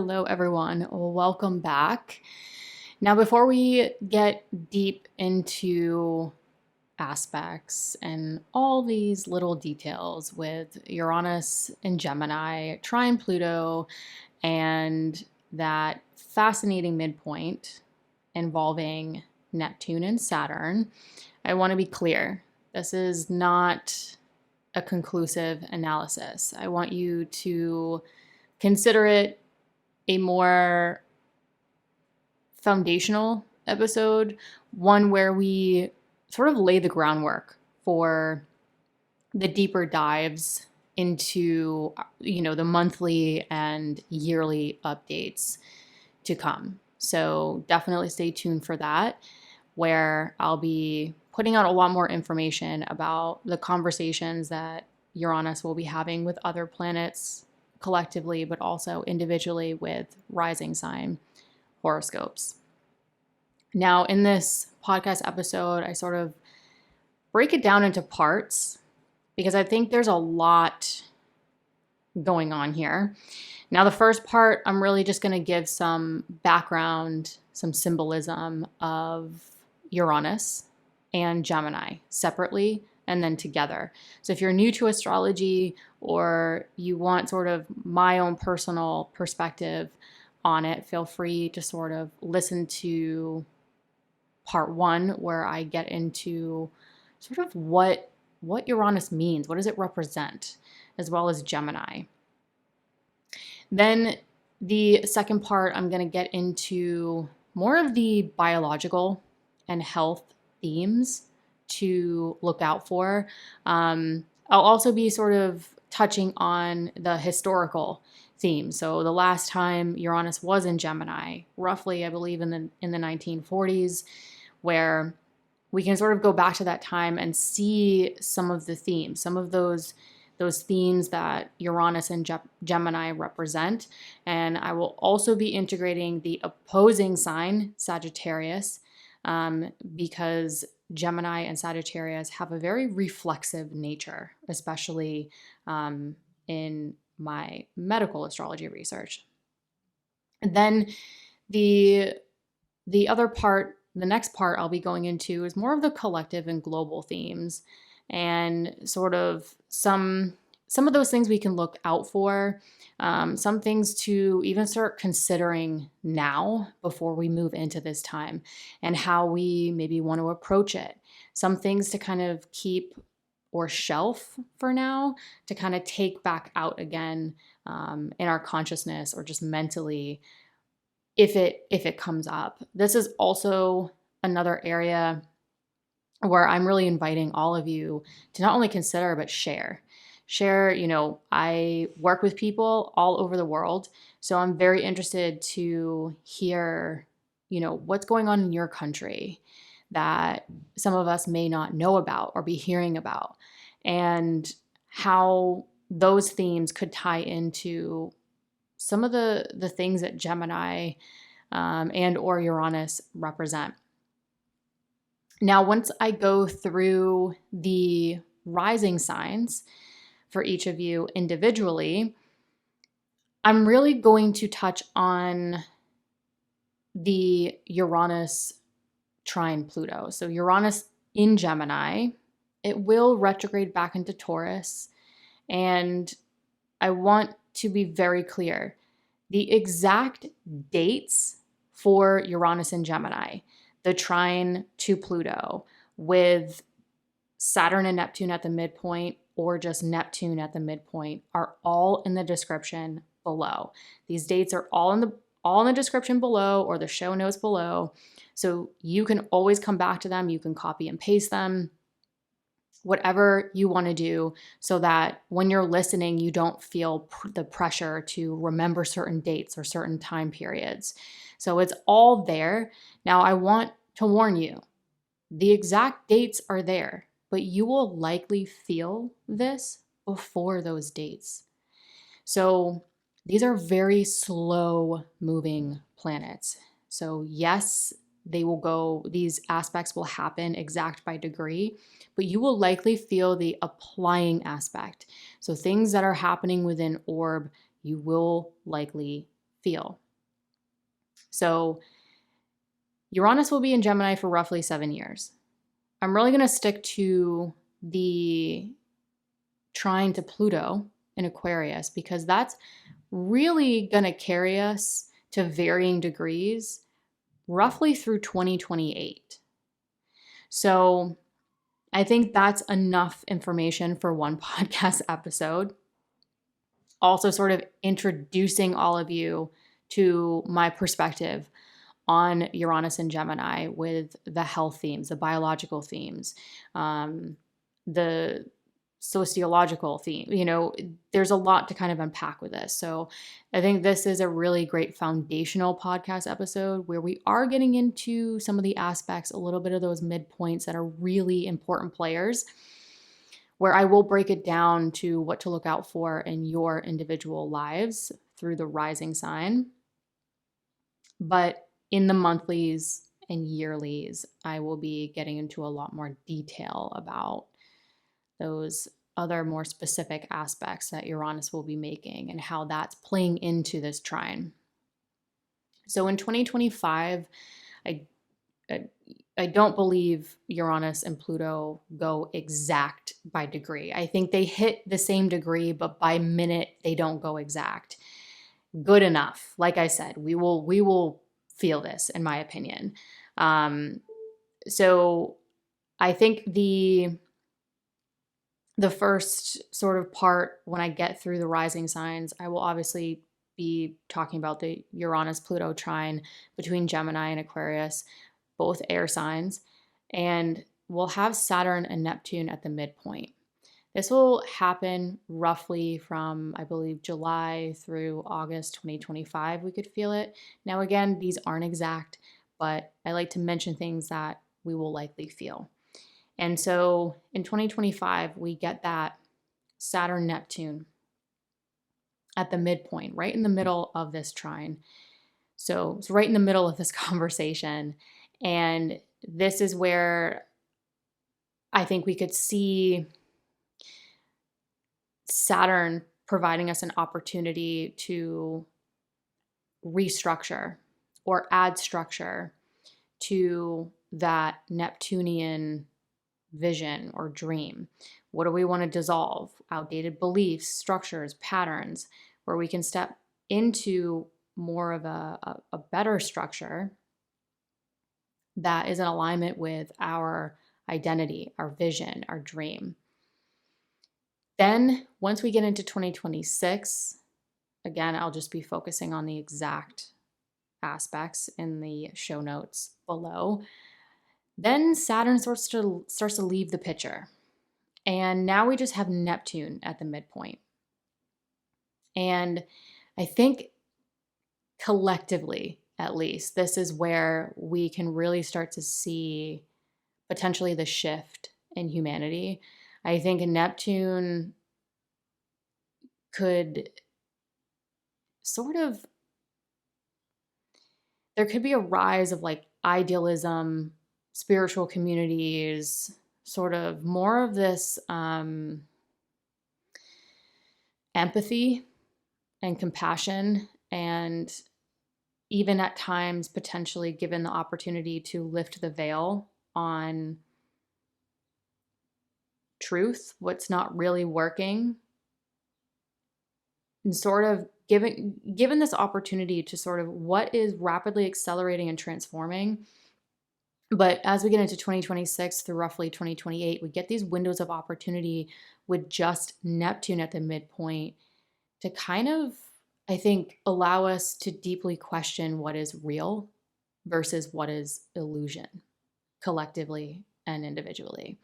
Hello everyone, welcome back. Now before we get deep into aspects and all these little details with Uranus and Gemini, trine Pluto, and that fascinating midpoint involving Neptune and Saturn, I want to be clear. This is not a conclusive analysis. I want you to consider it a more foundational episode, one where we sort of lay the groundwork for the deeper dives into, the monthly and yearly updates to come. So definitely stay tuned for that, where I'll be putting out a lot more information about the conversations that Uranus will be having with other planets collectively, but also individually with rising sign horoscopes. Now, in this podcast episode, I sort of break it down into parts because I think there's a lot going on here. Now, the first part, I'm really just going to give some background, some symbolism of Uranus and Gemini separately and then together. So if you're new to astrology or you want sort of my own personal perspective on it, feel free to sort of listen to part one, where I get into sort of what Uranus means, what does it represent, as well as Gemini. Then the second part, I'm going to get into more of the biological and health themes to look out for. I'll also be sort of touching on the historical theme. So the last time Uranus was in Gemini, roughly, I believe in the 1940s, where we can sort of go back to that time and see some of the themes, some of those themes that Uranus and Gemini represent. And I will also be integrating the opposing sign, Sagittarius, because Gemini and Sagittarius have a very reflexive nature, especially in my medical astrology research. And then the other part, the next part I'll be going into is more of the collective and global themes and sort of some of those things we can look out for, some things to even start considering now before we move into this time and how we maybe want to approach it. Some things to kind of keep or shelf for now to kind of take back out again in our consciousness or just mentally if it comes up. This is also another area where I'm really inviting all of you to not only consider, but share. I work with people all over the world, so I'm very interested to hear, what's going on in your country that some of us may not know about or be hearing about, and how those themes could tie into some of the things that Gemini and or Uranus represent. Now, once I go through the rising signs for each of you individually, I'm really going to touch on the Uranus trine Pluto. So Uranus in Gemini, it will retrograde back into Taurus. And I want to be very clear, the exact dates for Uranus and Gemini, the trine to Pluto with Saturn and Neptune at the midpoint or just Neptune at the midpoint, are all in the description below. These dates are all in the description below or the show notes below. So you can always come back to them. You can copy and paste them, whatever you want to do, so that when you're listening, you don't feel the pressure to remember certain dates or certain time periods. So it's all there. Now, I want to warn you, the exact dates are there, but you will likely feel this before those dates. So these are very slow moving planets. So yes, these aspects will happen exact by degree, but you will likely feel the applying aspect. So things that are happening within orb, you will likely feel. So Uranus will be in Gemini for roughly 7 years. I'm really going to stick to the trine to Pluto in Aquarius because that's really going to carry us to varying degrees roughly through 2028. So I think that's enough information for one podcast episode. Also sort of introducing all of you to my perspective on Uranus and Gemini with the health themes, the biological themes, the sociological theme. There's a lot to kind of unpack with this. So I think this is a really great foundational podcast episode where we are getting into some of the aspects, a little bit of those midpoints that are really important players, where I will break it down to what to look out for in your individual lives through the rising sign. But in the monthlies and yearlies, I will be getting into a lot more detail about those other more specific aspects that Uranus will be making and how that's playing into this trine. So in 2025, I don't believe Uranus and Pluto go exact by degree. I think they hit the same degree, but by minute, they don't go exact. Good enough. Like I said, we will feel this, in my opinion. So I think the first sort of part, when I get through the rising signs, I will obviously be talking about the Uranus-Pluto trine between Gemini and Aquarius, both air signs, and we'll have Saturn and Neptune at the midpoint. This will happen roughly from, I believe, July through August 2025. We could feel it. Now, again, these aren't exact, but I like to mention things that we will likely feel. And so in 2025, we get that Saturn-Neptune at the midpoint, right in the middle of this trine. So it's right in the middle of this conversation. And this is where I think we could see Saturn providing us an opportunity to restructure or add structure to that Neptunian vision or dream. What do we want to dissolve? Outdated beliefs, structures, patterns, where we can step into more of a better structure that is in alignment with our identity, our vision, our dream. Then once we get into 2026, again, I'll just be focusing on the exact aspects in the show notes below. Then Saturn starts to leave the picture. And now we just have Neptune at the midpoint. And I think collectively, at least, this is where we can really start to see potentially the shift in humanity. I think Neptune could there could be a rise of like idealism, spiritual communities, sort of more of this empathy and compassion, and even at times potentially given the opportunity to lift the veil on truth, what's not really working, and sort of given this opportunity to sort of what is rapidly accelerating and transforming. But as we get into 2026 through roughly 2028, we get these windows of opportunity with just Neptune at the midpoint to kind of, I think, allow us to deeply question what is real versus what is illusion, collectively and individually.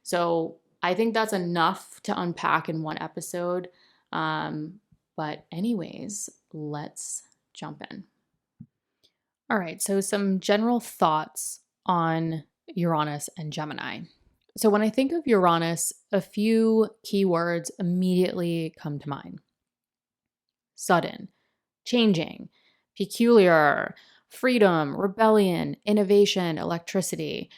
So I think that's enough to unpack in one episode. But anyways, let's jump in. All right, so some general thoughts on Uranus and Gemini. So when I think of Uranus, a few keywords immediately come to mind. Sudden, changing, peculiar, freedom, rebellion, innovation, electricity,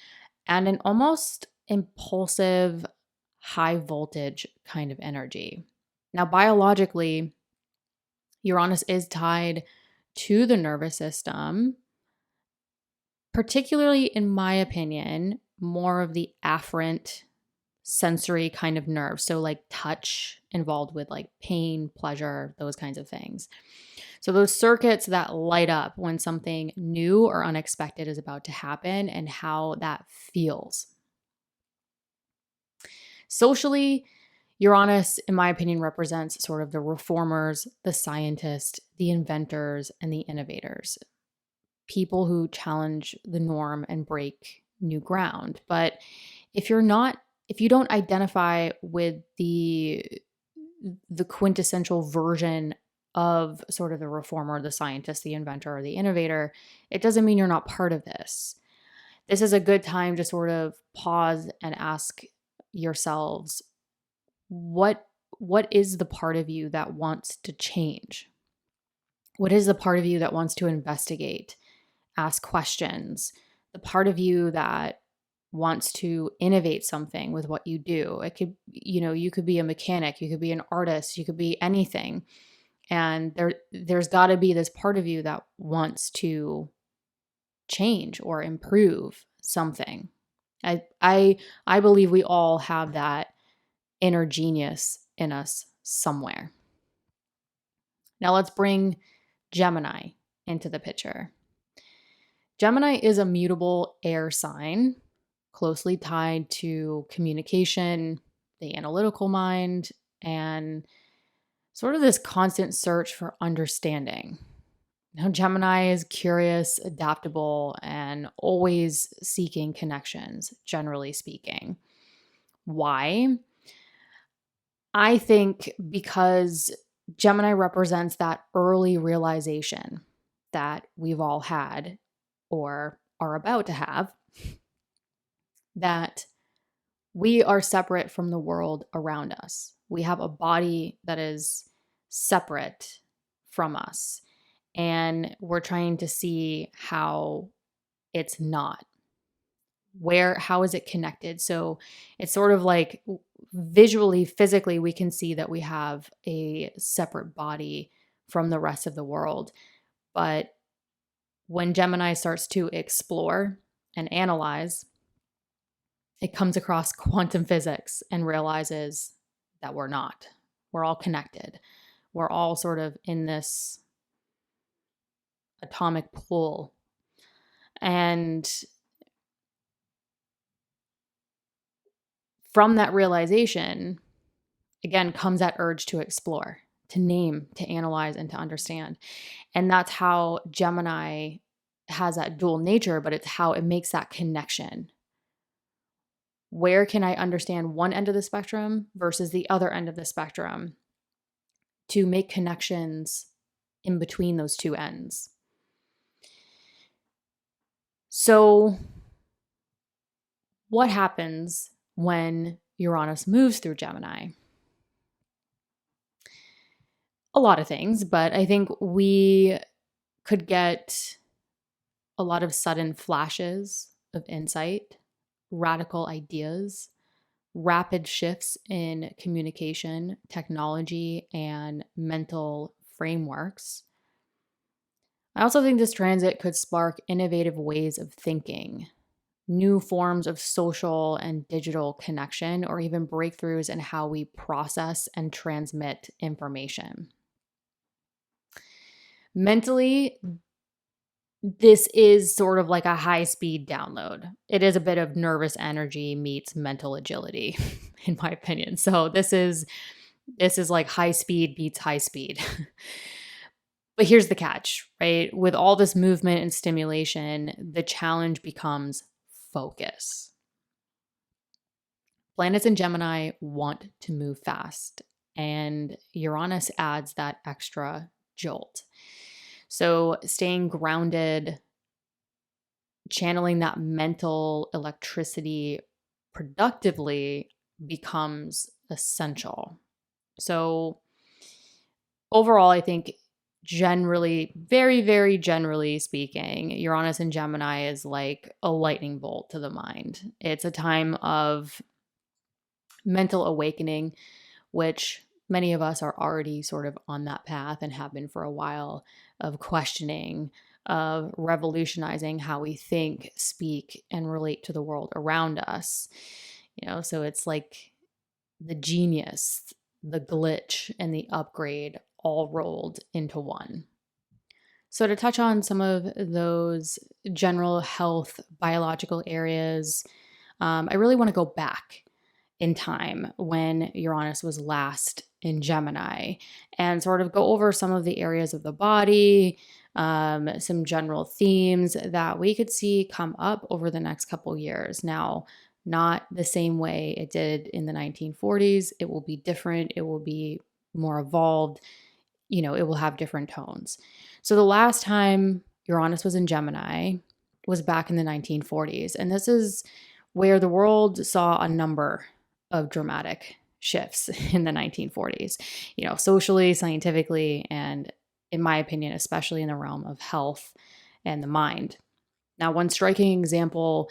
and an almost impulsive, high voltage kind of energy. Now, biologically, Uranus is tied to the nervous system, particularly, in my opinion, more of the afferent sensory kind of nerves. So like touch involved with like pain, pleasure, those kinds of things. So those circuits that light up when something new or unexpected is about to happen and how that feels. Socially, Uranus, in my opinion, represents sort of the reformers, the scientists, the inventors, and the innovators. People who challenge the norm and break new ground. But if you don't identify with the quintessential version of sort of the reformer, the scientist, the inventor, or the innovator, it doesn't mean you're not part of this. This is a good time to sort of pause and ask yourselves, what is the part of you that wants to change? What is the part of you that wants to investigate, ask questions? The part of you that wants to innovate something with what you do. It could, you could be a mechanic, you could be an artist, you could be anything. And there's got to be this part of you that wants to change or improve something. I believe we all have that inner genius in us somewhere. Now let's bring Gemini into the picture. Gemini is a mutable air sign, closely tied to communication, the analytical mind, and sort of this constant search for understanding. Now, Gemini is curious, adaptable, and always seeking connections, generally speaking. Why? I think because Gemini represents that early realization that we've all had or are about to have, that we are separate from the world around us. We have a body that is separate from us, and we're trying to see how it's not. How is it connected? So it's sort of like visually, physically, we can see that we have a separate body from the rest of the world. But when Gemini starts to explore and analyze, it comes across quantum physics and realizes that we're not. We're all connected. We're all sort of in this atomic pool. And from that realization, again, comes that urge to explore, to name, to analyze, and to understand. And that's how Gemini has that dual nature, but it's how it makes that connection. Where can I understand one end of the spectrum versus the other end of the spectrum to make connections in between those two ends? So, what happens when Uranus moves through Gemini? A lot of things, but I think we could get a lot of sudden flashes of insight, radical ideas, rapid shifts in communication, technology, and mental frameworks. I also think this transit could spark innovative ways of thinking, new forms of social and digital connection, or even breakthroughs in how we process and transmit information. Mentally, this is sort of like a high-speed download. It is a bit of nervous energy meets mental agility, in my opinion. So this is like high speed beats high speed. But here's the catch, right? With all this movement and stimulation, the challenge becomes focus. Planets in Gemini want to move fast, and Uranus adds that extra jolt. So staying grounded, channeling that mental electricity productively becomes essential. So overall, I think generally, very, very generally speaking, Uranus in Gemini is like a lightning bolt to the mind. It's a time of mental awakening, which many of us are already sort of on that path and have been for a while, of questioning, of revolutionizing how we think, speak, and relate to the world around us. So it's like the genius, the glitch, and the upgrade all rolled into one. So, to touch on some of those general health biological areas, I really want to go back in time when Uranus was last in Gemini and sort of go over some of the areas of the body, some general themes that we could see come up over the next couple years. Now, not the same way it did in the 1940s. It will be different. It will be more evolved. It will have different tones. So the last time Uranus was in Gemini was back in the 1940s. And this is where the world saw a number of dramatic shifts in the 1940s, socially, scientifically, and in my opinion, especially in the realm of health and the mind. Now, one striking example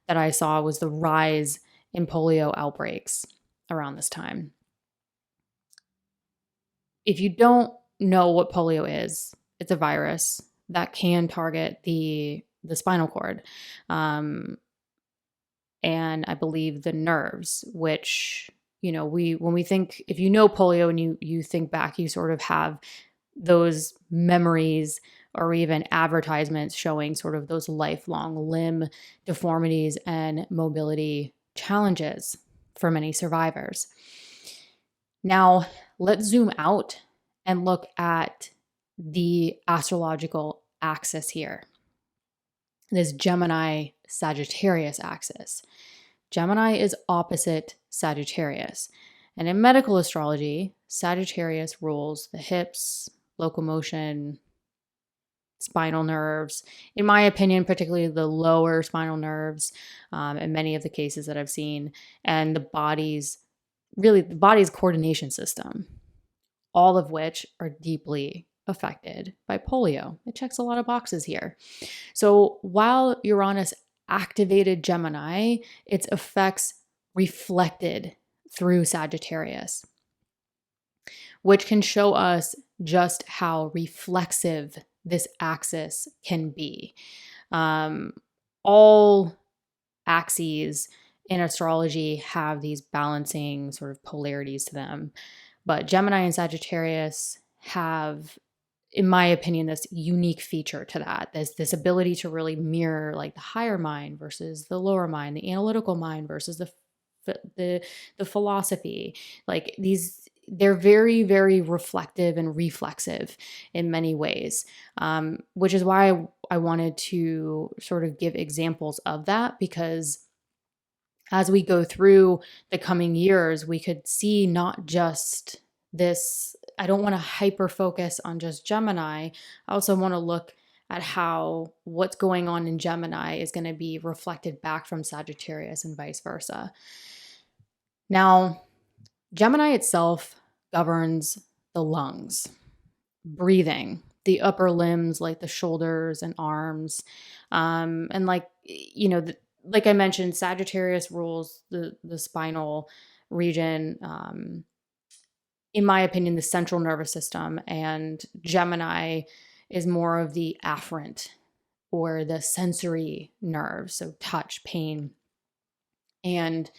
that I saw was the rise in polio outbreaks around this time. If you don't know what polio is, it's a virus that can target the spinal cord. And I believe the nerves, which, when we think, if you know polio and you think back, you sort of have those memories or even advertisements showing sort of those lifelong limb deformities and mobility challenges for many survivors. Now, let's zoom out and look at the astrological axis here. This Gemini Sagittarius axis. Gemini is opposite Sagittarius. And in medical astrology, Sagittarius rules the hips, locomotion, spinal nerves. In my opinion, particularly the lower spinal nerves, in many of the cases that I've seen, and the body's coordination system, all of which are deeply affected by polio. It checks a lot of boxes here. So while Uranus activated Gemini, its effects reflected through Sagittarius, which can show us just how reflexive this axis can be. All axes in astrology have these balancing sort of polarities to them, but Gemini and Sagittarius have, in my opinion, this unique feature to that. This ability to really mirror like the higher mind versus the lower mind, the analytical mind versus the philosophy. Like they're very, very reflective and reflexive in many ways, which is why I wanted to sort of give examples of that, because as we go through the coming years, we could see not just this. I don't want to hyper focus on just Gemini. I also want to look at how what's going on in Gemini is going to be reflected back from Sagittarius and vice versa. Now, Gemini itself governs the lungs, breathing, the upper limbs like the shoulders and arms, and like I mentioned, Sagittarius rules the spinal region. In my opinion, the central nervous system, and Gemini is more of the afferent or the sensory nerves, so touch, pain, and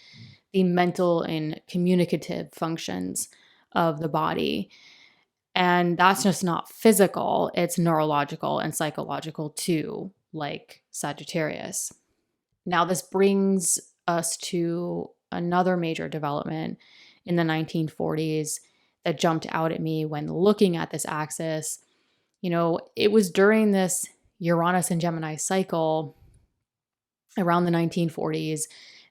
the mental and communicative functions of the body. And that's just not physical, it's neurological and psychological too, like Sagittarius. Now, this brings us to another major development in the 1940s that jumped out at me when looking at this axis. It was during this Uranus and Gemini cycle around the 1940s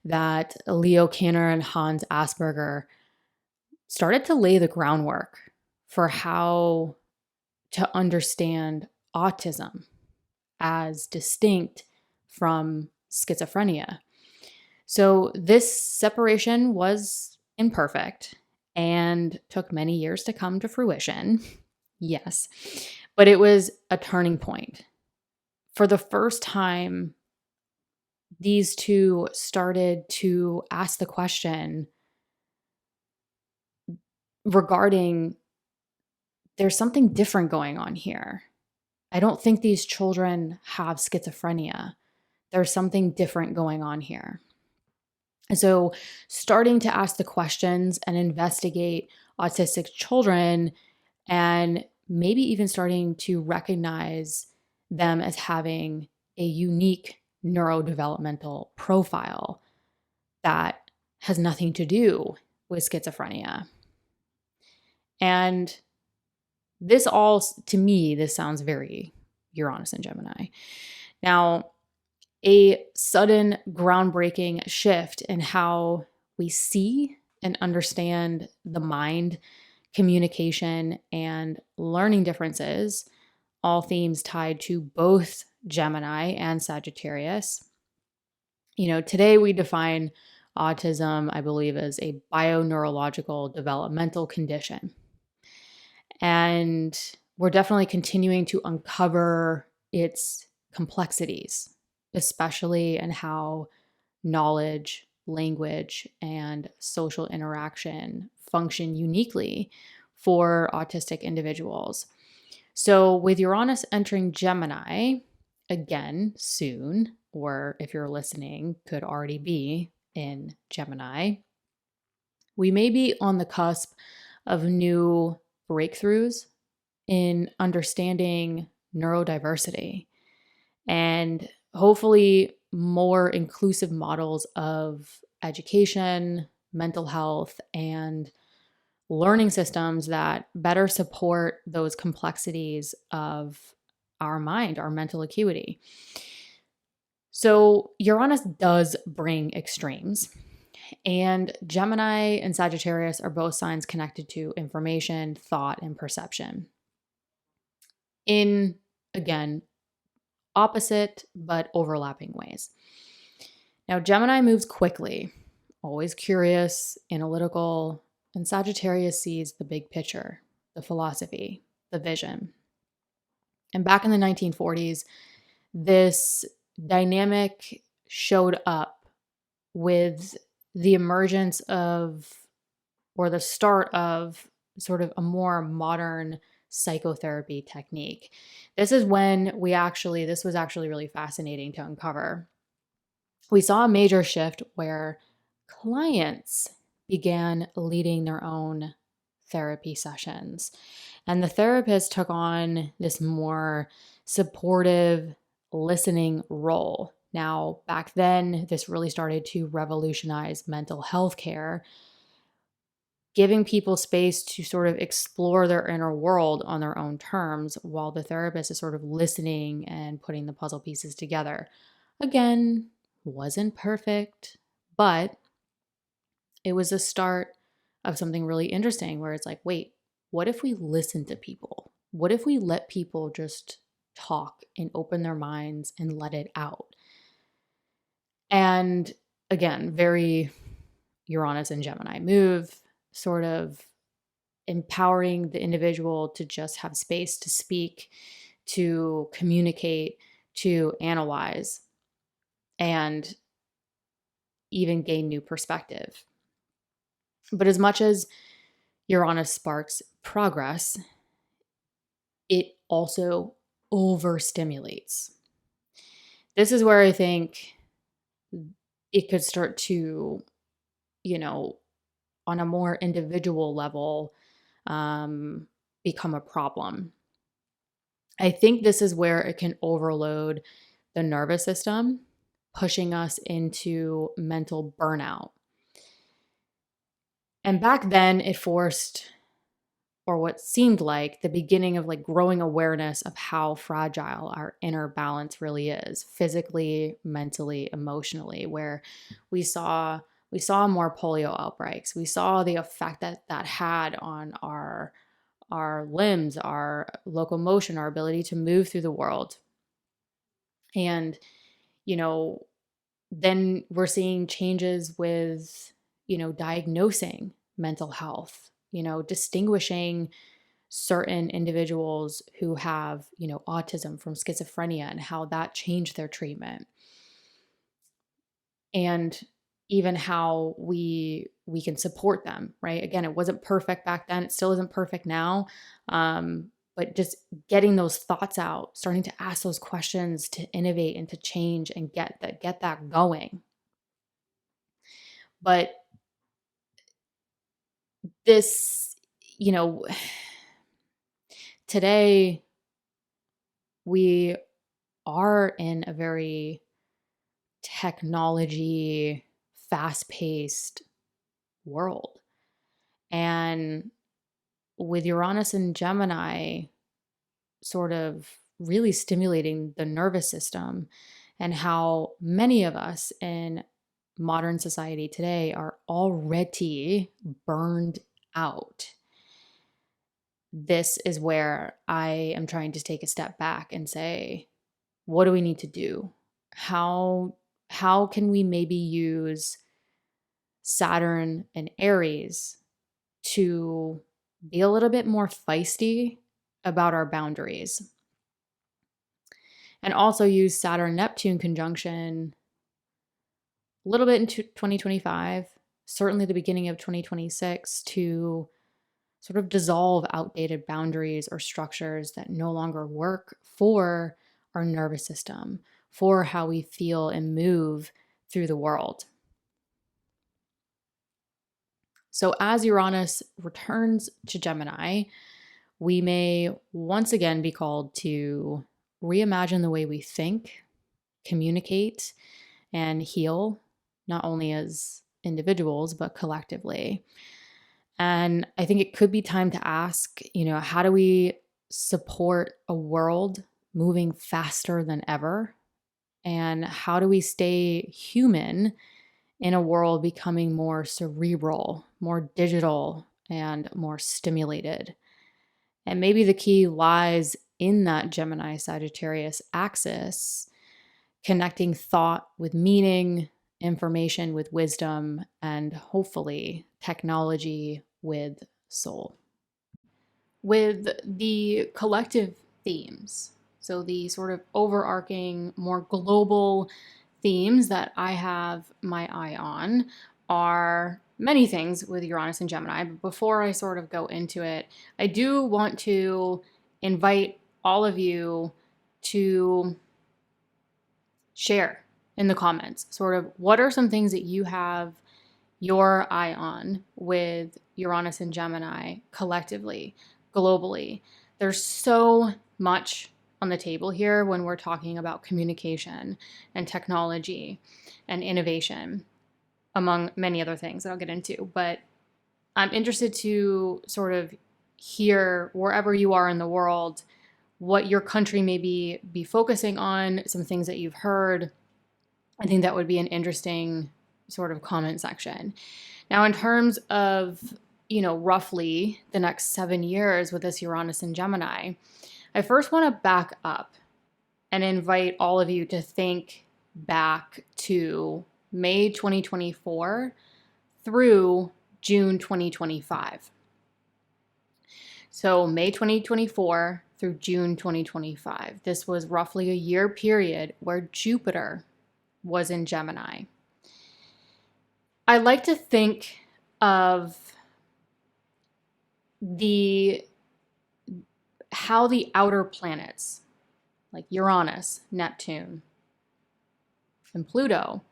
that Leo Kanner and Hans Asperger started to lay the groundwork for how to understand autism as distinct from schizophrenia. So this separation was imperfect and took many years to come to fruition. Yes, but it was a turning point. For the first time, these two started to ask the question, regarding there's something different going on here. I don't think these children have schizophrenia. There's something different going on here. And so starting to ask the questions and investigate autistic children, and maybe even starting to recognize them as having a unique neurodevelopmental profile that has nothing to do with schizophrenia. And this all, to me, this sounds very Uranus and Gemini. Now, a sudden groundbreaking shift in how we see and understand the mind, communication, and learning differences, all themes tied to both Gemini and Sagittarius. Today we define autism, I believe, as a bioneurological developmental condition. And we're definitely continuing to uncover its complexities, especially in how knowledge, language, and social interaction function uniquely for autistic individuals. So with Uranus entering Gemini, again, soon, or if you're listening, could already be in Gemini, we may be on the cusp of new breakthroughs in understanding neurodiversity and hopefully more inclusive models of education, mental health, and learning systems that better support those complexities of our mind, our mental acuity. So Uranus does bring extremes, and Gemini and Sagittarius are both signs connected to information, thought, and perception in, again, opposite but overlapping ways. Now, Gemini moves quickly, always curious, analytical, and Sagittarius sees the big picture, the philosophy, the vision. And back in the 1940s, this dynamic showed up with the emergence of, or the start of, sort of a more modern psychotherapy technique. This is when this was actually really fascinating to uncover. We saw a major shift where clients began leading their own therapy sessions. And the therapist took on this more supportive, listening role. Now, back then, this really started to revolutionize mental health care, giving people space to sort of explore their inner world on their own terms while the therapist is sort of listening and putting the puzzle pieces together. Again, wasn't perfect, but it was a start of something really interesting where it's like, wait, what if we listen to people? What if we let people just talk and open their minds and let it out? And again, very Uranus and Gemini move, sort of empowering the individual to just have space to speak, to communicate, to analyze, and even gain new perspective. But as much as Uranus sparks progress, it also overstimulates. This is where I think it could start to, on a more individual level, become a problem. I think this is where it can overload the nervous system, pushing us into mental burnout. And back then it forced, or what seemed like the beginning of like growing awareness of how fragile our inner balance really is, physically, mentally, emotionally, where we saw more polio outbreaks. We saw the effect that had on our limbs, our locomotion, our ability to move through the world. And, then we're seeing changes with, diagnosing mental health, distinguishing certain individuals who have, autism from schizophrenia and how that changed their treatment. And even how we can support them, right? Again, it wasn't perfect back then. It still isn't perfect now. But just getting those thoughts out, starting to ask those questions, to innovate and to change and get that going. But this, today we are in a very technology, fast-paced world. And with Uranus and Gemini sort of really stimulating the nervous system, and how many of us in modern society today are already burned out. This is where I am trying to take a step back and say, what do we need to do? How can we maybe use Saturn and Aries to be a little bit more feisty about our boundaries? And also use Saturn-Neptune conjunction a little bit into 2025, certainly the beginning of 2026, to sort of dissolve outdated boundaries or structures that no longer work for our nervous system, for how we feel and move through the world. So as Uranus returns to Gemini, we may once again be called to reimagine the way we think, communicate, and heal, not only as individuals, but collectively. And I think it could be time to ask, how do we support a world moving faster than ever? And how do we stay human in a world becoming more cerebral, more digital, and more stimulated? And maybe the key lies in that Gemini Sagittarius axis, connecting thought with meaning, information with wisdom, and hopefully technology with soul. With the collective themes, so the sort of overarching, more global themes that I have my eye on are many things with Uranus and Gemini. But before I sort of go into it, I do want to invite all of you to share in the comments sort of what are some things that you have your eye on with Uranus and Gemini collectively, globally. There's so much on the table here when we're talking about communication and technology and innovation, among many other things that I'll get into. But I'm interested to sort of hear, wherever you are in the world, what your country may be focusing on, some things that you've heard. I think that would be an interesting sort of comment section. Now, in terms of, roughly the next 7 years with this Uranus and Gemini, I first want to back up and invite all of you to think back to May 2024 through June 2025. So May 2024 through June 2025. This was roughly a year period where Jupiter was in Gemini. I like to think of how the outer planets, like Uranus, Neptune, and Pluto,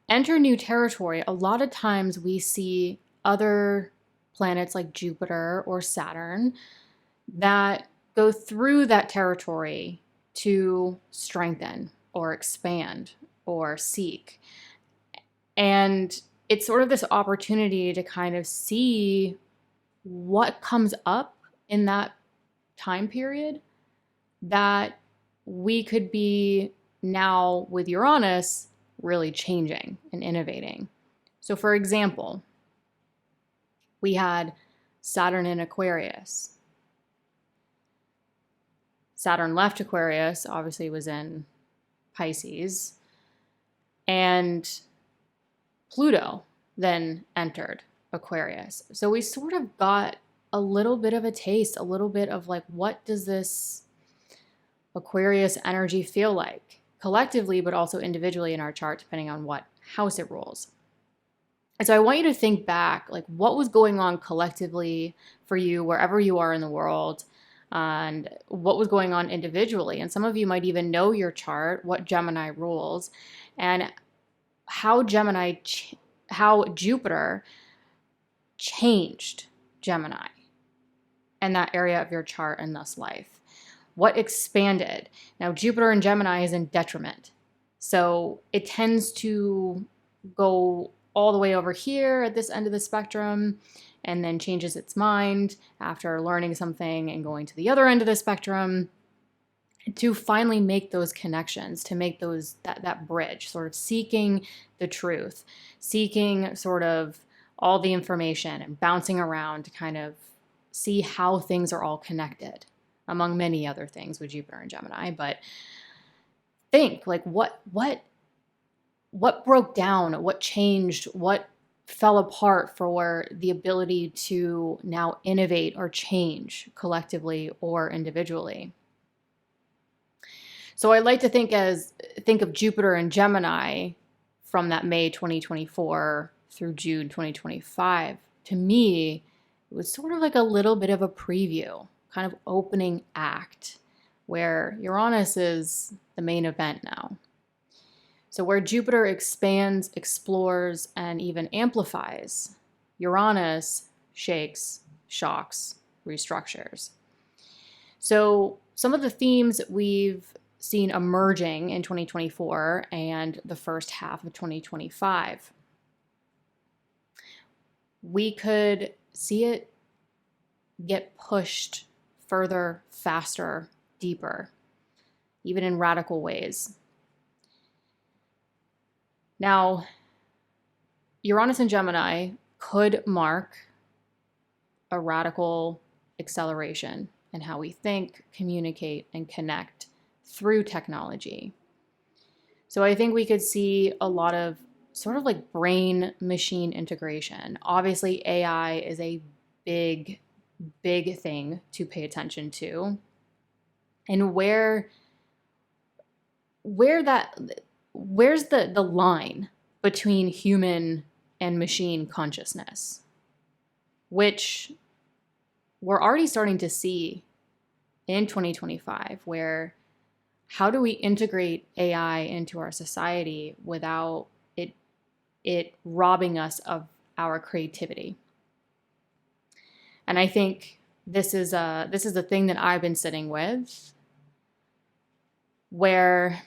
enter new territory. A lot of times we see other planets like Jupiter or Saturn that go through that territory to strengthen or expand or seek. And it's sort of this opportunity to kind of see what comes up in that time period that we could be now with Uranus really changing and innovating. So for example, we had Saturn in Aquarius. Saturn left Aquarius, obviously was in Pisces, and Pluto then entered Aquarius. So we sort of got a little bit of a taste, a little bit of like, what does this Aquarius energy feel like collectively, but also individually in our chart, depending on what house it rules. And so I want you to think back, like what was going on collectively for you wherever you are in the world, and what was going on individually. And some of you might even know your chart, what Gemini rules, and how Jupiter changed Gemini and that area of your chart and thus life. What expanded? Now, Jupiter in Gemini is in detriment. So it tends to go all the way over here at this end of the spectrum and then changes its mind after learning something and going to the other end of the spectrum to finally make those connections, to make those that bridge, sort of seeking the truth, seeking sort of all the information and bouncing around to kind of see how things are all connected, among many other things with Jupiter and Gemini. But think, like, what broke down, what changed, what fell apart for the ability to now innovate or change collectively or individually. So I like to think of Jupiter and Gemini from that May 2024 through June 2025. To me, it was sort of like a little bit of a preview, kind of opening act, where Uranus is the main event now. So where Jupiter expands, explores, and even amplifies, Uranus shakes, shocks, restructures. So some of the themes we've seen emerging in 2024 and the first half of 2025, we could see it get pushed further, faster, deeper, even in radical ways. Now, Uranus and Gemini could mark a radical acceleration in how we think, communicate, and connect through technology. So I think we could see a lot of sort of like brain-machine integration. Obviously, AI is a big thing to pay attention to. And where's the line between human and machine consciousness, which we're already starting to see in 2025, where how do we integrate AI into our society without it robbing us of our creativity? And I think this is the thing that I've been sitting with, where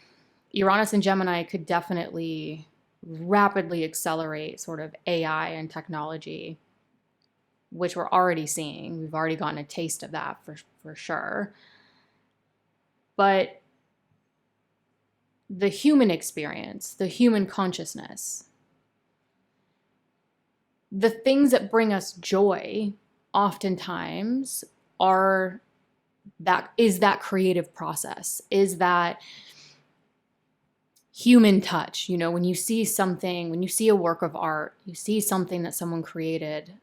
Uranus and Gemini could definitely rapidly accelerate sort of AI and technology, which we're already seeing. We've already gotten a taste of that for sure. But the human experience, the human consciousness, the things that bring us joy oftentimes is that creative process, is that human touch. You know, when you see something, when you see a work of art, you see something that someone created,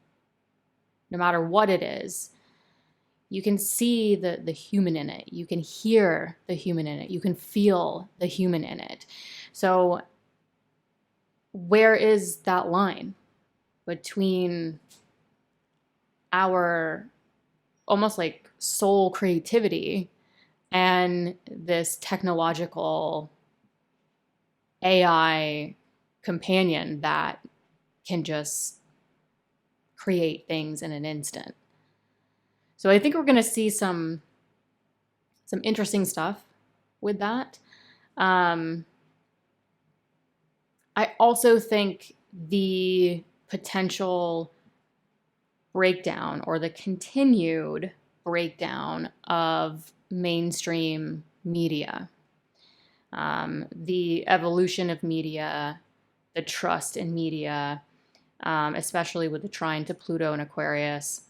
no matter what it is, you can see the human in it. You can hear the human in it. You can feel the human in it. So where is that line between our almost like soul creativity and this technological AI companion that can just create things in an instant? So I think we're going to see some interesting stuff with that. I also think the potential breakdown or the continued breakdown of mainstream media, the evolution of media, the trust in media, especially with the trine to Pluto and Aquarius,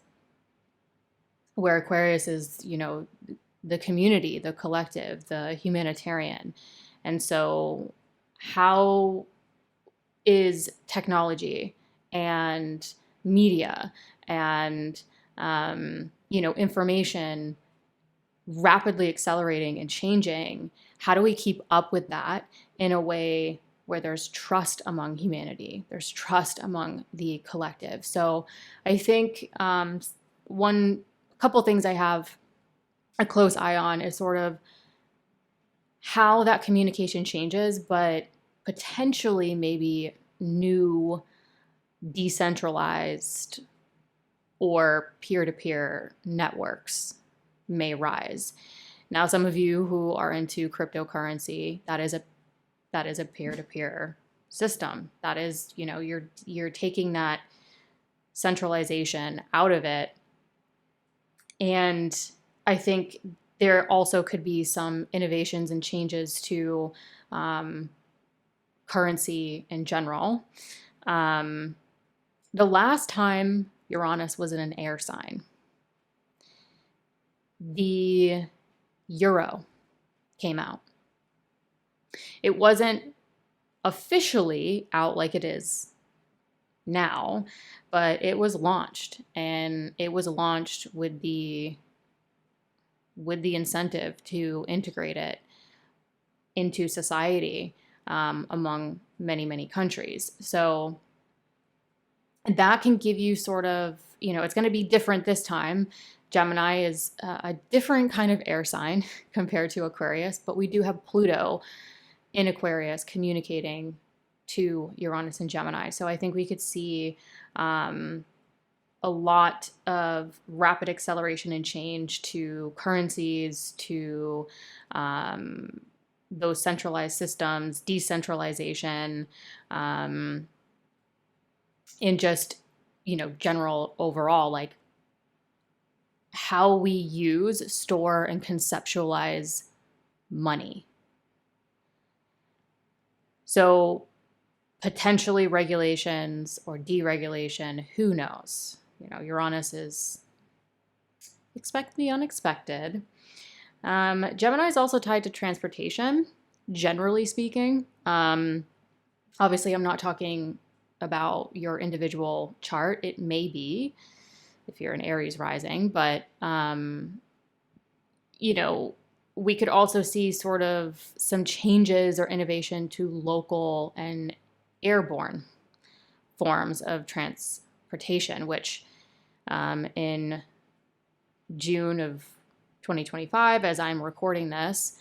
where Aquarius is, you know, the community, the collective, the humanitarian. And so how is technology and media and, information rapidly accelerating and changing? How do we keep up with that in a way where there's trust among humanity, there's trust among the collective. So I think one couple things I have a close eye on is sort of how that communication changes, but potentially maybe new decentralized or peer-to-peer networks may rise. Now, some of you who are into cryptocurrency, that is a peer-to-peer system. That is, you know, you're taking that centralization out of it. And I think there also could be some innovations and changes to currency in general. The last time Uranus was in an air sign, the euro came out. It wasn't officially out like it is now, but it was launched, and it was launched with the incentive to integrate it into society among many, many countries. So that can give you sort of, you know, it's going to be different this time. Gemini is a different kind of air sign compared to Aquarius, but we do have Pluto in Aquarius communicating to Uranus and Gemini. So I think we could see a lot of rapid acceleration and change to currencies, to those centralized systems, decentralization, in just, you know, general overall, like how we use, store, and conceptualize money. So potentially regulations or deregulation, who knows? You know, Uranus is expect the unexpected. Gemini is also tied to transportation, generally speaking. Obviously, I'm not talking about your individual chart. It may be if you're an Aries rising, but, you know, we could also see sort of some changes or innovation to local and airborne forms of transportation, which in June of 2025, as I'm recording this,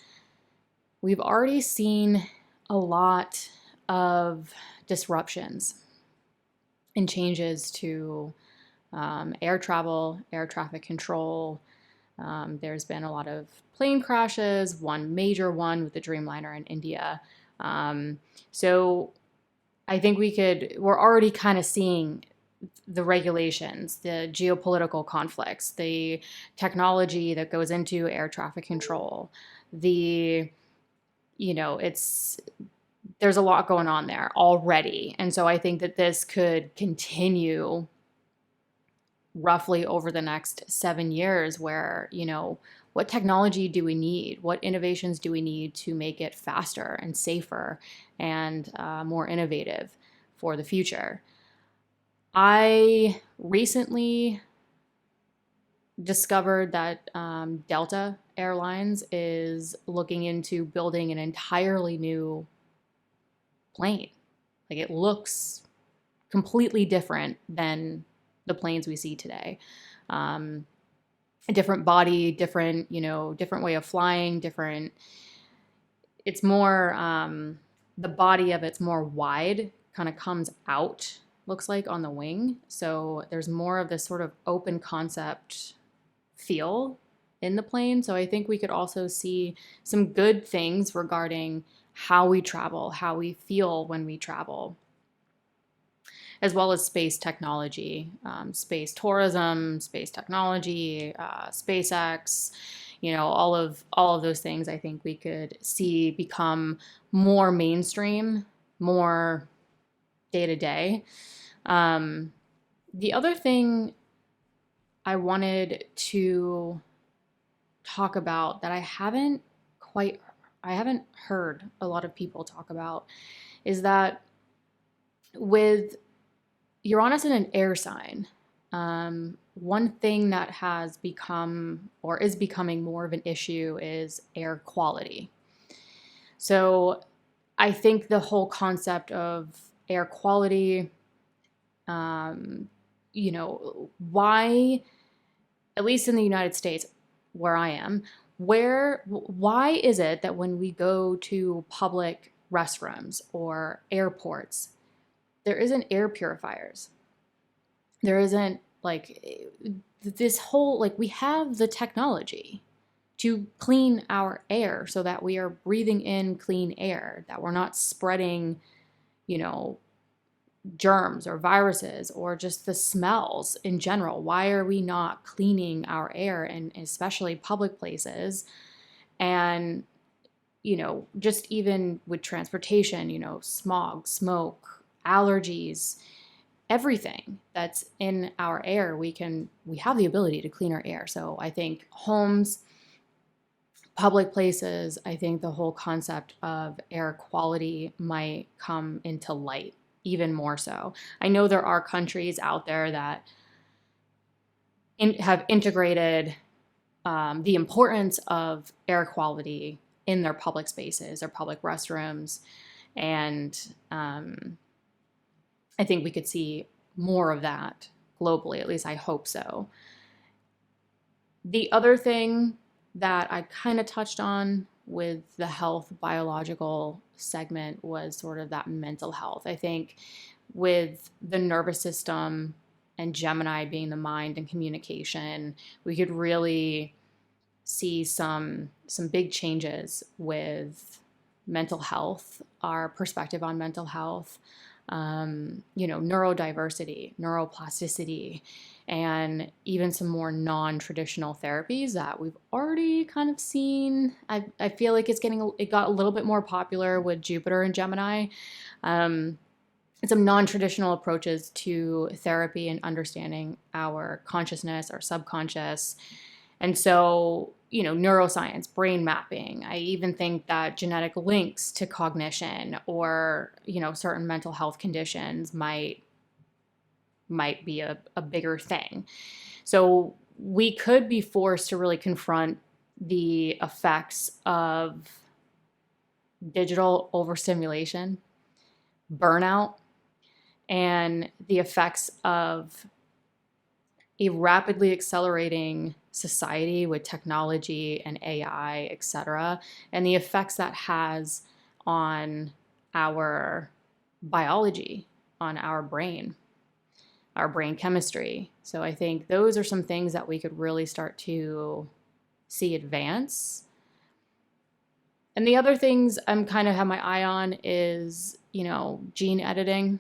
we've already seen a lot of disruptions and changes to air travel, air traffic control. There's been a lot of plane crashes, one major one with the Dreamliner in India. So I think we're already kind of seeing the regulations, the geopolitical conflicts, the technology that goes into air traffic control, there's a lot going on there already. And so I think that this could continue roughly over the next 7 years where, you know, what technology do we need? What innovations do we need to make it faster and safer and more innovative for the future? I recently discovered that Delta Airlines is looking into building an entirely new plane. Like, it looks completely different than the planes we see today. A different body, different way of flying, it's more, the body of it's more wide, kind of comes out, looks like, on the wing. So there's more of this sort of open concept feel in the plane. So I think we could also see some good things regarding how we travel, how we feel when we travel, as well as space technology, space tourism, space technology, SpaceX, all of those things. I think we could see become more mainstream, more day to day. The other thing I wanted to talk about that I haven't heard a lot of people talk about is that with Uranus in an air sign, one thing that has become or is becoming more of an issue is air quality. So I think the whole concept of air quality, why, at least in the United States where I am, why is it that when we go to public restrooms or airports, there isn't air purifiers? There isn't this whole, we have the technology to clean our air so that we are breathing in clean air, that we're not spreading, germs or viruses or just the smells in general. Why are we not cleaning our air, and especially public places? And, just even with transportation, smog, smoke, allergies, everything that's in our air, we have the ability to clean our air. So I think homes, public places, I think the whole concept of air quality might come into light even more so. I know there are countries out there that have integrated the importance of air quality in their public spaces or public restrooms. And I think we could see more of that globally. At least I hope so. The other thing that I kind of touched on with the health biological segment was sort of that mental health. I think with the nervous system and Gemini being the mind and communication, we could really see some big changes with mental health, our perspective on mental health, neurodiversity, neuroplasticity, and even some more non-traditional therapies that we've already kind of seen. I feel like it got a little bit more popular with Jupiter and Gemini. And some non-traditional approaches to therapy and understanding our consciousness, our subconscious. And so, neuroscience, brain mapping. I even think that genetic links to cognition or, certain mental health conditions might be a bigger thing. So we could be forced to really confront the effects of digital overstimulation, burnout, and the effects of a rapidly accelerating society with technology and AI, etc., and the effects that has on our biology, on our brain chemistry. So I think those are some things that we could really start to see advance. And the other things I'm kind of have my eye on is, gene editing.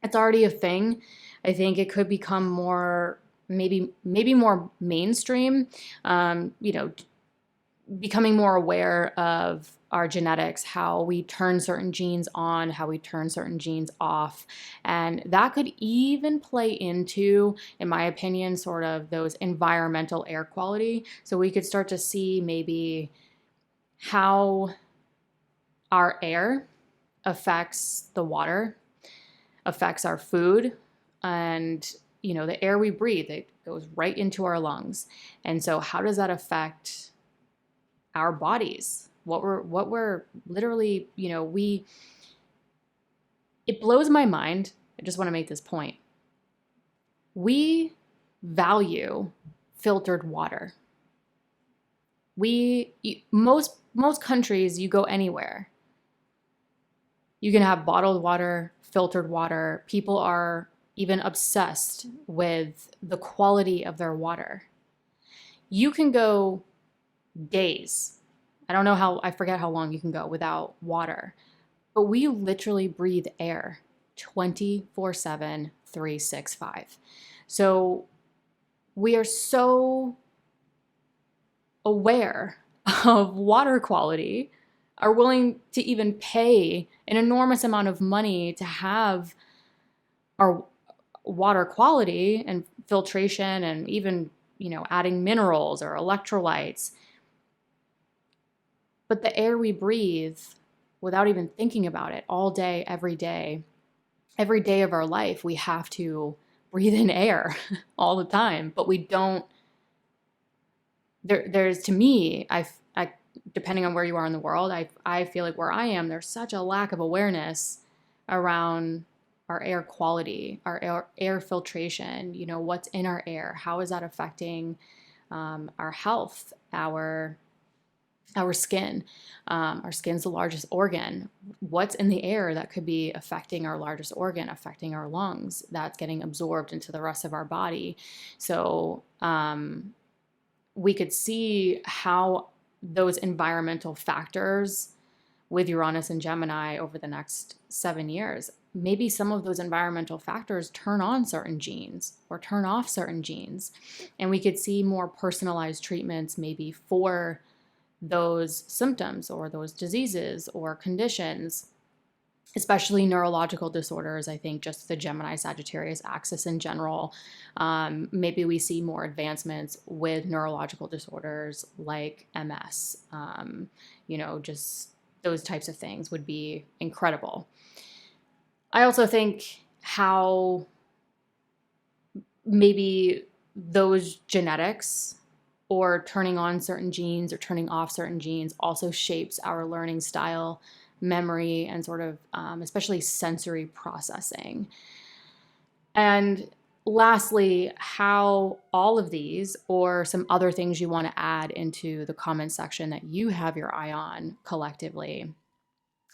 It's already a thing. I think it could become more, maybe more mainstream, becoming more aware of our genetics, how we turn certain genes on, how we turn certain genes off. And that could even play into, in my opinion, sort of those environmental air quality. So we could start to see maybe how our air affects the water, affects our food, and the air we breathe, it goes right into our lungs. And so how does that affect our bodies? What we're literally, it blows my mind. I just want to make this point. We value filtered water. Most countries, you go anywhere, you can have bottled water, filtered water. People are even obsessed with the quality of their water. You can go days. I forget how long you can go without water. But we literally breathe air 24/7, 365. So we are so aware of water quality, are willing to even pay an enormous amount of money to have our water quality and filtration and even, adding minerals or electrolytes. But the air we breathe, without even thinking about it, all day, every day of our life, we have to breathe in air all the time. But we don't, there's, to me, I depending on where you are in the world, I feel like where I am, there's such a lack of awareness around our air quality, our air filtration, what's in our air, how is that affecting our health, our skin. Our skin's the largest organ. What's in the air that could be affecting our largest organ, affecting our lungs, that's getting absorbed into the rest of our body. So we could see how those environmental factors with Uranus and Gemini over the next 7 years, maybe some of those environmental factors turn on certain genes or turn off certain genes. And we could see more personalized treatments maybe for those symptoms or those diseases or conditions, especially neurological disorders. I think just the Gemini Sagittarius axis in general, maybe we see more advancements with neurological disorders like MS. Just those types of things would be incredible. I also think how maybe those genetics or turning on certain genes or turning off certain genes also shapes our learning style, memory, and sort of especially sensory processing. And lastly, how all of these or some other things you want to add into the comment section that you have your eye on collectively,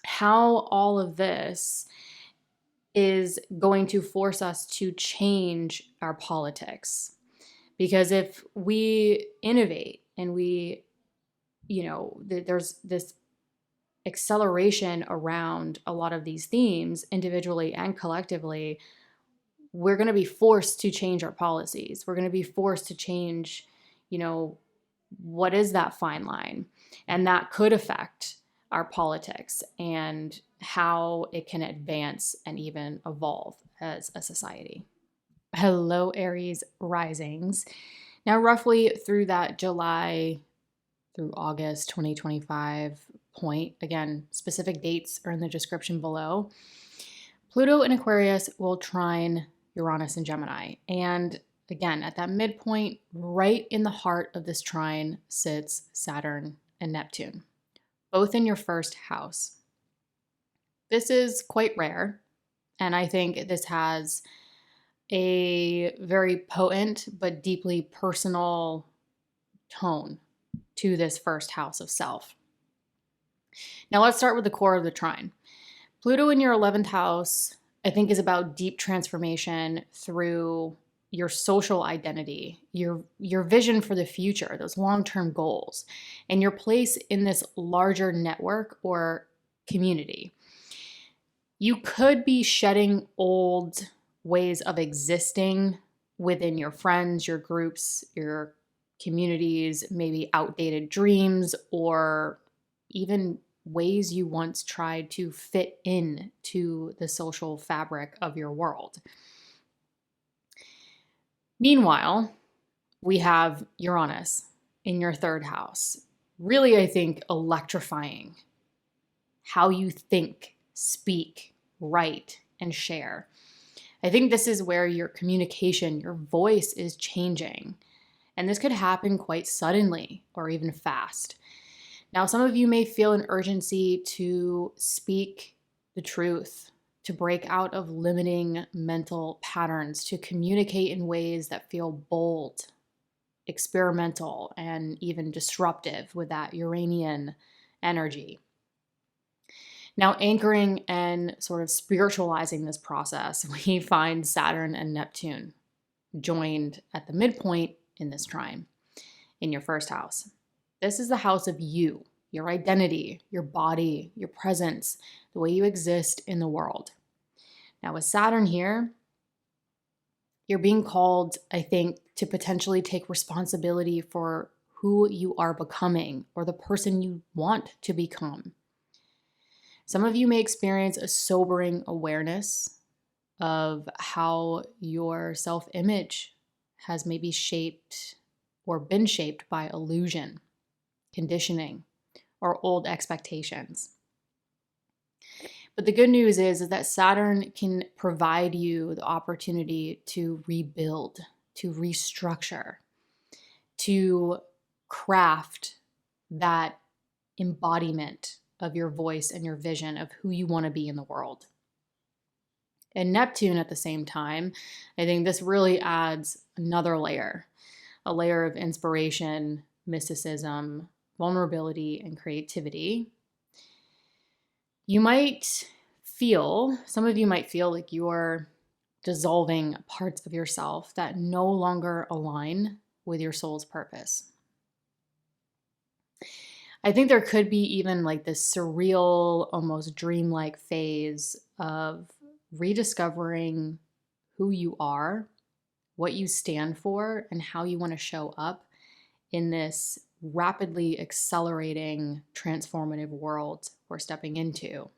how all of this is going to force us to change our politics. Because if we innovate and there's this acceleration around a lot of these themes individually and collectively, we're going to be forced to change our policies. We're going to be forced to change, what is that fine line? And that could affect our politics and how it can advance and even evolve as a society. Hello, Aries risings. Now, roughly through that July through August 2025 point, again, specific dates are in the description below, Pluto in Aquarius will trine Uranus and Gemini. And again, at that midpoint, right in the heart of this trine sits Saturn and Neptune, both in your first house. This is quite rare, and I think this has a very potent but deeply personal tone to this first house of self. Now let's start with the core of the trine. Pluto in your 11th house, I think, is about deep transformation through your social identity, your vision for the future, those long-term goals, and your place in this larger network or community. You could be shedding old ways of existing within your friends, your groups, your communities, maybe outdated dreams, or even ways you once tried to fit in to the social fabric of your world. Meanwhile, we have Uranus in your 3rd house. Really, I think, electrifying how you think, speak, write, and share. I think this is where your communication, your voice is changing. And this could happen quite suddenly or even fast. Now, some of you may feel an urgency to speak the truth, to break out of limiting mental patterns, to communicate in ways that feel bold, experimental, and even disruptive with that Uranian energy. Now, anchoring and sort of spiritualizing this process, we find Saturn and Neptune joined at the midpoint in this trine in your 1st house. This is the house of you, your identity, your body, your presence, the way you exist in the world. Now, with Saturn here, you're being called, I think, to potentially take responsibility for who you are becoming or the person you want to become. Some of you may experience a sobering awareness of how your self-image has maybe shaped or been shaped by illusion, conditioning, or old expectations. But the good news is that Saturn can provide you the opportunity to rebuild, to restructure, to craft that embodiment of your voice and your vision of who you want to be in the world. And Neptune at the same time, I think this really adds another layer, a layer of inspiration, mysticism, vulnerability, and creativity. Some of you might feel like you're dissolving parts of yourself that no longer align with your soul's purpose. I think there could be even like this surreal, almost dreamlike phase of rediscovering who you are, what you stand for, and how you want to show up in this rapidly accelerating, transformative world we're stepping into.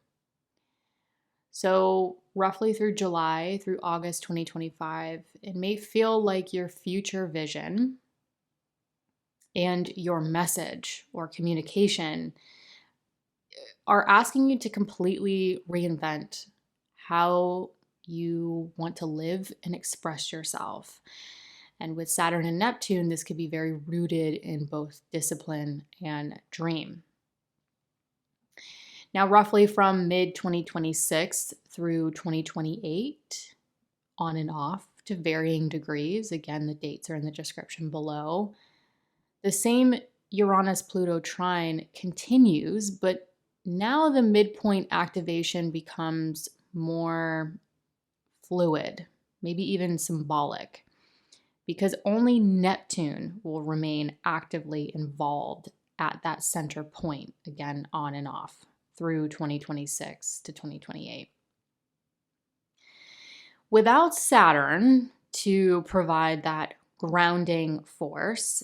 So roughly through July, through August 2025, it may feel like your future vision and your message or communication are asking you to completely reinvent how you want to live and express yourself. And with Saturn and Neptune, this could be very rooted in both discipline and dream. Now, roughly from mid-2026 through 2028, on and off to varying degrees, again, the dates are in the description below, the same Uranus-Pluto trine continues, but now the midpoint activation becomes more fluid, maybe even symbolic, because only Neptune will remain actively involved at that center point, again, on and off through 2026 to 2028. Without Saturn to provide that grounding force,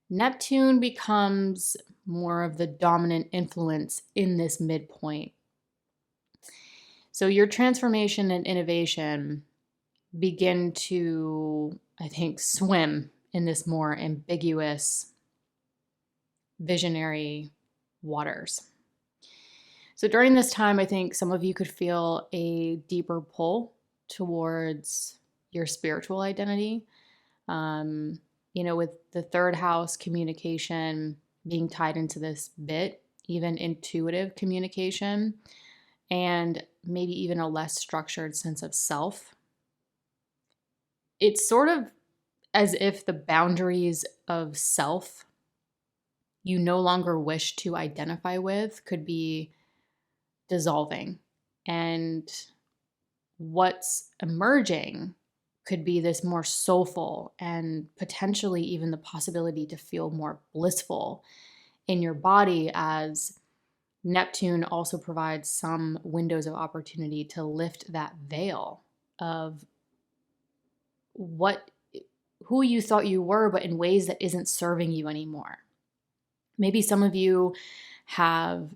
Neptune becomes more of the dominant influence in this midpoint. So your transformation and innovation begin to, I think, swim in this more ambiguous, visionary waters. So during this time, I think some of you could feel a deeper pull towards your spiritual identity. With the third house communication being tied into this bit, even intuitive communication, and maybe even a less structured sense of self. It's sort of as if the boundaries of self you no longer wish to identify with could be dissolving. And what's emerging could be this more soulful and potentially even the possibility to feel more blissful in your body, as Neptune also provides some windows of opportunity to lift that veil of who you thought you were, but in ways that isn't serving you anymore. Maybe some of you have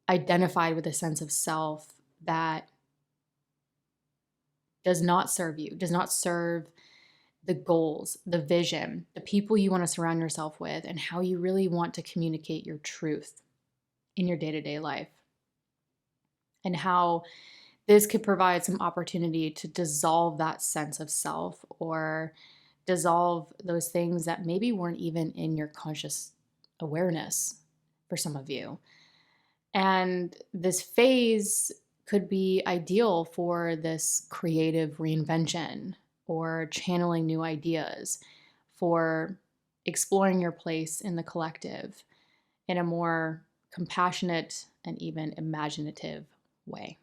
identified with a sense of self that does not serve you, does not serve the goals, the vision, the people you want to surround yourself with, and how you really want to communicate your truth in your day-to-day life. And how this could provide some opportunity to dissolve that sense of self, or dissolve those things that maybe weren't even in your conscious awareness for some of you. And this phase could be ideal for this creative reinvention, or channeling new ideas, for exploring your place in the collective in a more compassionate and even imaginative way.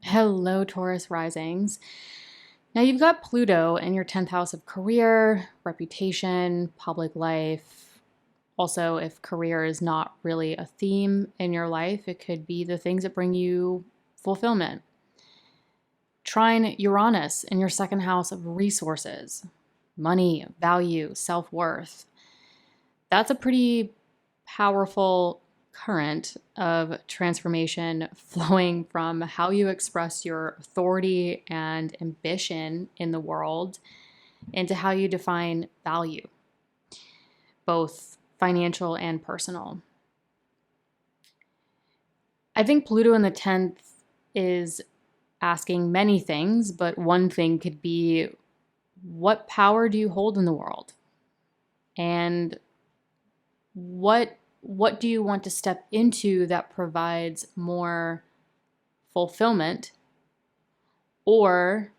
Hello, Taurus risings. Now you've got Pluto in your 10th house of career, reputation, public life. Also, if career is not really a theme in your life, it could be the things that bring you fulfillment. Trine Uranus in your 2nd house of resources, money, value, self-worth. That's a pretty powerful current of transformation flowing from how you express your authority and ambition in the world into how you define value, both financial and personal. I think Pluto in the 10th is asking many things, but one thing could be, what power do you hold in the world? And what what do you want to step into that provides more fulfillment or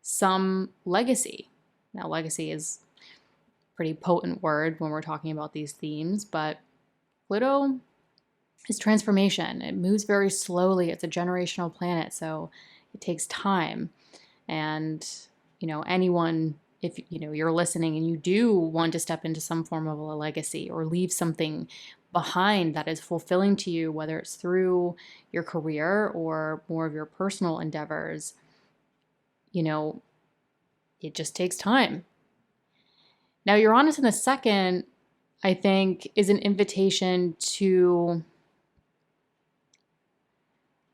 some legacy? Now, legacy is a pretty potent word when we're talking about these themes, but Pluto is transformation. It moves very slowly. It's a generational planet, so it takes time. And, anyone, if, you're listening and you do want to step into some form of a legacy or leave something behind that is fulfilling to you, whether it's through your career or more of your personal endeavors, it just takes time. Now, Uranus in the second, I think, is an invitation to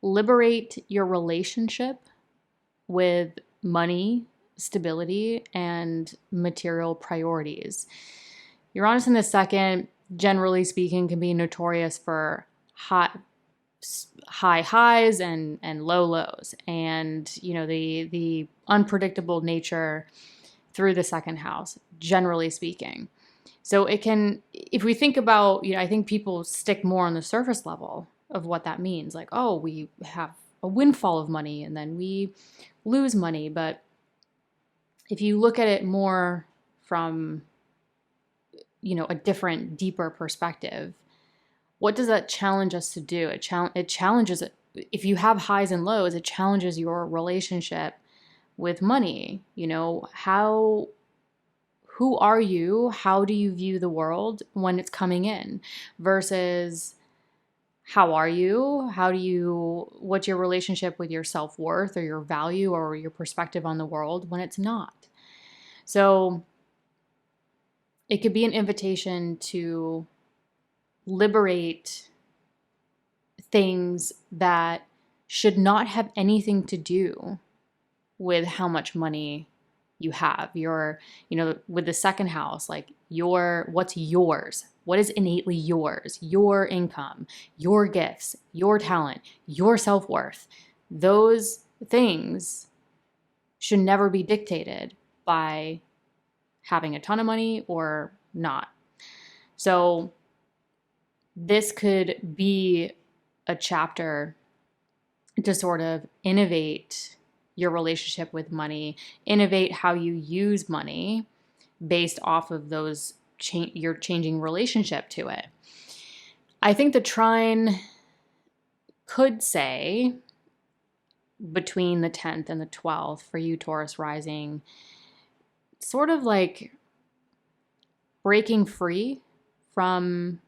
liberate your relationship with money, stability, and material priorities. Uranus in the second, generally speaking, can be notorious for high highs and low lows, and the unpredictable nature through the second house, generally speaking. So it can, if we think about, I think people stick more on the surface level of what that means. Like, oh, we have a windfall of money and then we lose money. But if you look at it more from, a different, deeper perspective, what does that challenge us to do? It challenges, if you have highs and lows, it challenges your relationship with money. Who are you? How do you view the world when it's coming in versus how are you? What's your relationship with your self-worth or your value or your perspective on the world when it's not? So it could be an invitation to liberate things that should not have anything to do with how much money you have. With the second house, like what's yours? What is innately yours? Your income, your gifts, your talent, your self-worth. Those things should never be dictated by having a ton of money or not. So this could be a chapter to sort of innovate your relationship with money, innovate how you use money based off of those your changing relationship to it. I think the trine could say between the 10th and the 12th for you, Taurus rising, sort of like breaking free from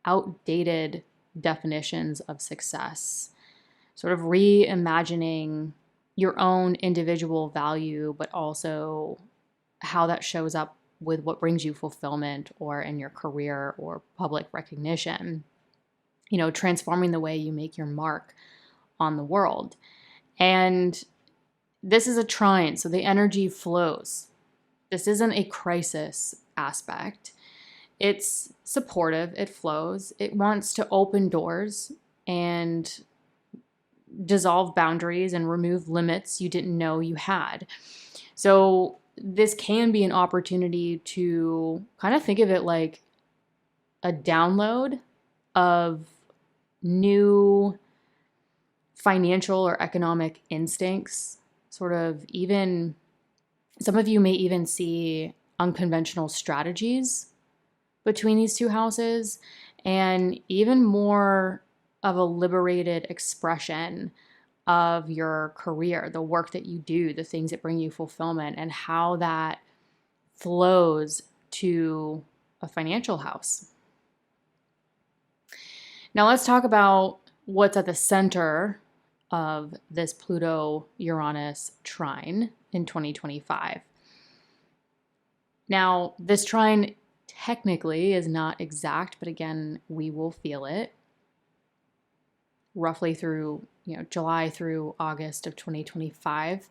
outdated definitions of success, sort of reimagining your own individual value, but also how that shows up with what brings you fulfillment or in your career or public recognition, transforming the way you make your mark on the world. And this is a trine, so the energy flows. This isn't a crisis aspect. It's supportive, it flows, it wants to open doors and dissolve boundaries and remove limits you didn't know you had. So this can be an opportunity to kind of think of it like a download of new financial or economic instincts, sort of even, some of you may even see unconventional strategies between these two houses, and even more of a liberated expression of your career, the work that you do, the things that bring you fulfillment, and how that flows to a financial house. Now let's talk about what's at the center of this Pluto-Uranus trine in 2025. Now, this trine technically is not exact, but again, we will feel it roughly through, July through August of 2025.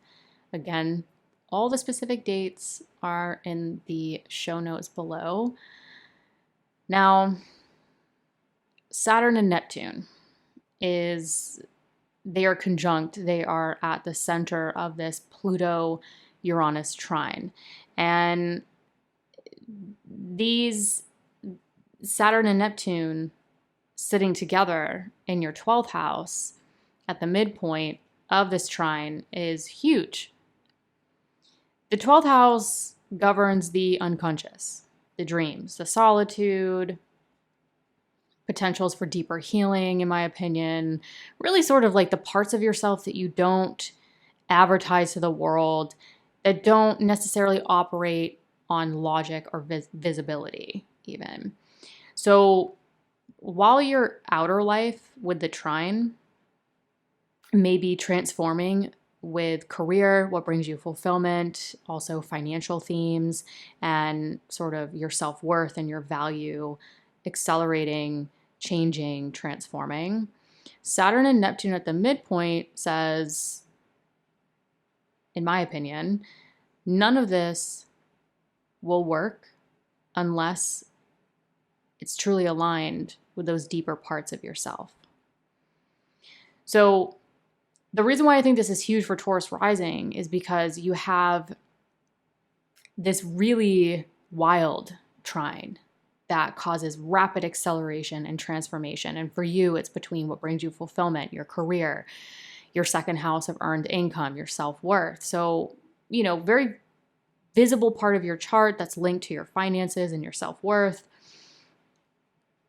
Again, all the specific dates are in the show notes below. Now, Saturn and Neptune they are conjunct. They are at the center of this Pluto-Uranus trine. And Saturn and Neptune sitting together in your 12th house at the midpoint of this trine is huge. The 12th house governs the unconscious, the dreams, the solitude, potentials for deeper healing, in my opinion, really sort of like the parts of yourself that you don't advertise to the world, that don't necessarily operate on logic or visibility even. So while your outer life with the trine may be transforming with career, what brings you fulfillment, also financial themes, and sort of your self-worth and your value accelerating, changing, transforming, Saturn and Neptune at the midpoint says, in my opinion, none of this will work unless it's truly aligned with those deeper parts of yourself. So the reason why I think this is huge for Taurus rising is because you have this really wild trine that causes rapid acceleration and transformation. And for you, it's between what brings you fulfillment, your career, your second house of earned income, your self-worth. So, very visible part of your chart that's linked to your finances and your self-worth.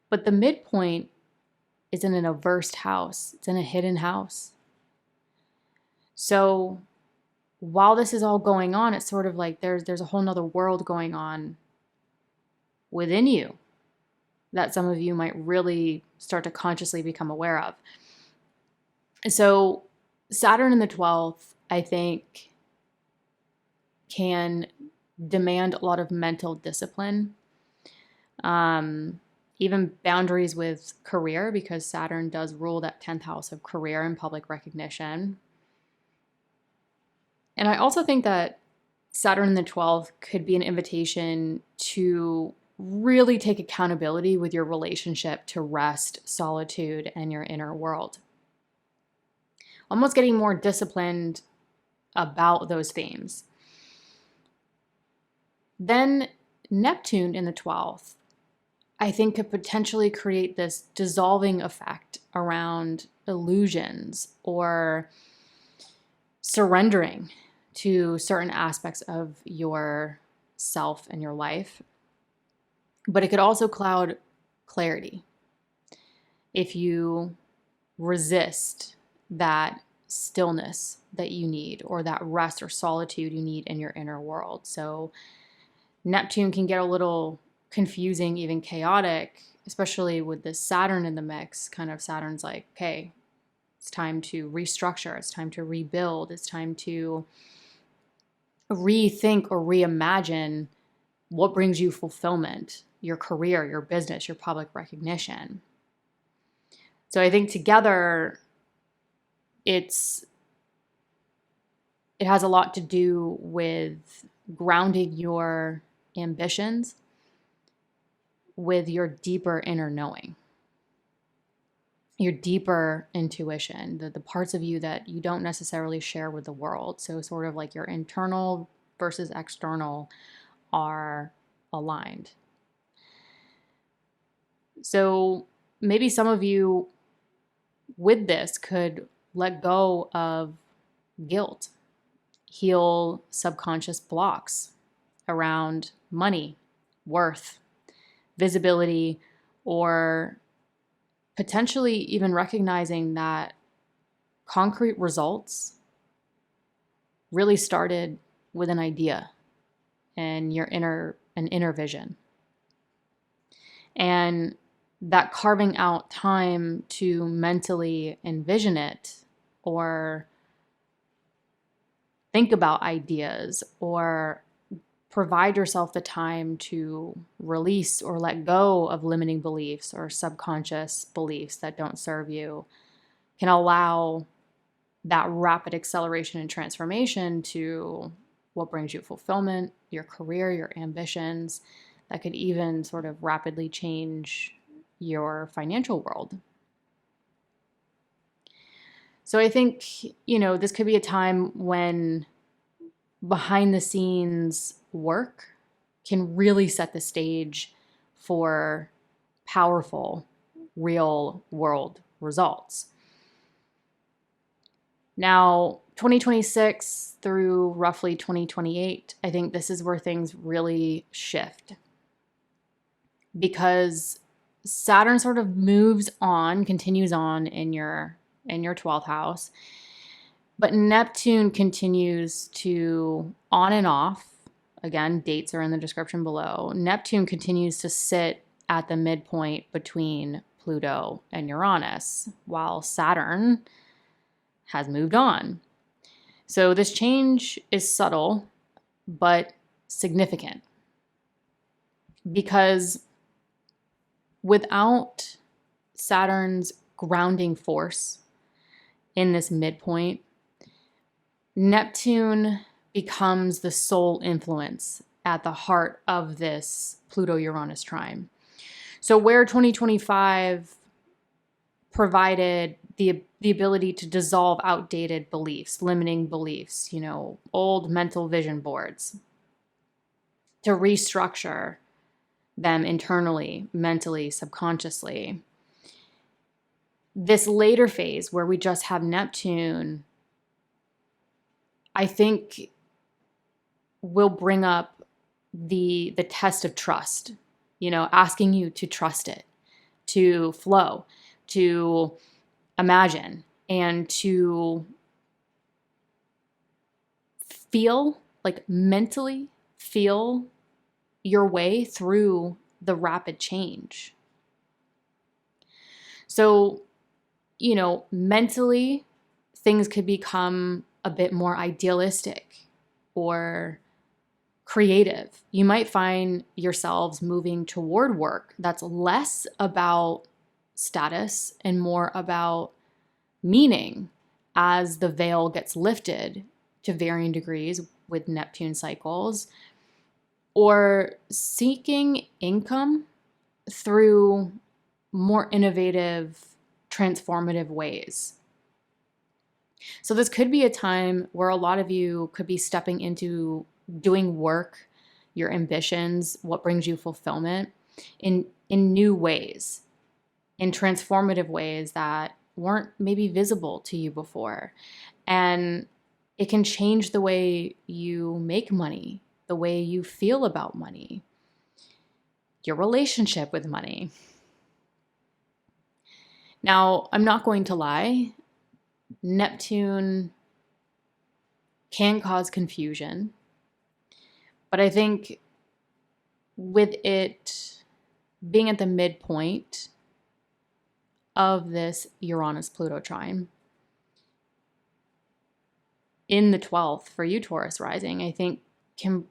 But the midpoint is in an averse house. It's in a hidden house. So while this is all going on, it's sort of like there's a whole nother world going on within you that some of you might really start to consciously become aware of. So Saturn in the 12th, I think, can demand a lot of mental discipline, even boundaries with career, because Saturn does rule that 10th house of career and public recognition. And I also think that Saturn in the 12th could be an invitation to really take accountability with your relationship to rest, solitude, and your inner world. Almost getting more disciplined about those themes. Then Neptune in the 12th, I think, could potentially create this dissolving effect around illusions or surrendering to certain aspects of your self and your life. But it could also cloud clarity if you resist that stillness that you need, or that rest or solitude you need in your inner world. So Neptune can get a little confusing, even chaotic, especially with this Saturn in the mix. Kind of Saturn's like, okay, it's time to restructure. It's time to rebuild. It's time to rethink or reimagine what brings you fulfillment, your career, your business, your public recognition. So I think together it has a lot to do with grounding your ambitions with your deeper inner knowing, your deeper intuition, the parts of you that you don't necessarily share with the world. So sort of like your internal versus external are aligned. So maybe some of you with this could let go of guilt, heal subconscious blocks around money, worth, visibility, or potentially even recognizing that concrete results really started with an idea and your inner vision. And that carving out time to mentally envision it, or think about ideas, or provide yourself the time to release or let go of limiting beliefs or subconscious beliefs that don't serve you, can allow that rapid acceleration and transformation to what brings you fulfillment, your career, your ambitions, that could even sort of rapidly change your financial world. So I think, this could be a time when behind the scenes work can really set the stage for powerful real world results. Now, 2026 through roughly 2028, I think this is where things really shift, because Saturn sort of moves on, continues on in your 12th house, but Neptune continues to on and off. Again, dates are in the description below. Neptune continues to sit at the midpoint between Pluto and Uranus, while Saturn has moved on. So this change is subtle, but significant, because without Saturn's grounding force in this midpoint, Neptune becomes the sole influence at the heart of this Pluto-Uranus trine. So where 2025 provided the ability to dissolve outdated beliefs, limiting beliefs, old mental vision boards, to restructure them internally, mentally, subconsciously. This later phase where we just have Neptune, I think, will bring up the test of trust, asking you to trust it, to flow, to imagine, and to feel, like mentally feel your way through the rapid change. So, mentally, things could become a bit more idealistic or creative. You might find yourselves moving toward work that's less about status and more about meaning as the veil gets lifted to varying degrees with Neptune cycles, or seeking income through more innovative, transformative ways. So this could be a time where a lot of you could be stepping into doing work, your ambitions, what brings you fulfillment in new ways, in transformative ways that weren't maybe visible to you before. And it can change the way you make money, the way you feel about money, your relationship with money. Now, I'm not going to lie, Neptune can cause confusion, but I think with it being at the midpoint of this Uranus-Pluto trine in the 12th for you, Taurus rising, I think can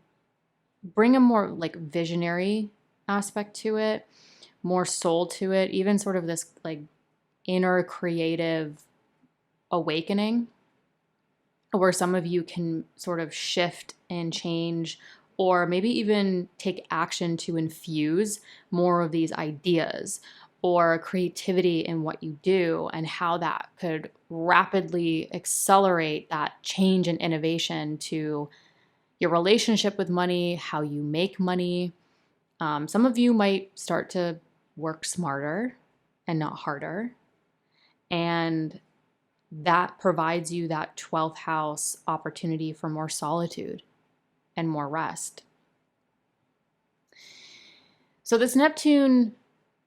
bring a more like visionary aspect to it, more soul to it, even sort of this like inner creative awakening, where some of you can sort of shift and change, or maybe even take action to infuse more of these ideas or creativity in what you do, and how that could rapidly accelerate that change and innovation to your relationship with money, how you make money. Some of you might start to work smarter and not harder. And that provides you that 12th house opportunity for more solitude and more rest. So this Neptune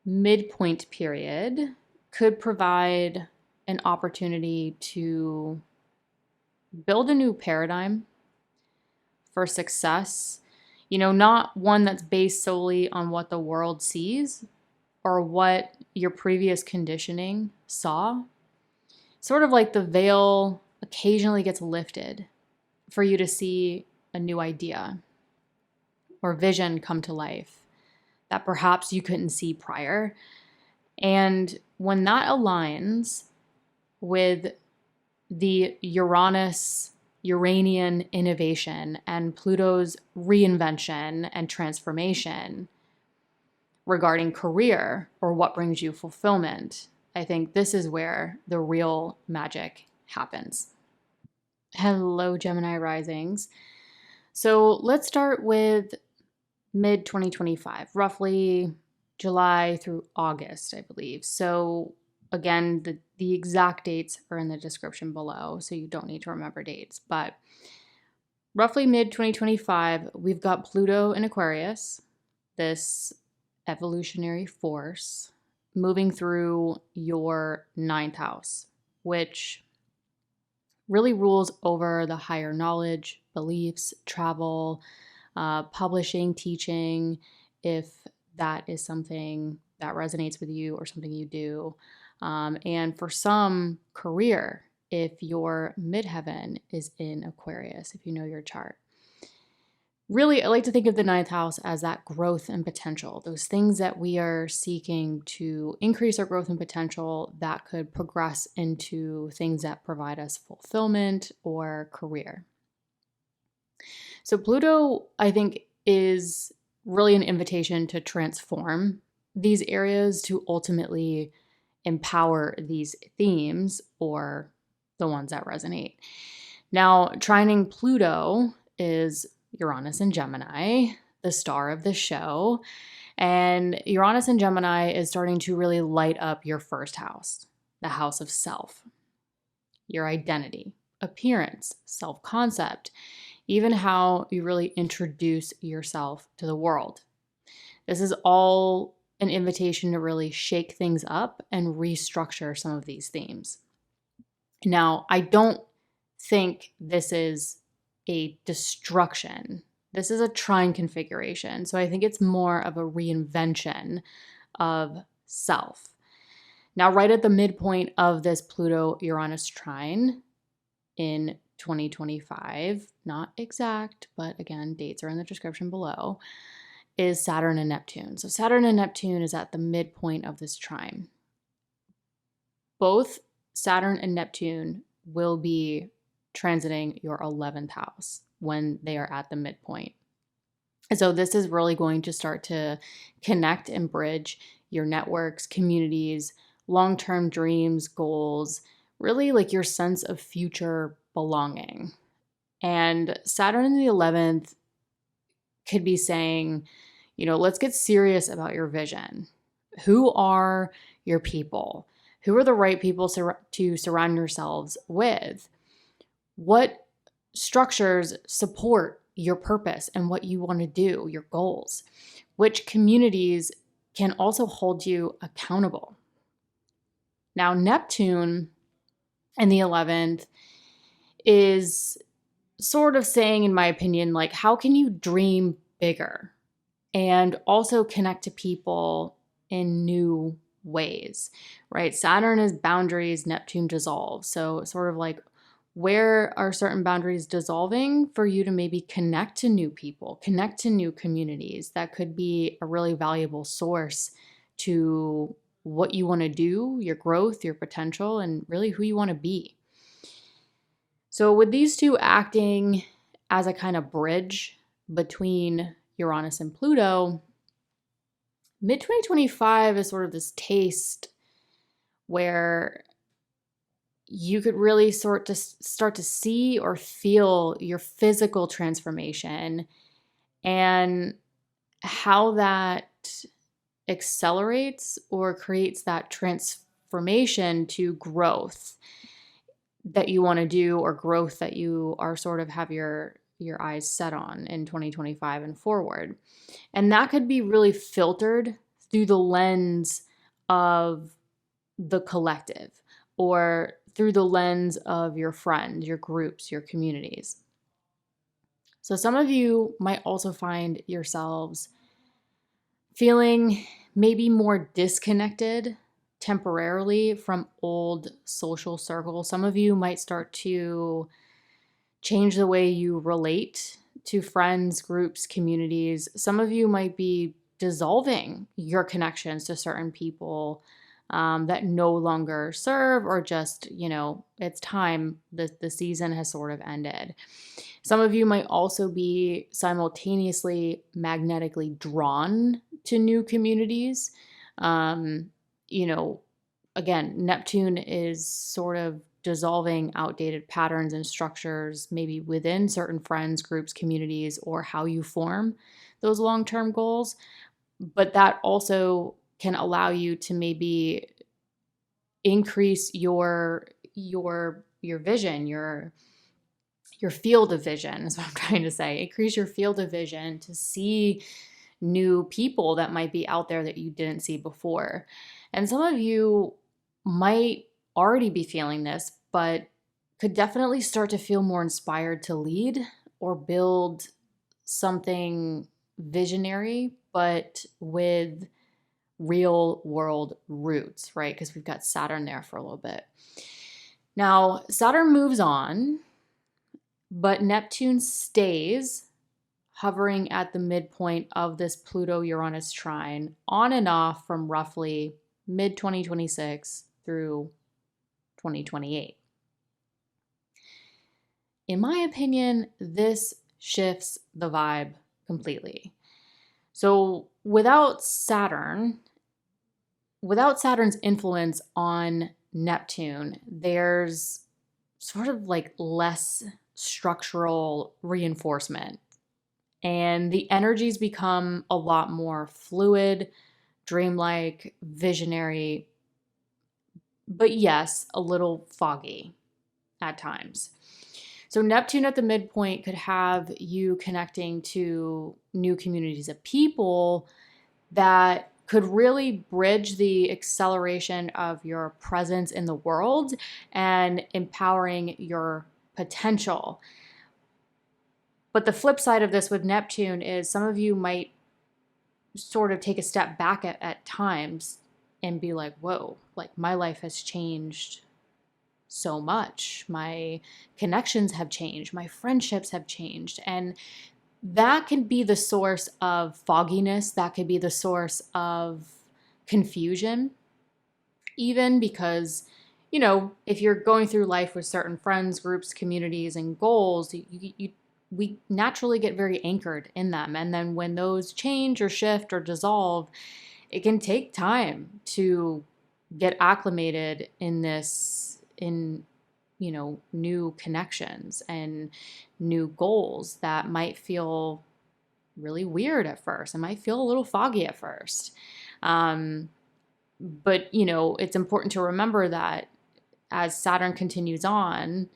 midpoint period could provide an opportunity to build a new paradigm for success, not one that's based solely on what the world sees or what your previous conditioning saw. Sort of like the veil occasionally gets lifted for you to see a new idea or vision come to life that perhaps you couldn't see prior. And when that aligns with the Uranian innovation and Pluto's reinvention and transformation regarding career or what brings you fulfillment, I think this is where the real magic happens. Hello, Gemini risings. So let's start with mid-2025, roughly July through August, I believe. So again, the exact dates are in the description below, so you don't need to remember dates. But roughly mid-2025, we've got Pluto in Aquarius, this evolutionary force, moving through your ninth house, which really rules over the higher knowledge, beliefs, travel, publishing, teaching, if that is something that resonates with you or something you do. And for some, career, if your midheaven is in Aquarius, if you know your chart. Really, I like to think of the ninth house as that growth and potential, those things that we are seeking to increase our growth and potential that could progress into things that provide us fulfillment or career. So Pluto, I think, is really an invitation to transform these areas to ultimately empower these themes or the ones that resonate. Now, trining Pluto is Uranus and Gemini, the star of the show. And Uranus and Gemini is starting to really light up your first house, the house of self, your identity, appearance, self-concept, even how you really introduce yourself to the world. This is all an invitation to really shake things up and restructure some of these themes. Now, I don't think this is a destruction. This is a trine configuration. So I think it's more of a reinvention of self. Now, right at the midpoint of this Pluto-Uranus trine in 2025, not exact, but again, dates are in the description below, is Saturn and Neptune. So Saturn and Neptune is at the midpoint of this trine. Both Saturn and Neptune will be transiting your 11th house when they are at the midpoint. And so this is really going to start to connect and bridge your networks, communities, long-term dreams, goals, really like your sense of future belonging. And Saturn in the 11th could be saying, let's get serious about your vision. Who are your people? Who are the right people to surround yourselves with? What structures support your purpose and what you want to do, your goals? Which communities can also hold you accountable? Now, Neptune in the 11th is sort of saying, in my opinion, like, how can you dream bigger and also connect to people in new ways, right? Saturn is boundaries, Neptune dissolves. So sort of like, where are certain boundaries dissolving for you to maybe connect to new people, connect to new communities? That could be a really valuable source to what you want to do, your growth, your potential, and really who you want to be. So with these two acting as a kind of bridge between Uranus and Pluto, mid-2025 is sort of this taste where you could really start to see or feel your physical transformation and how that accelerates or creates that transformation to growth that you want to do, or growth that you are sort of have your eyes set on in 2025 and forward. And that could be really filtered through the lens of the collective, or through the lens of your friends, your groups, your communities. So some of you might also find yourselves feeling maybe more disconnected temporarily from old social circles. Some of you might start to change the way you relate to friends, groups, communities. Some of you might be dissolving your connections to certain people that no longer serve, or just, it's time. The season has sort of ended. Some of you might also be simultaneously magnetically drawn to new communities. Again, Neptune is sort of dissolving outdated patterns and structures, maybe within certain friends, groups, communities, or how you form those long-term goals. but that also can allow you to maybe increase your vision, your field of vision is what I'm trying to say. Increase your field of vision to see new people that might be out there that you didn't see before. And some of you might already be feeling this, but could definitely start to feel more inspired to lead or build something visionary, but with real world roots, right? Because we've got Saturn there for a little bit. Now, Saturn moves on, but Neptune stays hovering at the midpoint of this Pluto-Uranus trine on and off from roughly mid-2026 through 2028. In my opinion, this shifts the vibe completely. So without Saturn's influence on Neptune, there's sort of like less structural reinforcement. And the energies become a lot more fluid, dreamlike, visionary, but yes, a little foggy at times. So Neptune at the midpoint could have you connecting to new communities of people that could really bridge the acceleration of your presence in the world and empowering your potential. But the flip side of this with Neptune is some of you might sort of take a step back at times and be like, whoa, like my life has changed so much. My connections have changed. My friendships have changed. And that can be the source of fogginess. That could be the source of confusion, even because, you know, if you're going through life with certain friends, groups, communities, and goals, we naturally get very anchored in them. And then when those change or shift or dissolve, it can take time to get acclimated in new connections and new goals that might feel really weird at first. It might feel a little foggy at first. But, it's important to remember that as Saturn continues on,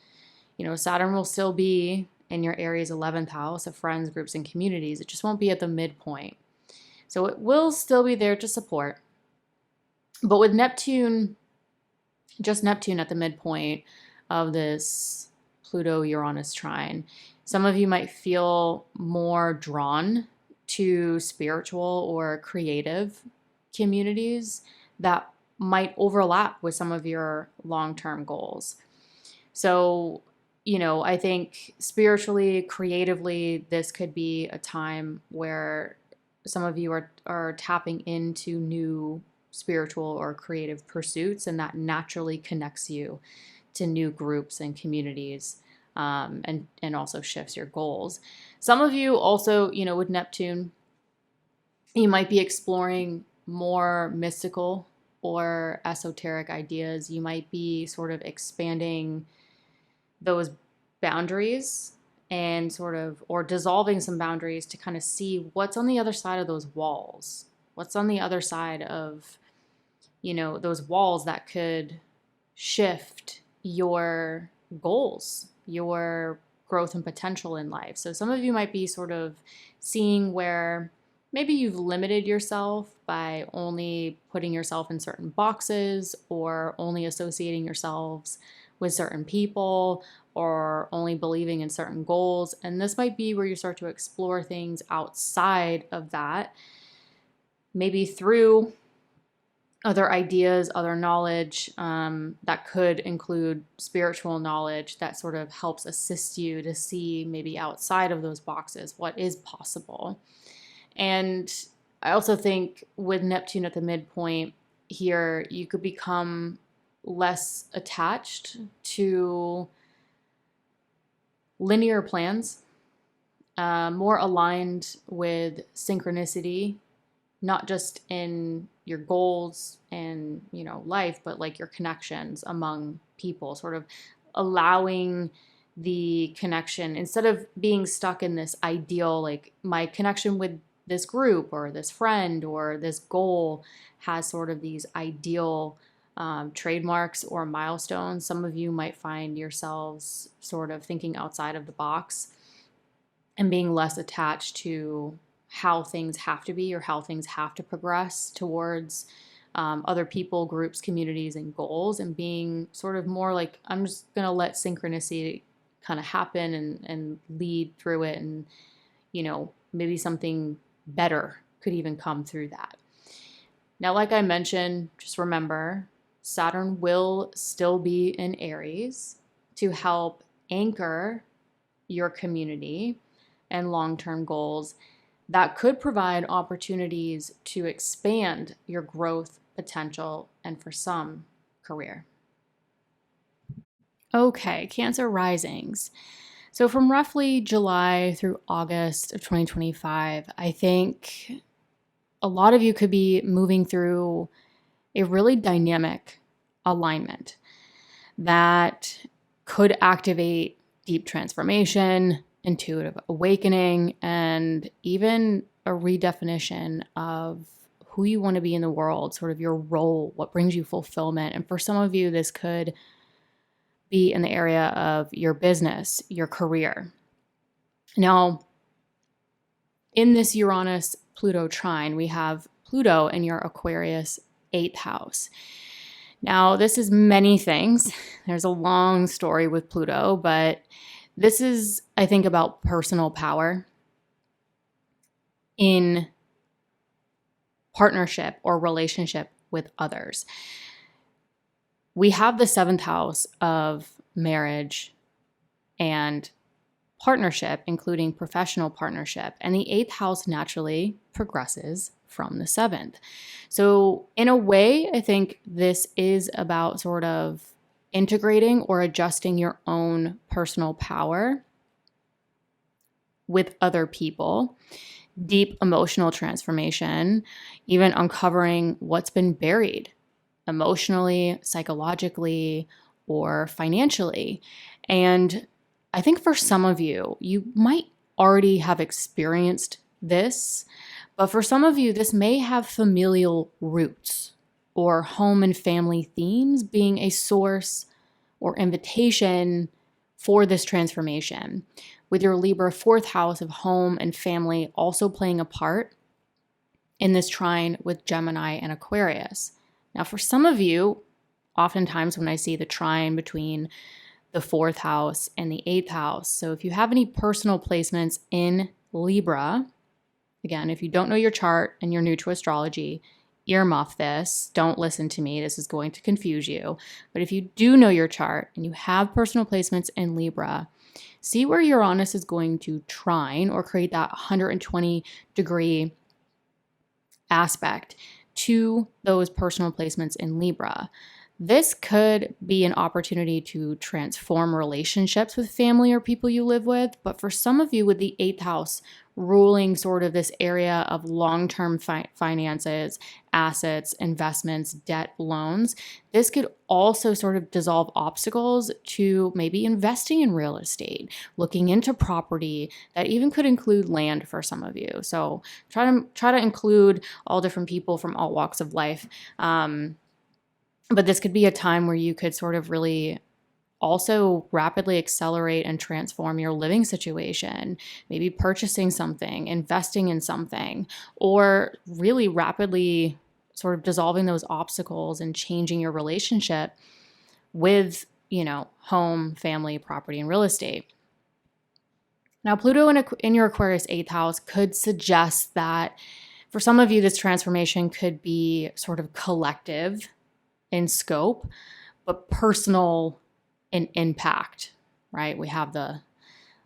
Saturn will still be in your Aries 11th house of friends, groups, and communities. It just won't be at the midpoint. So it will still be there to support. But with Neptune, just Neptune at the midpoint of this Pluto-Uranus trine, some of you might feel more drawn to spiritual or creative communities that might overlap with some of your long-term goals. So, I think spiritually, creatively, this could be a time where some of you are tapping into new spiritual or creative pursuits, and that naturally connects you to new groups and communities, and also shifts your goals. Some of you also, with Neptune, you might be exploring more mystical or esoteric ideas. You might be sort of expanding those boundaries and or dissolving some boundaries to kind of see what's on the other side of those walls. What's on the other side of, those walls that could shift your goals, your growth and potential in life. So some of you might be sort of seeing where maybe you've limited yourself by only putting yourself in certain boxes or only associating yourselves with certain people or only believing in certain goals. And this might be where you start to explore things outside of that, maybe through other ideas, other knowledge, that could include spiritual knowledge that sort of helps assist you to see maybe outside of those boxes what is possible. And I also think with Neptune at the midpoint here, you could become less attached to linear plans, more aligned with synchronicity, not just in your goals and, life, but like your connections among people, sort of allowing the connection instead of being stuck in this ideal, like my connection with this group or this friend or this goal has sort of these ideal trademarks or milestones. Some of you might find yourselves sort of thinking outside of the box and being less attached to how things have to be or how things have to progress towards other people, groups, communities, and goals, and being sort of more like, I'm just going to let synchronicity kind of happen and lead through it. And, you know, maybe something better could even come through that. Now, like I mentioned, just remember, Saturn will still be in Aries to help anchor your community and long-term goals that could provide opportunities to expand your growth potential and, for some, career. Okay, Cancer risings. So from roughly July through August of 2025, I think a lot of you could be moving through a really dynamic alignment that could activate deep transformation, intuitive awakening, and even a redefinition of who you want to be in the world, sort of your role, what brings you fulfillment. And for some of you, this could be in the area of your business, your career. Now, in this Uranus-Pluto trine, we have Pluto in your Aquarius 8th house. Now, this is many things. There's a long story with Pluto, but this is, I think, about personal power in partnership or relationship with others. We have the 7th house of marriage and partnership, including professional partnership, and the 8th house naturally progresses from the 7th. So in a way, I think this is about sort of integrating or adjusting your own personal power with other people, deep emotional transformation, even uncovering what's been buried emotionally, psychologically, or financially. And I think for some of you, you might already have experienced this, but for some of you, this may have familial roots or home and family themes being a source or invitation for this transformation, with your Libra 4th house of home and family also playing a part in this trine with Gemini and Aquarius. Now, for some of you, oftentimes when I see the trine between the 4th house and the 8th house, so if you have any personal placements in Libra, again, if you don't know your chart and you're new to astrology, earmuff this. Don't listen to me. This is going to confuse you. But if you do know your chart and you have personal placements in Libra, see where Uranus is going to trine or create that 120-degree aspect to those personal placements in Libra. This could be an opportunity to transform relationships with family or people you live with. But for some of you, with the 8th house ruling sort of this area of long-term finances, assets, investments, debt, loans, this could also sort of dissolve obstacles to maybe investing in real estate, looking into property that even could include land for some of you. So try to include all different people from all walks of life. But this could be a time where you could sort of really also rapidly accelerate and transform your living situation, maybe purchasing something, investing in something, or really rapidly sort of dissolving those obstacles and changing your relationship with, home, family, property, and real estate. Now, Pluto in your Aquarius 8th house could suggest that for some of you, this transformation could be sort of collective in scope, but personal in impact, right? We have the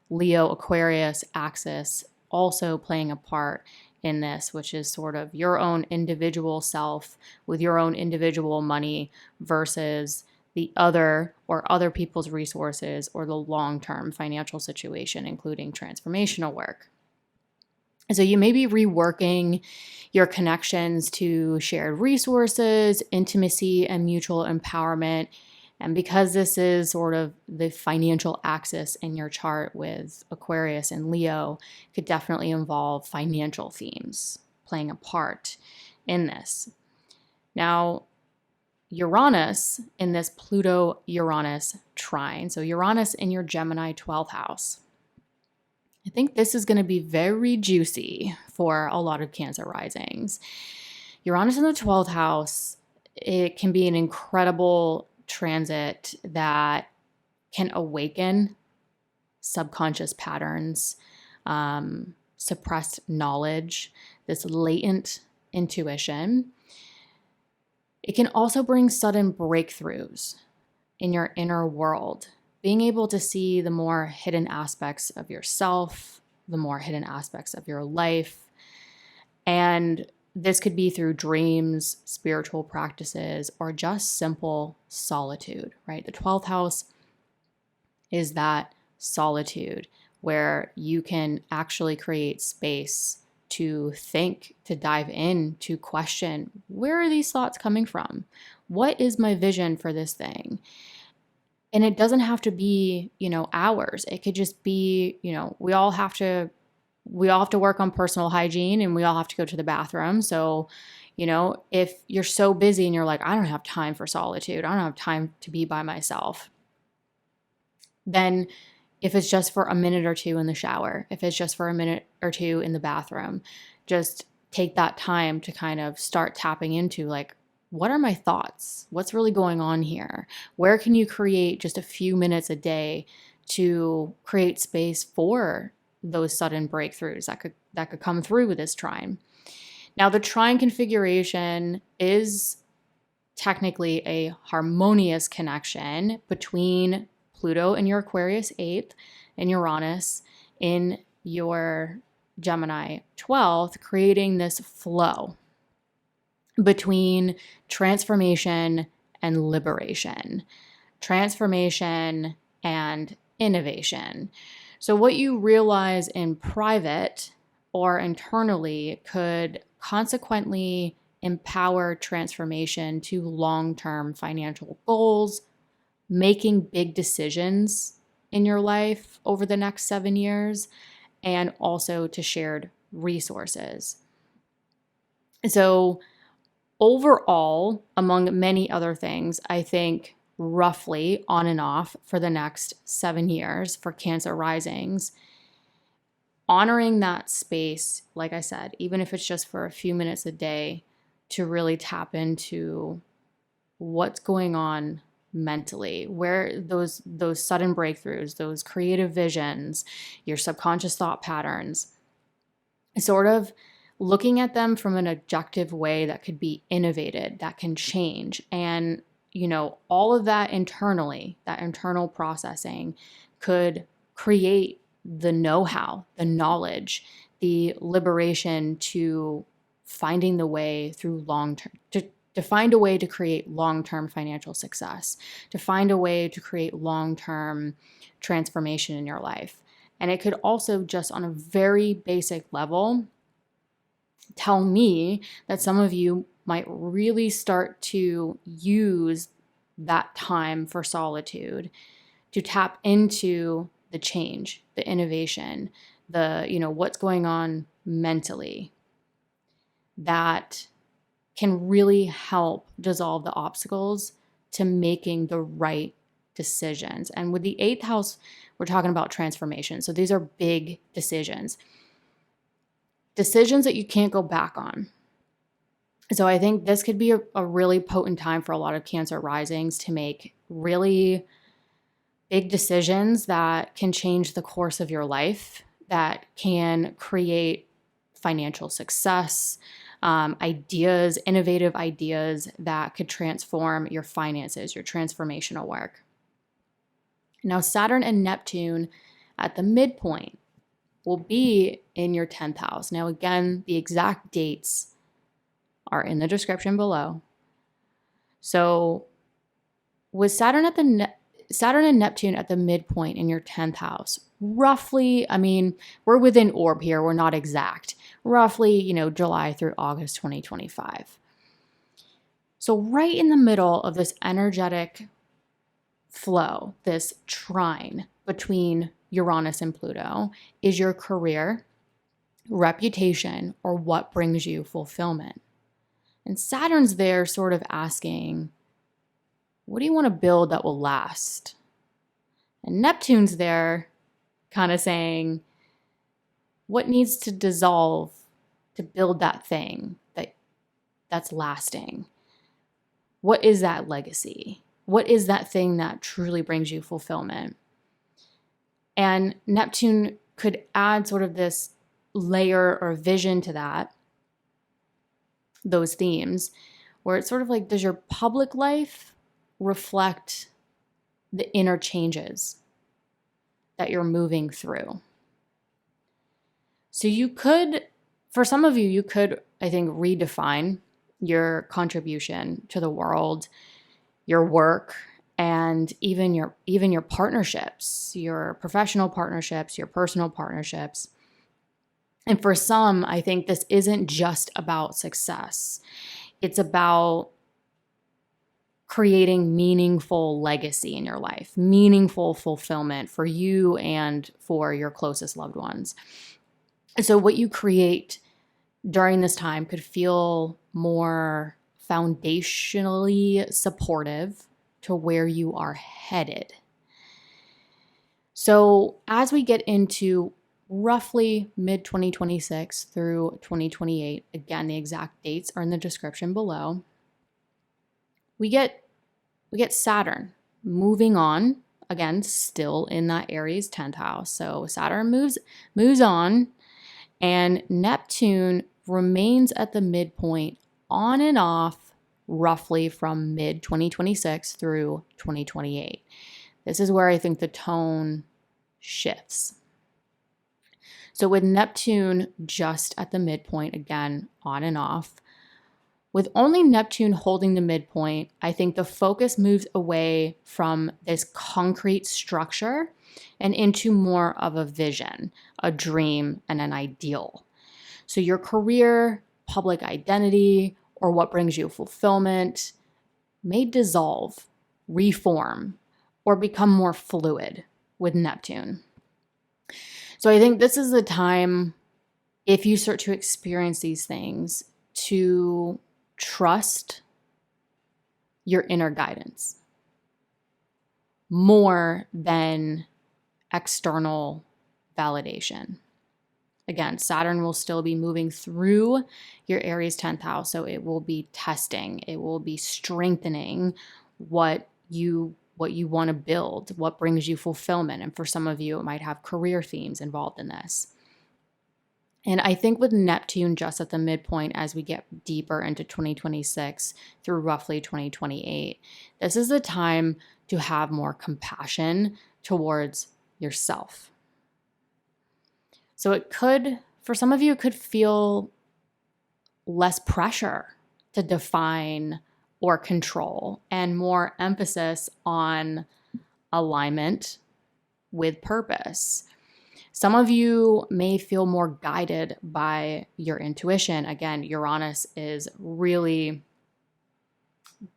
Leo Aquarius axis also playing a part in this, which is sort of your own individual self with your own individual money versus the other or other people's resources or the long-term financial situation, including transformational work. So you may be reworking your connections to shared resources, intimacy, and mutual empowerment. And because this is sort of the financial axis in your chart with Aquarius and Leo, it could definitely involve financial themes playing a part in this. Now, Uranus in this Pluto-Uranus trine, so Uranus in your Gemini 12th house. I think this is going to be very juicy for a lot of Cancer risings. Uranus in the 12th house, it can be an incredible transit that can awaken subconscious patterns, suppressed knowledge, this latent intuition. It can also bring sudden breakthroughs in your inner world, being able to see the more hidden aspects of yourself, the more hidden aspects of your life. And this could be through dreams, spiritual practices, or just simple solitude, right? The 12th house is that solitude where you can actually create space to think, to dive in, to question, where are these thoughts coming from? What is my vision for this thing? And it doesn't have to be, hours. It could just be, we all have to work on personal hygiene and we all have to go to the bathroom. So, if you're so busy and you're like, I don't have time for solitude, I don't have time to be by myself, then if it's just for a minute or two in the shower, if it's just for a minute or two in the bathroom, just take that time to kind of start tapping into like, what are my thoughts? What's really going on here? Where can you create just a few minutes a day to create space for those sudden breakthroughs that could come through with this trine? Now, the trine configuration is technically a harmonious connection between Pluto in your Aquarius 8th and Uranus in your Gemini 12th, creating this flow between transformation and liberation, transformation and innovation. So what you realize in private or internally could consequently empower transformation to long-term financial goals, making big decisions in your life over the next 7 years, and also to shared resources. So overall, among many other things, I think roughly on and off for the next 7 years for Cancer risings, honoring that space, like I said, even if it's just for a few minutes a day, to really tap into what's going on mentally, where those sudden breakthroughs, those creative visions, your subconscious thought patterns, sort of looking at them from an objective way that could be innovated, that can change. And, all of that internally, that internal processing could create the know-how, the knowledge, the liberation to finding the way through long-term, to find a way to create long-term financial success, to find a way to create long-term transformation in your life. And it could also just on a very basic level tell me that some of you might really start to use that time for solitude to tap into the change, the innovation, the, what's going on mentally that can really help dissolve the obstacles to making the right decisions. And with the 8th house, we're talking about transformation. So these are big decisions that you can't go back on. So I think this could be a really potent time for a lot of Cancer risings to make really big decisions that can change the course of your life, that can create financial success, ideas, innovative ideas that could transform your finances, your transformational work. Now, Saturn and Neptune at the midpoint will be in your 10th house. Now, again, the exact dates are in the description below. So with Saturn and Neptune at the midpoint in your 10th house, roughly, we're within orb here, we're not exact, roughly, July through August 2025. So right in the middle of this energetic flow, this trine between Uranus and Pluto, is your career, reputation, or what brings you fulfillment. And Saturn's there sort of asking, what do you want to build that will last? And Neptune's there kind of saying, what needs to dissolve to build that thing that's lasting? What is that legacy? What is that thing that truly brings you fulfillment? And Neptune could add sort of this layer or vision to that, those themes, where it's sort of like, does your public life reflect the inner changes that you're moving through? So you could, for some of you, you could, I think, redefine your contribution to the world, your work, and even your partnerships, your professional partnerships, your personal partnerships. And for some, I think this isn't just about success. It's about creating meaningful legacy in your life, meaningful fulfillment for you and for your closest loved ones. And so what you create during this time could feel more foundationally supportive to where you are headed. So as we get into roughly mid-2026 through 2028, again, the exact dates are in the description below, we get Saturn moving on, again, still in that Aries 10th house. So Saturn moves on, and Neptune remains at the midpoint on and off roughly from mid-2026 through 2028. This is where I think the tone shifts. So with Neptune just at the midpoint, again, on and off, with only Neptune holding the midpoint, I think the focus moves away from this concrete structure and into more of a vision, a dream, and an ideal. So your career, public identity, or what brings you fulfillment may dissolve, reform, or become more fluid with Neptune. So I think this is the time, if you start to experience these things, to trust your inner guidance more than external validation. Again, Saturn will still be moving through your Aries 10th house, so it will be testing, it will be strengthening what you want to build, what brings you fulfillment. And for some of you, it might have career themes involved in this. And I think with Neptune just at the midpoint, as we get deeper into 2026 through roughly 2028, this is the time to have more compassion towards yourself. So it could, for some of you, it could feel less pressure to define or control and more emphasis on alignment with purpose. Some of you may feel more guided by your intuition. Again, Uranus is really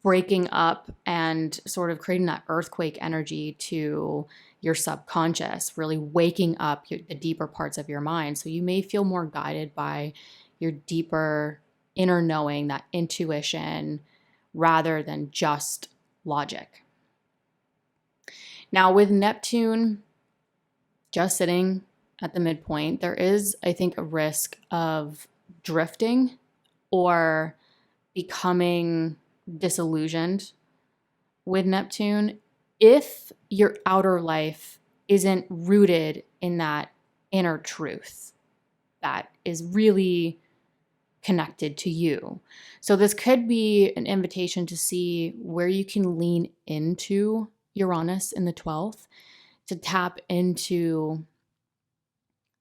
breaking up and sort of creating that earthquake energy to your subconscious, really waking up the deeper parts of your mind. So you may feel more guided by your deeper inner knowing, that intuition, rather than just logic. Now with Neptune just sitting at the midpoint, there is, I think, a risk of drifting or becoming disillusioned with Neptune if your outer life isn't rooted in that inner truth that is really connected to you. So this could be an invitation to see where you can lean into Uranus in the 12th to tap into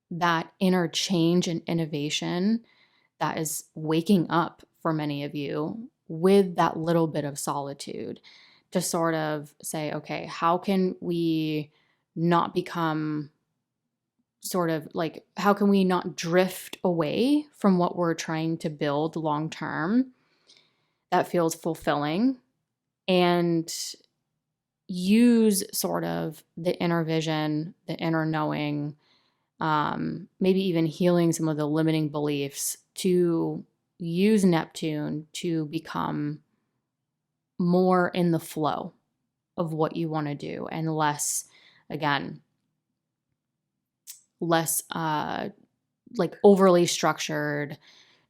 that inner change and innovation that is waking up for many of you with that little bit of solitude, to sort of say, okay, how can we not become sort of like, how can we not drift away from what we're trying to build long term that feels fulfilling, and use sort of the inner vision, the inner knowing, maybe even healing some of the limiting beliefs to use Neptune to become more in the flow of what you want to do and less, again, less like overly structured,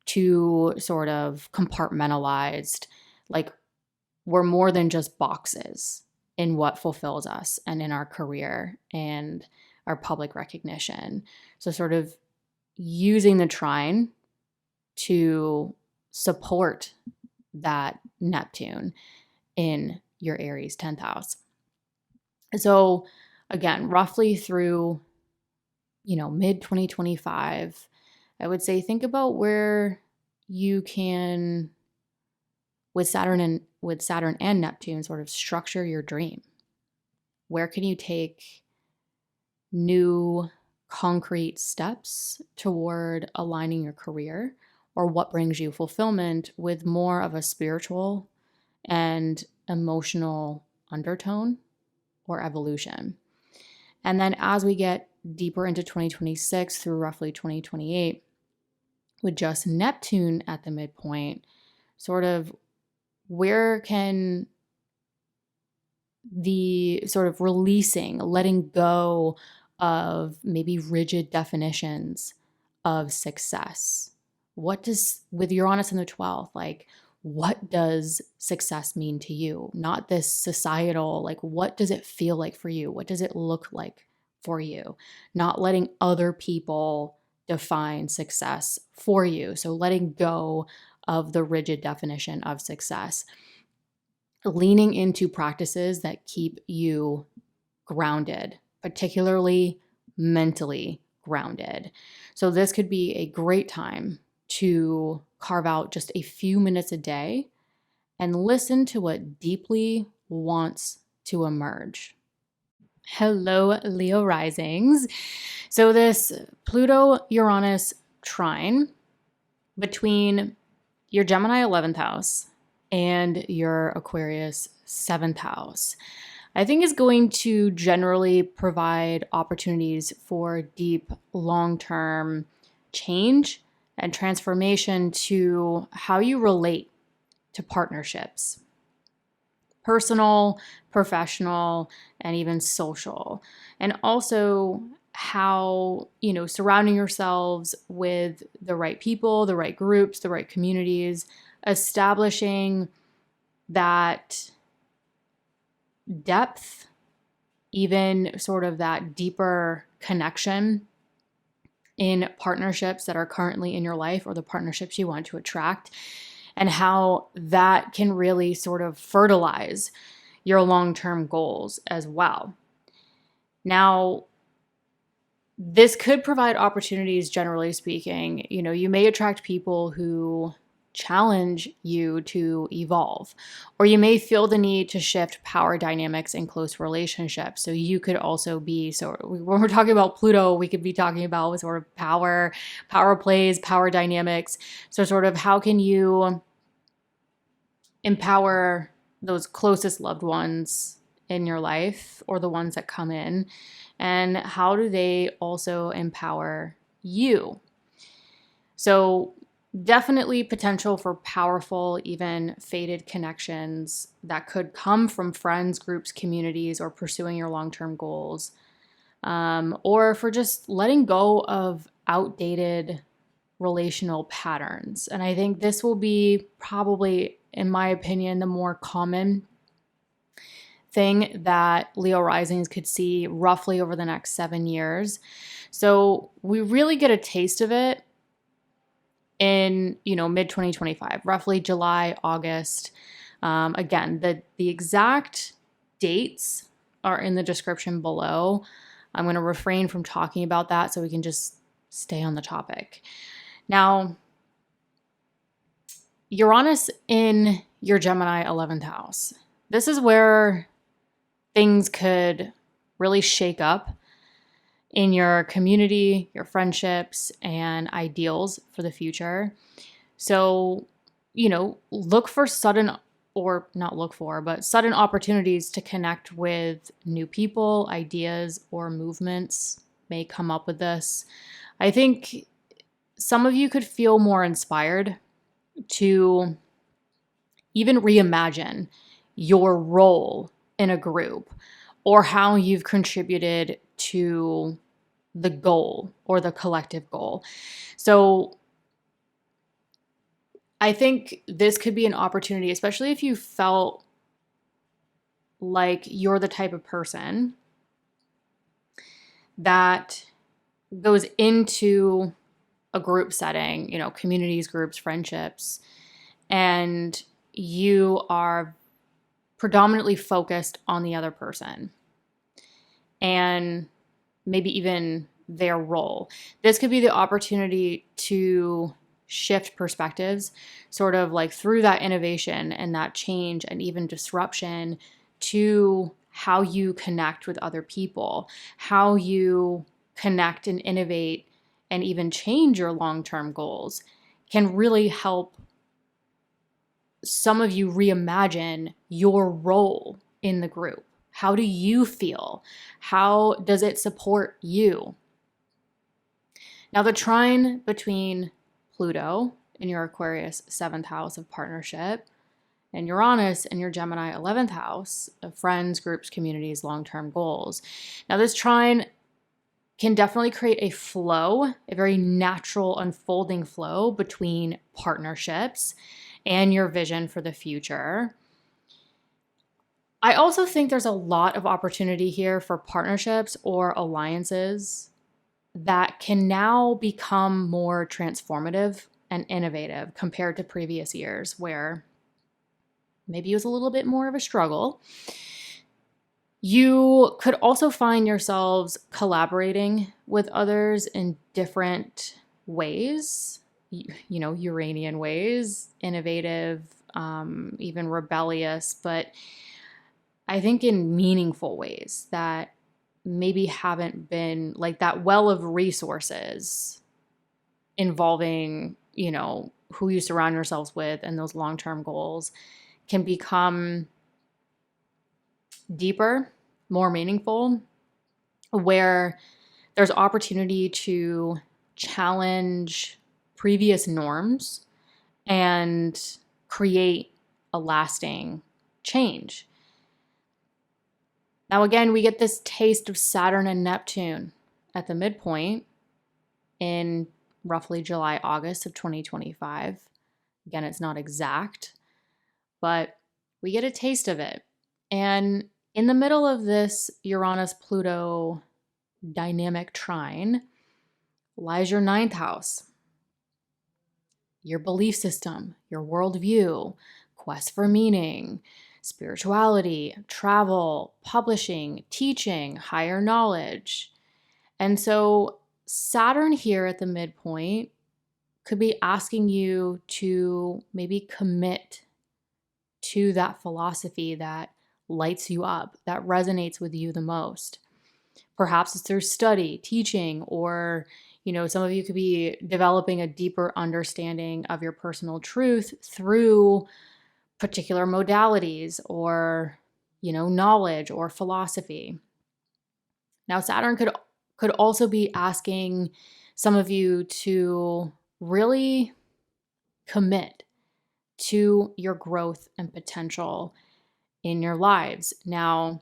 too sort of compartmentalized. Like we're more than just boxes in what fulfills us and in our career and our public recognition. So sort of using the trine to support that Neptune in your Aries 10th house. So again, roughly through, mid 2025, I would say think about where you can, with Saturn and Neptune, sort of structure your dream. Where can you take new concrete steps toward aligning your career, or what brings you fulfillment with more of a spiritual and emotional undertone or evolution? And then as we get deeper into 2026 through roughly 2028, with just Neptune at the midpoint, sort of where can the sort of releasing, letting go of maybe rigid definitions of success? What does, with Uranus in the 12th, like, what does success mean to you? Not this societal, like, what does it feel like for you? What does it look like for you? Not letting other people define success for you. So letting go of the rigid definition of success. Leaning into practices that keep you grounded, particularly mentally grounded. So this could be a great time to carve out just a few minutes a day and listen to what deeply wants to emerge. Hello, Leo risings. So this Pluto-Uranus trine between your Gemini 11th house and your Aquarius 7th house, I think is going to generally provide opportunities for deep, long-term change and transformation to how you relate to partnerships, personal, professional, and even social. And also how, surrounding yourselves with the right people, the right groups, the right communities, establishing that depth, even sort of that deeper connection in partnerships that are currently in your life or the partnerships you want to attract, and how that can really sort of fertilize your long-term goals as well. Now, this could provide opportunities, generally speaking. You may attract people who challenge you to evolve, or you may feel the need to shift power dynamics in close relationships. So you could also be, when we're talking about Pluto, we could be talking about sort of power plays, power dynamics. So sort of how can you empower those closest loved ones in your life, or the ones that come in, and how do they also empower you? So definitely potential for powerful, even fated connections that could come from friends, groups, communities, or pursuing your long-term goals, or for just letting go of outdated relational patterns. And I think this will be probably, in my opinion, the more common thing that Leo risings could see roughly over the next 7 years. So we really get a taste of it in, mid 2025, roughly July, August. Again, the exact dates are in the description below. I'm going to refrain from talking about that so we can just stay on the topic. Now, Uranus in your Gemini 11th house. This is where things could really shake up in your community, your friendships, and ideals for the future. So, look for sudden or not look for, but sudden opportunities to connect with new people, ideas, or movements may come up with this. I think some of you could feel more inspired to even reimagine your role in a group or how you've contributed to the goal or the collective goal. So I think this could be an opportunity, especially if you felt like you're the type of person that goes into a group setting, you know, communities, groups, friendships, and you are predominantly focused on the other person and maybe even their role. This could be the opportunity to shift perspectives, sort of like through that innovation and that change and even disruption to how you connect with other people, how you connect and innovate and even change your long-term goals can really help some of you reimagine your role in the group. How do you feel? How does it support you? Now, the trine between Pluto in your Aquarius 7th house of partnership and Uranus in your Gemini 11th house of friends, groups, communities, long-term goals. Now, this trine can definitely create a flow, a very natural unfolding flow between partnerships and your vision for the future. I also think there's a lot of opportunity here for partnerships or alliances that can now become more transformative and innovative compared to previous years where maybe it was a little bit more of a struggle. You could also find yourselves collaborating with others in different ways, you know, Uranian ways, innovative, even rebellious, but I think in meaningful ways that maybe haven't been like that well of resources involving, you know, who you surround yourselves with and those long-term goals can become deeper, more meaningful, where there's opportunity to challenge previous norms and create a lasting change. Now, again, we get this taste of Saturn and Neptune at the midpoint in roughly July, August of 2025. Again, it's not exact, but we get a taste of it. And in the middle of this Uranus-Pluto dynamic trine lies your 9th house, your belief system, your worldview, quest for meaning, spirituality, travel, publishing, teaching, higher knowledge. And so Saturn here at the midpoint could be asking you to maybe commit to that philosophy that lights you up, that resonates with you the most. Perhaps it's through study, teaching, or, you know, some of you could be developing a deeper understanding of your personal truth through particular modalities or, you know, knowledge or philosophy. Now, Saturn could also be asking some of you to really commit to your growth and potential in your lives. Now,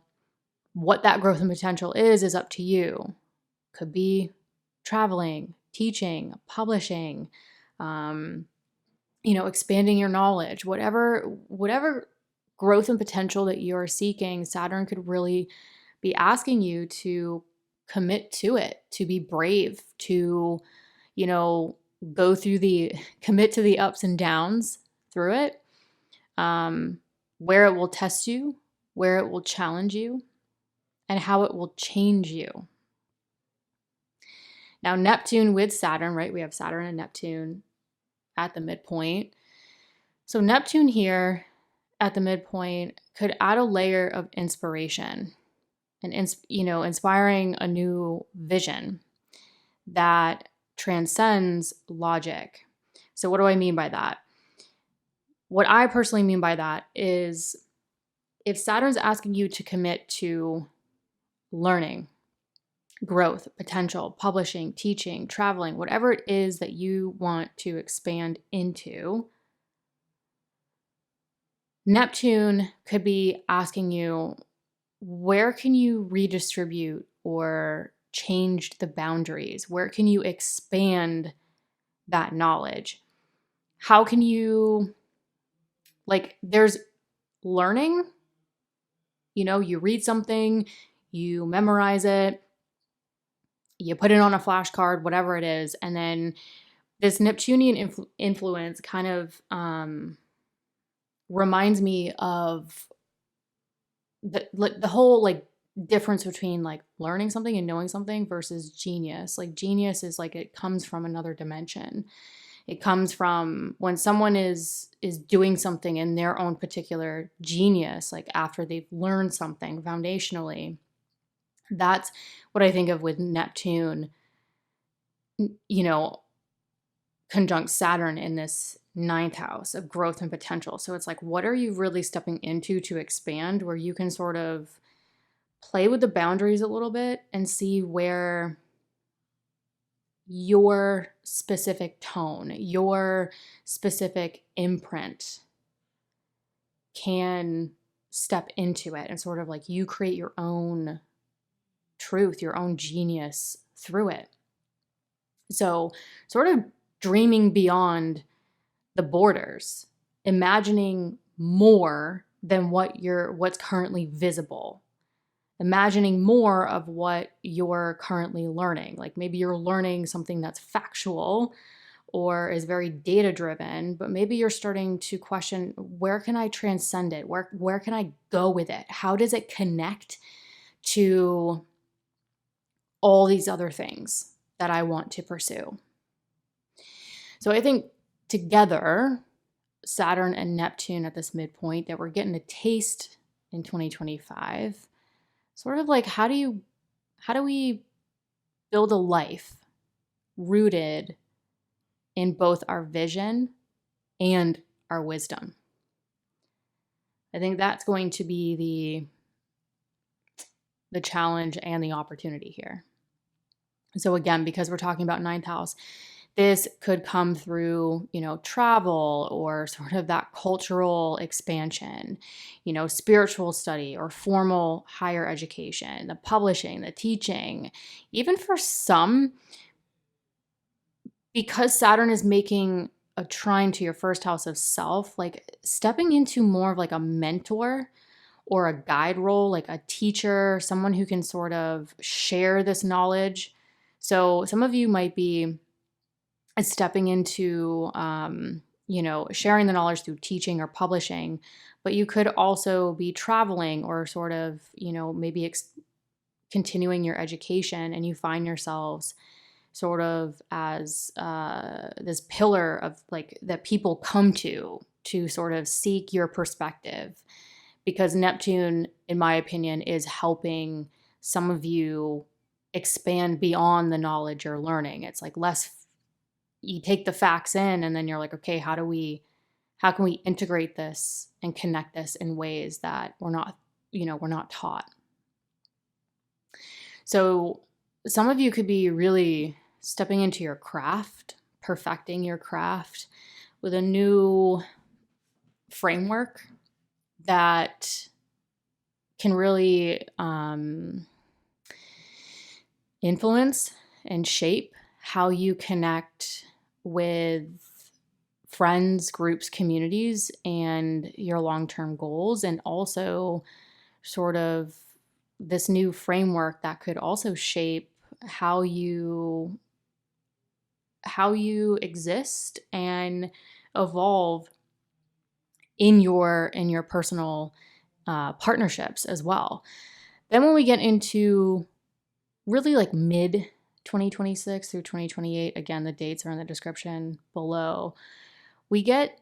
what that growth and potential is up to you. Could be traveling, teaching, publishing, you know, expanding your knowledge, whatever growth and potential that you're seeking, Saturn could really be asking you to commit to it, to be brave, to, you know, commit to the ups and downs through it, where it will test you, where it will challenge you, and how it will change you. Now, Neptune with Saturn, right? We have Saturn and Neptune at the midpoint. So Neptune here at the midpoint could add a layer of inspiration and, you know, inspiring a new vision that transcends logic. So what do I mean by that? what I personally mean by that is if Saturn's asking you to commit to learning, growth, potential, publishing, teaching, traveling, whatever it is that you want to expand into, Neptune could be asking you, where can you redistribute or change the boundaries? Where can you expand that knowledge? How can you, like, there's learning, you read something, you memorize it, you put it on a flashcard, whatever it is, and then this Neptunian influence kind of reminds me of the whole like difference between like learning something and knowing something versus genius. Like genius is like it comes from another dimension. It comes from when someone is doing something in their own particular genius, like after they've learned something foundationally. That's what I think of with Neptune, conjunct Saturn in this ninth house of growth and potential. So it's like, what are you really stepping into to expand, where you can sort of play with the boundaries a little bit and see where your specific tone, your specific imprint can step into it, and sort of like you create your own truth, your own genius through it. So sort of dreaming beyond the borders, imagining more than what's currently visible, imagining more of what you're currently learning. Like maybe you're learning something that's factual or is very data driven, but maybe you're starting to question, where can I transcend it? Where can I go with it? How does it connect to all these other things that I want to pursue? So I think together, Saturn and Neptune at this midpoint, that we're getting a taste in 2025, sort of like how do we build a life rooted in both our vision and our wisdom? I think that's going to be the challenge and the opportunity here. So again, because we're talking about ninth house, this could come through, travel or sort of that cultural expansion, spiritual study or formal higher education, the publishing, the teaching. Even for some, because Saturn is making a trine to your first house of self, like stepping into more of like a mentor or a guide role, like a teacher, someone who can sort of share this knowledge. So some of you might be stepping into, sharing the knowledge through teaching or publishing, but you could also be traveling or sort of, maybe continuing your education, and you find yourselves sort of as this pillar of like that people come to sort of seek your perspective, because Neptune, in my opinion, is helping some of you expand beyond the knowledge you're learning. It's like you take the facts in, and then you're like, okay, how can we integrate this and connect this in ways that we're not taught? So some of you could be really stepping into your craft, perfecting your craft with a new framework that can really influence and shape how you connect with friends, groups, communities, and your long-term goals, and also sort of this new framework that could also shape how you exist and evolve in your personal partnerships as well. Then when we get into really like mid 2026 through 2028, again, the dates are in the description below, we get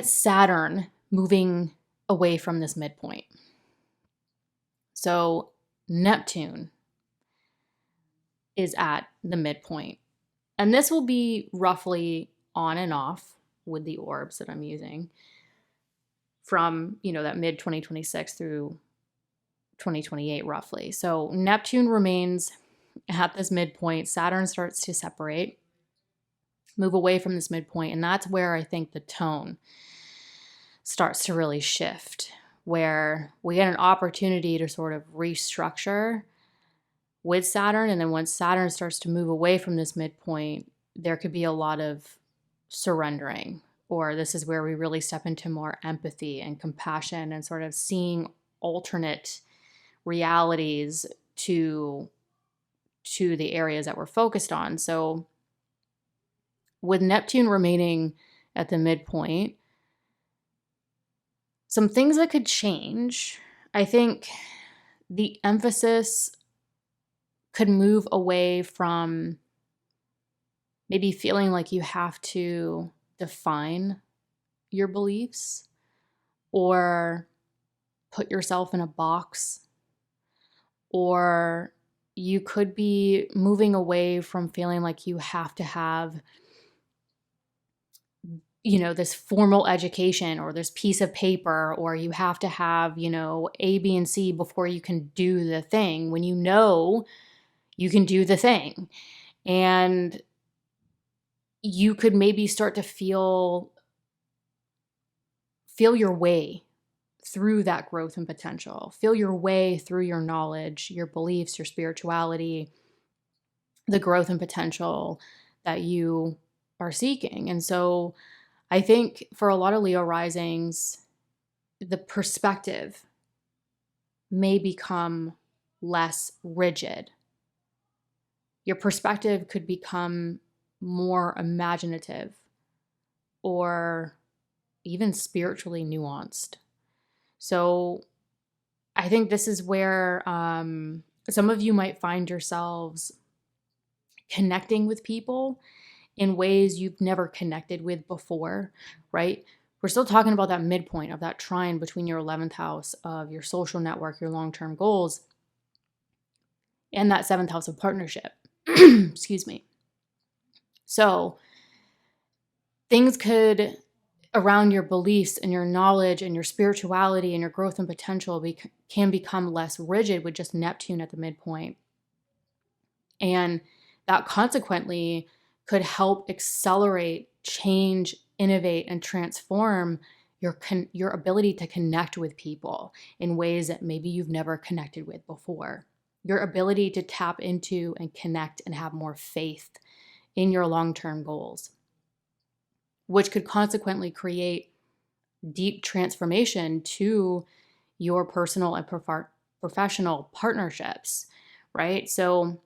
Saturn moving away from this midpoint. So Neptune is at the midpoint, and this will be roughly on and off with the orbs that I'm using from, that mid 2026 through 2028 roughly. So Neptune remains at this midpoint. Saturn starts to separate, move away from this midpoint, and that's where I think the tone starts to really shift, where we get an opportunity to sort of restructure with Saturn. And then once Saturn starts to move away from this midpoint, there could be a lot of surrendering, or this is where we really step into more empathy and compassion and sort of seeing alternate realities to the areas that we're focused on. So with Neptune remaining at the midpoint, some things that could change. I think the emphasis could move away from maybe feeling like you have to define your beliefs or put yourself in a box, or you could be moving away from feeling like you have to have this formal education or this piece of paper, or you have to have, A, B, and C before you can do the thing, when you can do the thing. And you could maybe start to feel your way through that growth and potential, feel your way through your knowledge, your beliefs, your spirituality, the growth and potential that you are seeking. And so I think for a lot of Leo risings, the perspective may become less rigid. Your perspective could become more imaginative or even spiritually nuanced. So I think this is where some of you might find yourselves connecting with people in ways you've never connected with before, right? We're still talking about that midpoint of that trine between your 11th house of your social network, your long-term goals, and that 7th house of partnership. Excuse me. So things could, around your beliefs and your knowledge and your spirituality and your growth and potential can become less rigid with just Neptune at the midpoint. And that consequently could help accelerate, change, innovate, and transform your ability to connect with people in ways that maybe you've never connected with before. Your ability to tap into and connect and have more faith in your long-term goals, which could consequently create deep transformation to your personal and professional partnerships, right? So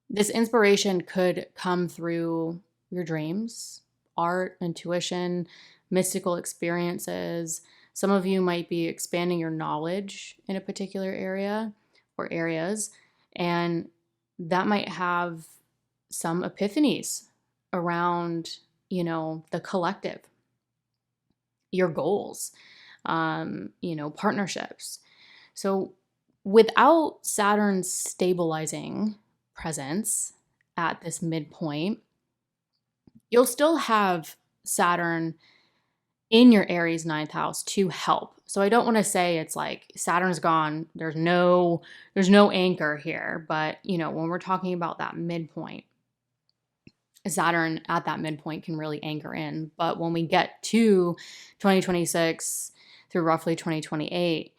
this inspiration could come through your dreams, art, intuition, mystical experiences. Some of you might be expanding your knowledge in a particular area or areas, and that might have some epiphanies around, the collective, your goals, partnerships. So without Saturn's stabilizing presence at this midpoint, you'll still have Saturn in your Aries 9th house to help. So I don't want to say it's like Saturn's gone, there's no anchor here, but when we're talking about that midpoint, Saturn at that midpoint can really anchor in. But when we get to 2026 through roughly 2028,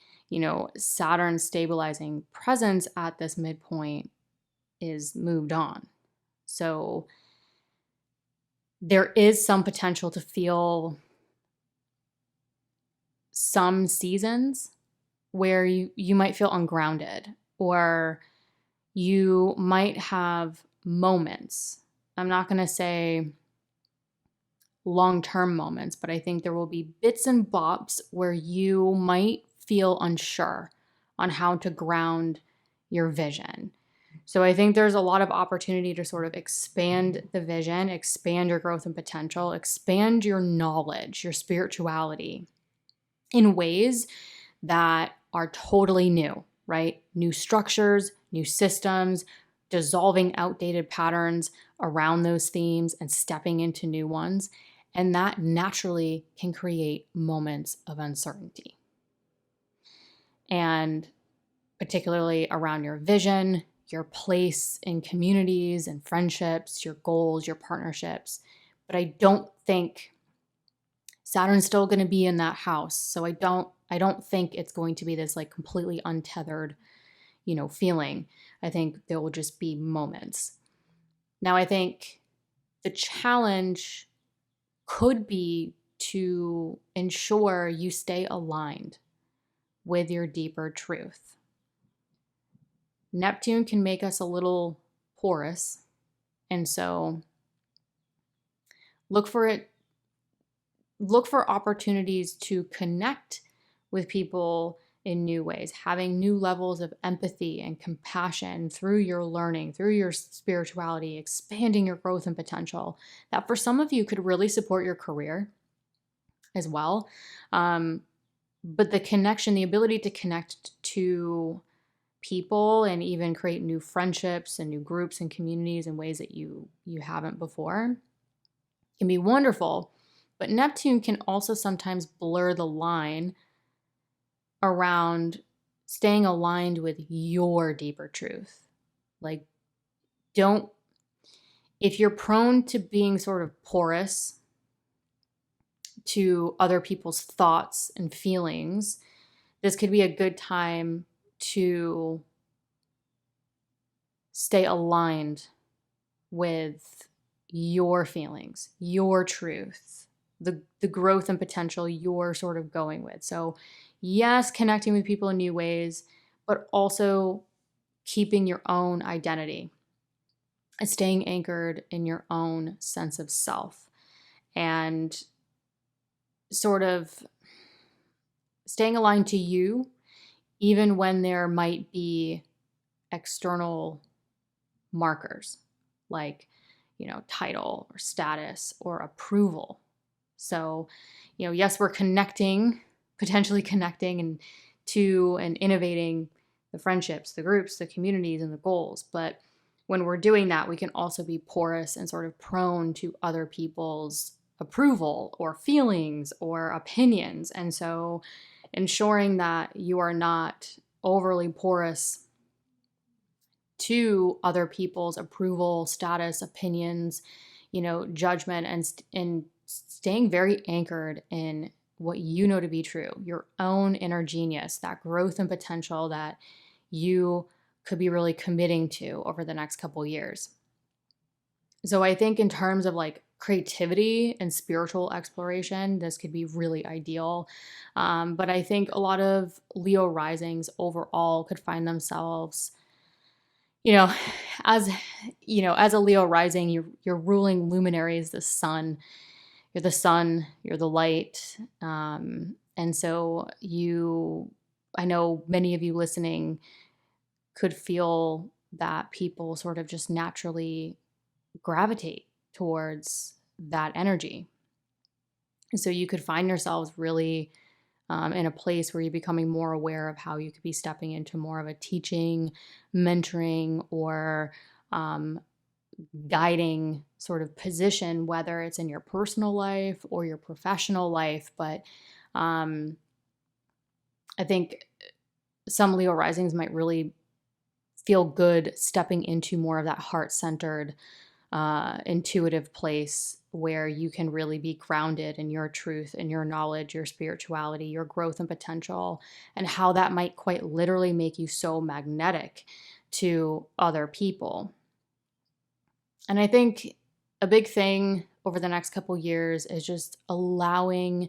Saturn's stabilizing presence at this midpoint is moved on. So there is some potential to feel some seasons where you might feel ungrounded, or you might have moments. I'm not going to say long-term moments, but I think there will be bits and bops where you might feel unsure on how to ground your vision. So I think there's a lot of opportunity to sort of expand the vision, expand your growth and potential, expand your knowledge, your spirituality in ways that are totally new, right? New structures, new systems, dissolving outdated patterns around those themes and stepping into new ones. And that naturally can create moments of uncertainty. And particularly around your vision, your place in communities and friendships, your goals, your partnerships. But I don't think Saturn's still going to be in that house. So I don't think it's going to be this like completely untethered, feeling. I think there will just be moments. Now, I think the challenge could be to ensure you stay aligned with your deeper truth. Neptune can make us a little porous, and so look for opportunities to connect with people in new ways, having new levels of empathy and compassion through your learning, through your spirituality, expanding your growth and potential. That for some of you could really support your career as well. But the connection, the ability to connect to people and even create new friendships and new groups and communities in ways that you haven't before can be wonderful. But Neptune can also sometimes blur the line around staying aligned with your deeper truth. Like, if you're prone to being sort of porous to other people's thoughts and feelings, this could be a good time to stay aligned with your feelings, your truth, the growth and potential you're sort of going with. So yes, connecting with people in new ways, but also keeping your own identity and staying anchored in your own sense of self and sort of staying aligned to you, even when there might be external markers like, title or status or approval. So, yes, we're potentially connecting and innovating the friendships, the groups, the communities, and the goals. But when we're doing that, we can also be porous and sort of prone to other people's approval or feelings or opinions. And so ensuring that you are not overly porous to other people's approval, status, opinions, judgment, and staying very anchored in what you know to be true, your own inner genius, that growth and potential that you could be really committing to over the next couple years. So I think in terms of like creativity and spiritual exploration, this could be really ideal. But I think a lot of Leo risings overall could find themselves, as a Leo rising, your ruling luminary is the sun. You're the sun, you're the light. And so I know many of you listening could feel that people sort of just naturally gravitate towards that energy. And so you could find yourselves really in a place where you're becoming more aware of how you could be stepping into more of a teaching, mentoring, or guiding sort of position, whether it's in your personal life or your professional life. But I think some Leo risings might really feel good stepping into more of that heart-centered, intuitive place where you can really be grounded in your truth and your knowledge, your spirituality, your growth and potential, and how that might quite literally make you so magnetic to other people. And I think a big thing over the next couple years is just allowing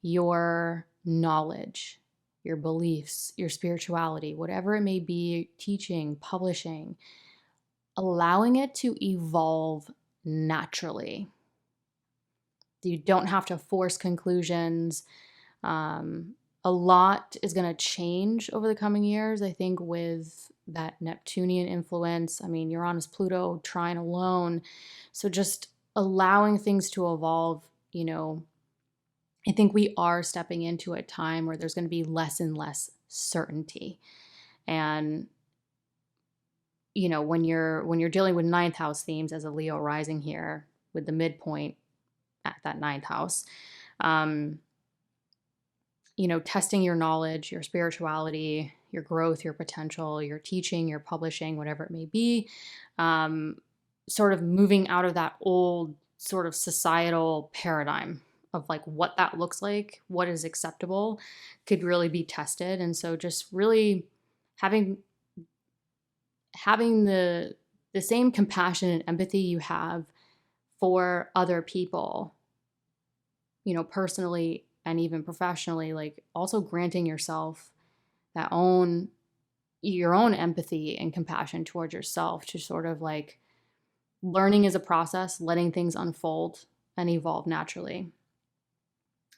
your knowledge, your beliefs, your spirituality, whatever it may be, teaching, publishing, allowing it to evolve naturally. You don't have to force conclusions. A lot is going to change over the coming years, I think, with that Neptunian influence. I mean, Uranus, Pluto, trine alone. So just allowing things to evolve, I think we are stepping into a time where there's going to be less and less certainty. And when you're dealing with ninth house themes as a Leo rising here with the midpoint, at that ninth house. Testing your knowledge, your spirituality, your growth, your potential, your teaching, your publishing, whatever it may be. Sort of moving out of that old sort of societal paradigm of like what that looks like, what is acceptable, could really be tested. And so just really having the same compassion and empathy you have for other people, personally and even professionally, like also granting yourself your own empathy and compassion towards yourself, to sort of like learning is a process, letting things unfold and evolve naturally.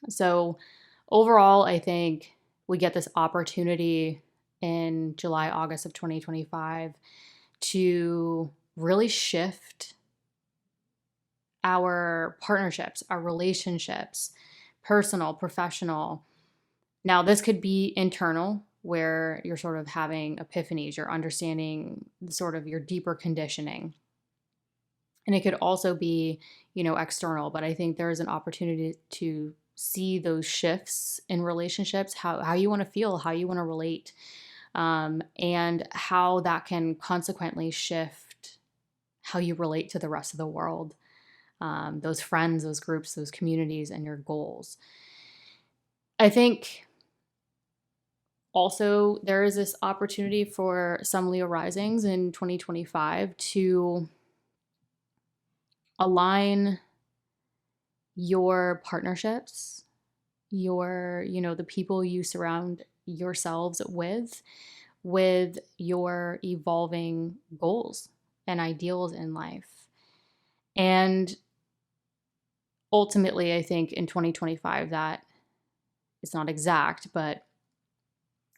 So overall, I think we get this opportunity in July, August of 2025 to really shift our partnerships, our relationships, personal, professional. Now, this could be internal, where you're sort of having epiphanies, you're understanding sort of your deeper conditioning. And it could also be, external, but I think there is an opportunity to see those shifts in relationships, how you want to feel, how you want to relate, and how that can consequently shift how you relate to the rest of the world, those friends, those groups, those communities, and your goals. I think also there is this opportunity for some Leo risings in 2025 to align your partnerships, the people you surround yourselves with your evolving goals and ideals in life. And ultimately, I think in 2025, that it's not exact, but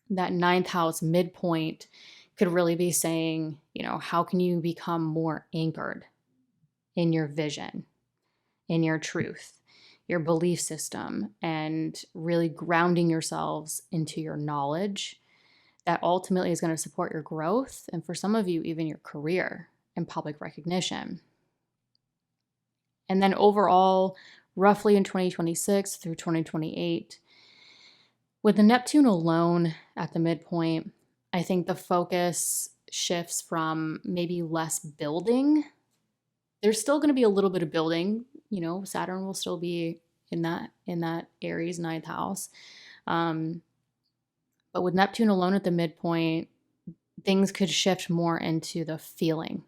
that ninth house midpoint could really be saying, how can you become more anchored in your vision, in your truth, your belief system, and really grounding yourselves into your knowledge that ultimately is going to support your growth, and for some of you, even your career and public recognition. And then overall, roughly in 2026 through 2028, with the Neptune alone at the midpoint, I think the focus shifts from maybe less building. There's still going to be a little bit of building. Saturn will still be in that Aries ninth house. But with Neptune alone at the midpoint, things could shift more into the feeling.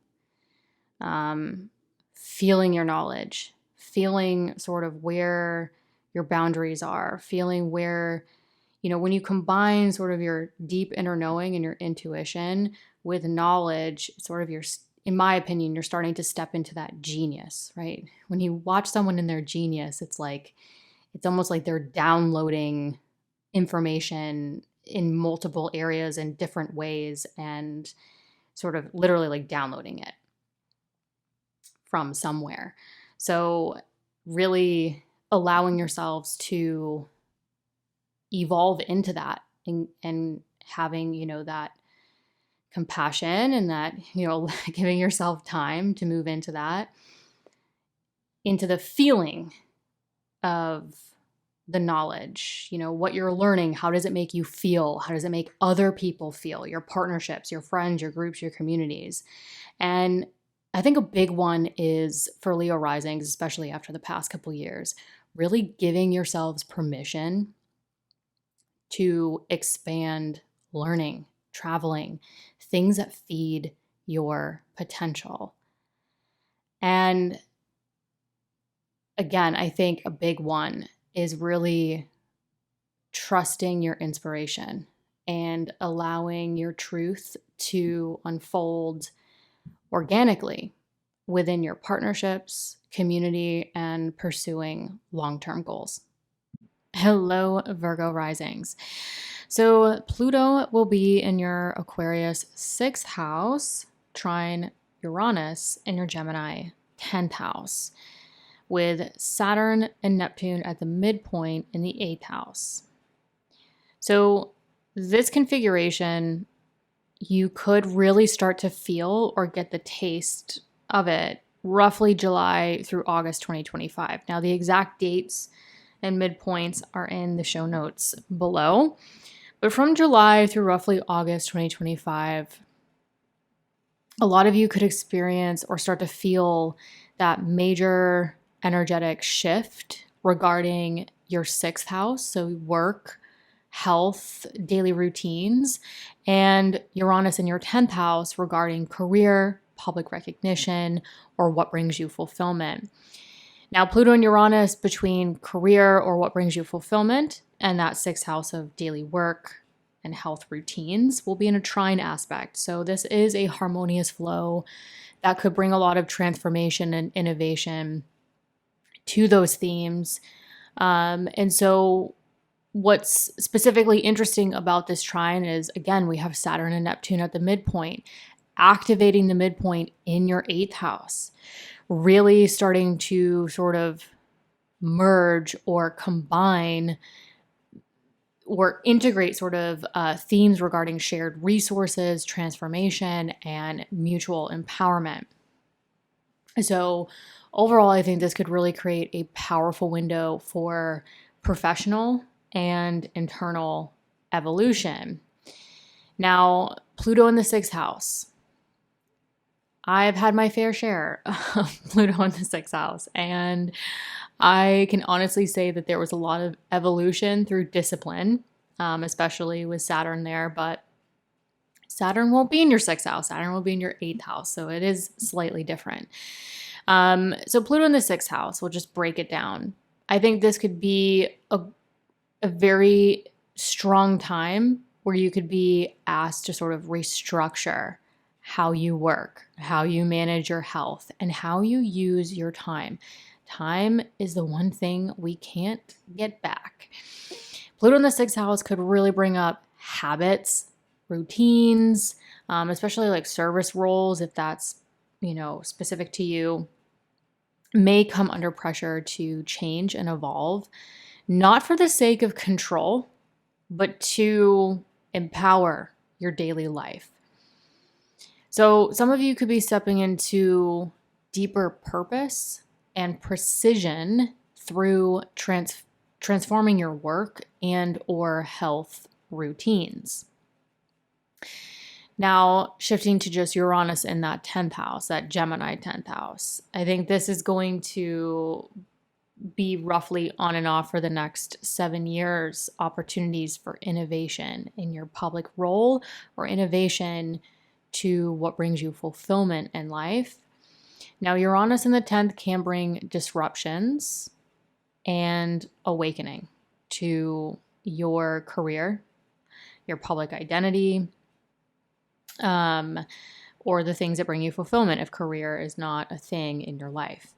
Feeling your knowledge, feeling sort of where your boundaries are, feeling where, when you combine sort of your deep inner knowing and your intuition with knowledge, sort of in my opinion, you're starting to step into that genius, right? When you watch someone in their genius, it's almost like they're downloading information in multiple areas in different ways and sort of literally like downloading it from somewhere. So really allowing yourselves to evolve into that, and having, that compassion and that, giving yourself time to move into that, into the feeling of the knowledge, what you're learning, how does it make you feel? How does it make other people feel? Your partnerships, your friends, your groups, your communities. And I think a big one is for Leo risings, especially after the past couple years, really giving yourselves permission to expand learning, traveling, things that feed your potential. And again, I think a big one is really trusting your inspiration and allowing your truth to unfold organically within your partnerships, community, and pursuing long-term goals. Hello, Virgo risings. So Pluto will be in your Aquarius 6th house, trine Uranus in your Gemini 10th house, with Saturn and Neptune at the midpoint in the 8th house. So this configuration, you could really start to feel or get the taste of it roughly July through August 2025. Now, the exact dates and midpoints are in the show notes below. But from July through roughly August 2025, a lot of you could experience or start to feel that major energetic shift regarding your 6th house, so work, health, daily routines, and Uranus in your 10th house regarding career, public recognition, or what brings you fulfillment. Now, Pluto and Uranus between career or what brings you fulfillment and that 6th house of daily work and health routines will be in a trine aspect. So this is a harmonious flow that could bring a lot of transformation and innovation to those themes. And so what's specifically interesting about this trine is, again, we have Saturn and Neptune at the midpoint, activating the midpoint in your 8th house, really starting to sort of merge or combine or integrate sort of themes regarding shared resources, transformation, and mutual empowerment. So overall, I think this could really create a powerful window for professional and internal evolution. Now, Pluto in the 6th house. I've had my fair share of Pluto in the 6th house, and I can honestly say that there was a lot of evolution through discipline, especially with Saturn there, but Saturn won't be in your 6th house. Saturn will be in your 8th house, so it is slightly different. So Pluto in the 6th house, we'll just break it down. I think this could be a very strong time where you could be asked to sort of restructure how you work, how you manage your health, and how you use your time. Time is the one thing we can't get back. Pluto in the 6th house could really bring up habits, routines, especially like service roles, if that's, specific to you, may come under pressure to change and evolve, not for the sake of control, but to empower your daily life. So some of you could be stepping into deeper purpose and precision through transforming your work and or health routines. Now, shifting to just Uranus in that 10th house, that Gemini 10th house, I think this is going to be roughly on and off for the next 7 years, opportunities for innovation in your public role or innovation to what brings you fulfillment in life. Now, Uranus in the 10th can bring disruptions and awakening to your career, your public identity, or the things that bring you fulfillment if career is not a thing in your life.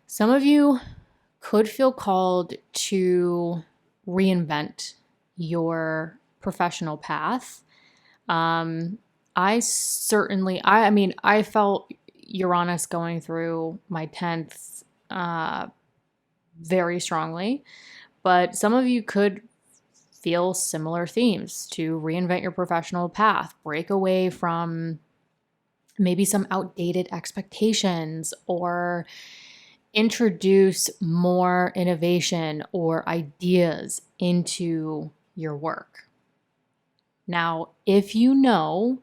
Some of you could feel called to reinvent your professional path. I felt Uranus going through my 10th very strongly, but some of you could feel similar themes to reinvent your professional path, break away from maybe some outdated expectations, or introduce more innovation or ideas into your work. Now, if you know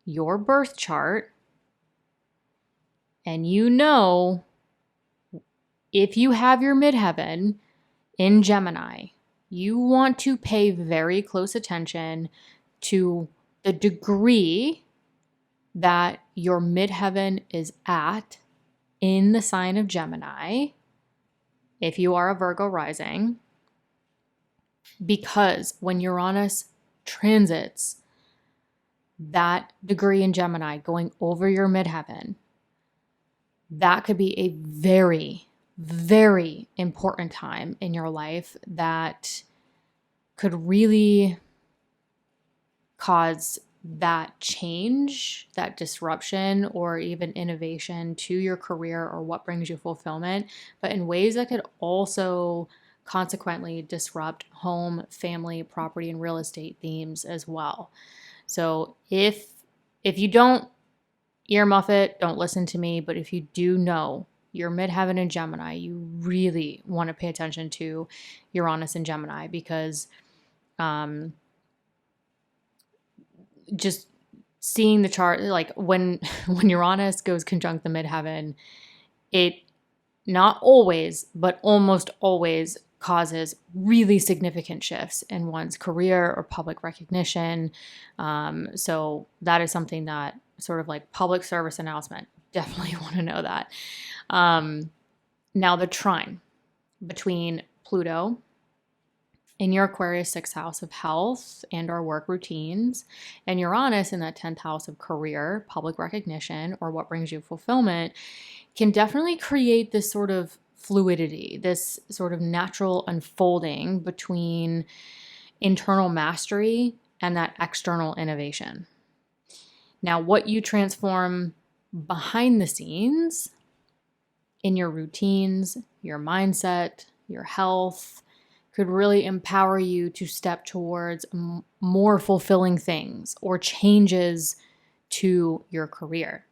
your birth chart and if you have your midheaven in Gemini, you want to pay very close attention to the degree that your midheaven is at in the sign of Gemini, if you are a Virgo rising, because when Uranus transits that degree in Gemini going over your midheaven, that could be a very, very important time in your life that could really cause that change, that disruption, or even innovation to your career or what brings you fulfillment, but in ways that could also consequently disrupt home, family, property, and real estate themes as well. So if you don't earmuff it, don't listen to me. But if you do know you're midheaven in Gemini, you really want to pay attention to Uranus and Gemini, because just seeing the chart, like when Uranus goes conjunct the midheaven, it not always, but almost always causes really significant shifts in one's career or public recognition. So that is something that sort of like public service announcement. Definitely want to know that. Now the trine between Pluto in your Aquarius 6th house of health and our work routines, and Uranus in that 10th house of career, public recognition, or what brings you fulfillment, can definitely create this sort of fluidity, this sort of natural unfolding between internal mastery and that external innovation. Now, what you transform behind the scenes in your routines, your mindset, your health, could really empower you to step towards more fulfilling things or changes to your career.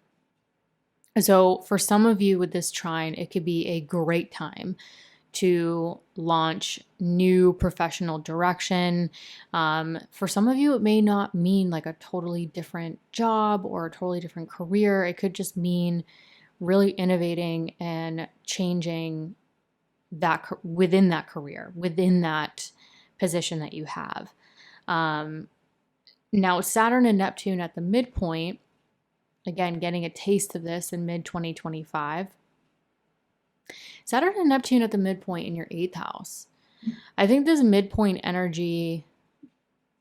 So for some of you with this trine, it could be a great time to launch new professional direction. For some of you, it may not mean like a totally different job or a totally different career. It could just mean really innovating and changing that within that career, within that position that you have. Now, Saturn and Neptune at the midpoint, again, getting a taste of this in mid-2025. Saturn and Neptune at the midpoint in your 8th house. I think this midpoint energy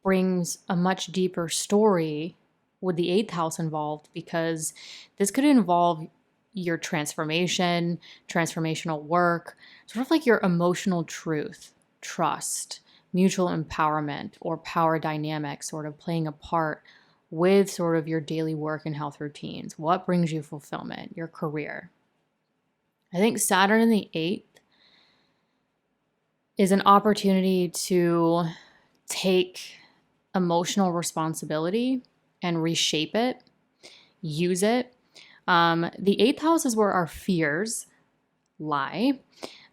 brings a much deeper story with the 8th house involved, because this could involve your transformation, transformational work, sort of like your emotional truth, trust, mutual empowerment, or power dynamics sort of playing a part with sort of your daily work and health routines. What brings you fulfillment, your career. I think Saturn in the 8th is an opportunity to take emotional responsibility and reshape it, use it. The 8th house is where our fears lie.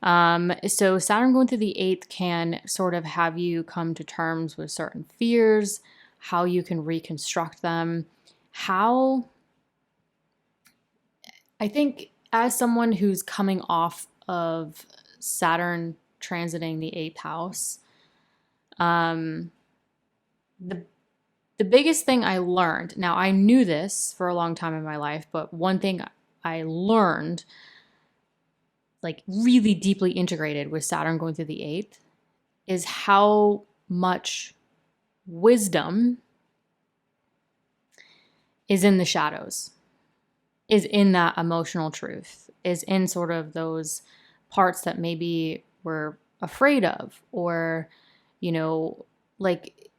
So Saturn going through the 8th can sort of have you come to terms with certain fears, how you can reconstruct them, how I think as someone who's coming off of Saturn transiting the 8th house, the biggest thing I learned, now I knew this for a long time in my life, but one thing I learned, like really deeply integrated with Saturn going through the 8th, is how much wisdom is in the shadows, is in that emotional truth, is in sort of those parts that maybe we're afraid of, or, you know, like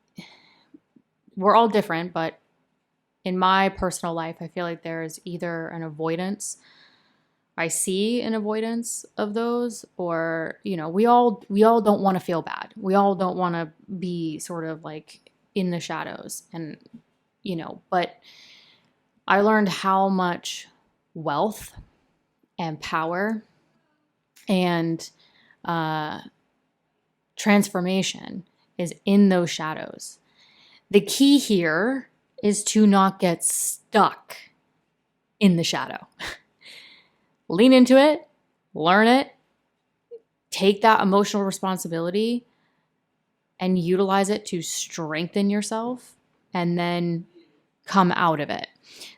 we're all different, but in my personal life, I feel like there's either an avoidance. I see an avoidance of those, or, you know, we all don't want to feel bad. We all don't want to be sort of like in the shadows, and, you know, but I learned how much wealth and power and transformation is in those shadows. The key here is to not get stuck in the shadow. Lean into it, learn it, take that emotional responsibility and utilize it to strengthen yourself, and then come out of it.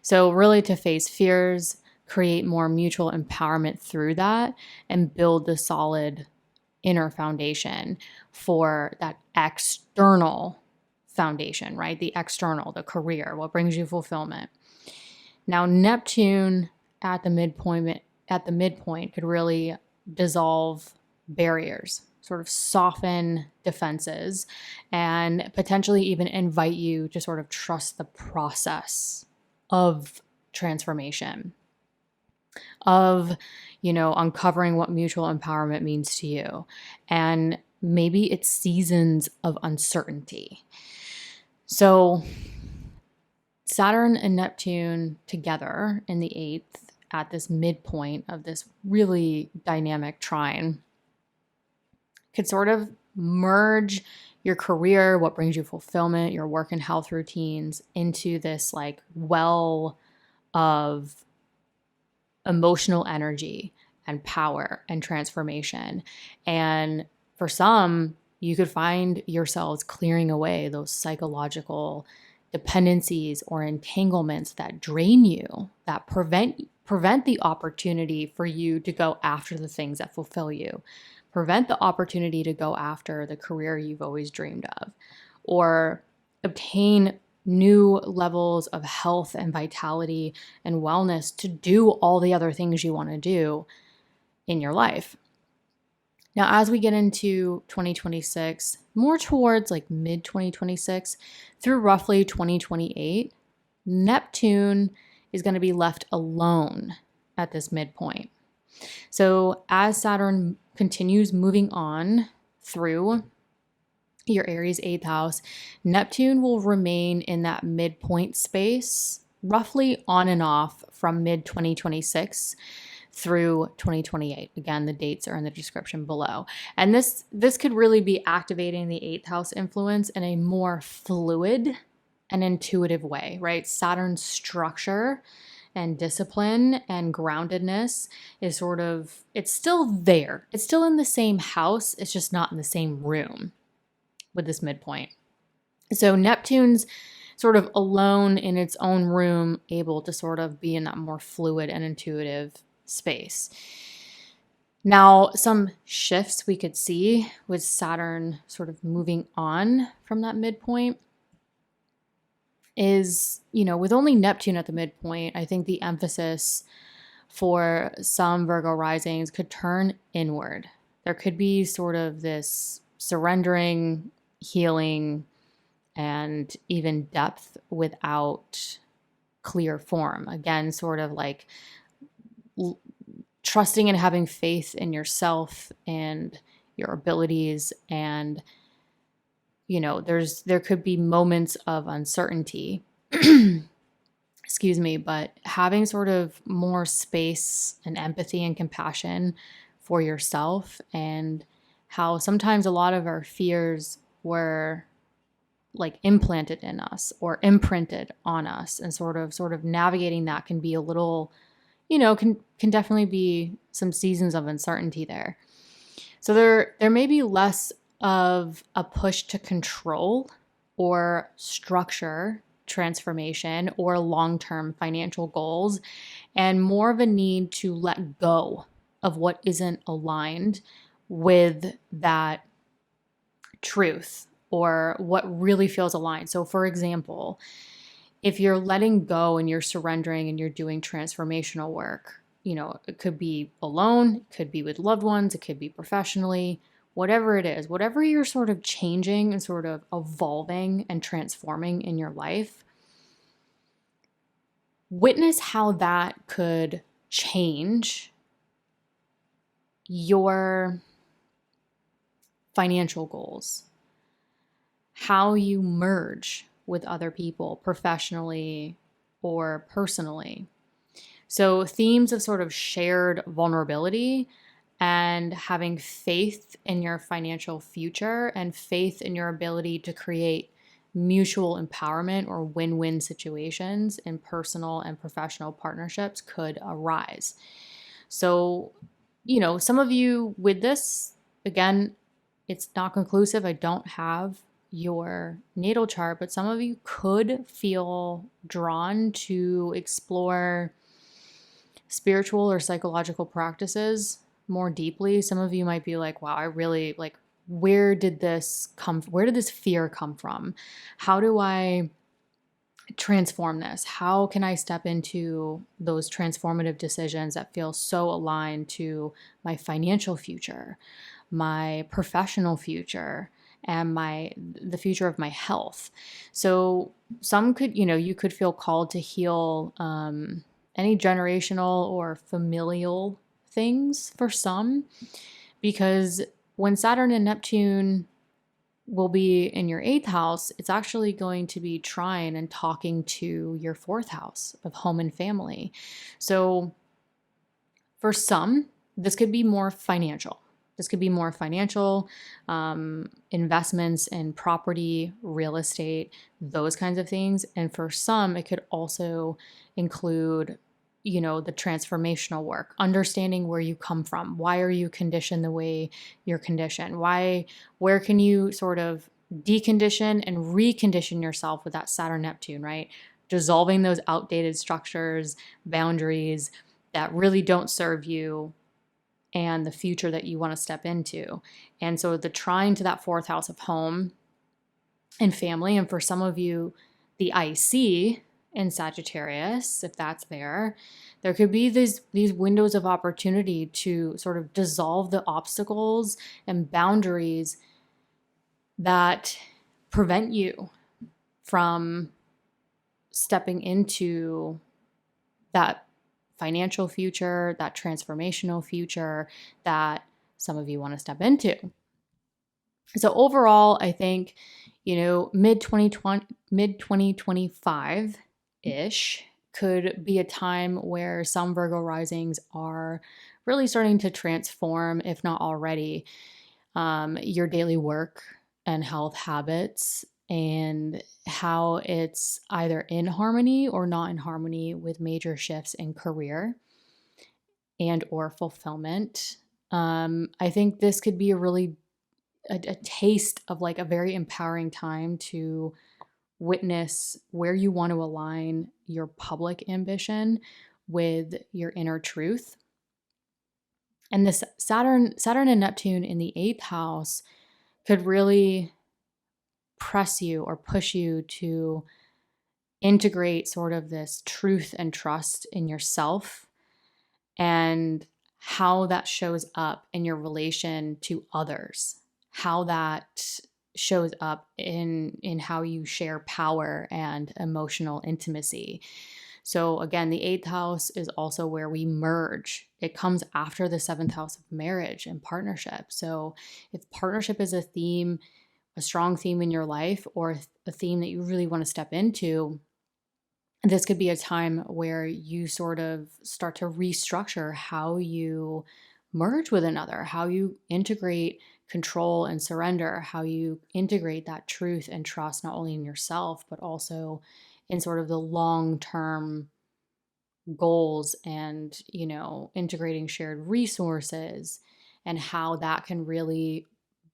So really to face fears, create more mutual empowerment through that, and build the solid inner foundation for that external foundation, right? The external, the career, what brings you fulfillment. Now, Neptune at the midpoint could really dissolve barriers, sort of soften defenses, and potentially even invite you to sort of trust the process of transformation, of, you know, uncovering what mutual empowerment means to you. And maybe it's seasons of uncertainty. So Saturn and Neptune together in the 8th at this midpoint of this really dynamic trine could sort of merge your career, what brings you fulfillment, your work and health routines into this like well of emotional energy and power and transformation. And for some, you could find yourselves clearing away those psychological dependencies or entanglements that drain you, that prevent the opportunity for you to go after the things that fulfill you, prevent the opportunity to go after the career you've always dreamed of, or obtain new levels of health and vitality and wellness to do all the other things you want to do in your life. Now, as we get into 2026, more towards like mid 2026 through roughly 2028, Neptune is going to be left alone at this midpoint. So as Saturn continues moving on through your Aries 8th house, Neptune will remain in that midpoint space roughly on and off from mid 2026 through 2028. Again, the dates are in the description below. And this could really be activating the 8th house influence in a more fluid and intuitive way, right? Saturn's structure and discipline and groundedness is sort of, it's still there. It's still in the same house. It's just not in the same room with this midpoint. So Neptune's sort of alone in its own room, able to sort of be in that more fluid and intuitive space. Now, some shifts we could see with Saturn sort of moving on from that midpoint is, with only Neptune at the midpoint, I think the emphasis for some Virgo risings could turn inward. There could be sort of this surrendering, healing, and even depth without clear form. Again, sort of like trusting and having faith in yourself and your abilities. And, there could be moments of uncertainty, excuse me, but having sort of more space and empathy and compassion for yourself, and how sometimes a lot of our fears were like implanted in us or imprinted on us, and sort of navigating that can be a little, can definitely be some seasons of uncertainty there. So there may be less of a push to control or structure transformation or long-term financial goals, and more of a need to let go of what isn't aligned with that truth or what really feels aligned. So for example, if you're letting go and you're surrendering and you're doing transformational work, it could be alone, it could be with loved ones, it could be professionally, whatever it is, whatever you're sort of changing and sort of evolving and transforming in your life, witness how that could change your financial goals, how you merge with other people professionally or personally. So themes of sort of shared vulnerability and having faith in your financial future and faith in your ability to create mutual empowerment or win-win situations in personal and professional partnerships could arise. So, some of you with this, again, it's not conclusive. I don't have your natal chart, but some of you could feel drawn to explore spiritual or psychological practices more deeply. Some of you might be like, wow, I really like, where did this fear come from? How do I transform this? How can I step into those transformative decisions that feel so aligned to my financial future, my professional future, and the future of my health? So some could, you could feel called to heal any generational or familial things for some, because when Saturn and Neptune will be in your 8th house, it's actually going to be trine and talking to your 4th house of home and family. So for some, this could be more financial. This could be more financial, investments in property, real estate, those kinds of things. And for some, it could also include, the transformational work, understanding where you come from. Why are you conditioned the way you're conditioned? Where can you sort of decondition and recondition yourself with that Saturn Neptune, right? Dissolving those outdated structures, boundaries that really don't serve you and the future that you want to step into. And so the trine to that 4th house of home and family, and for some of you, the IC in Sagittarius, if that's there could be these windows of opportunity to sort of dissolve the obstacles and boundaries that prevent you from stepping into that financial future, that transformational future that some of you want to step into. So overall, I think, mid 2025-ish could be a time where some Virgo risings are really starting to transform, if not already, your daily work and health habits, and how it's either in harmony or not in harmony with major shifts in career and or fulfillment. I think this could be a taste of like a very empowering time to witness where you want to align your public ambition with your inner truth. And this Saturn and Neptune in the 8th house could really press you or push you to integrate sort of this truth and trust in yourself and how that shows up in your relation to others, how that shows up in how you share power and emotional intimacy. So again, the 8th house is also where we merge. It comes after the 7th house of marriage and partnership. So if partnership is a theme, a strong theme in your life, or a theme that you really want to step into, this could be a time where you sort of start to restructure how you merge with another, how you integrate control and surrender, how you integrate that truth and trust, not only in yourself, but also in sort of the long-term goals and, integrating shared resources, and how that can really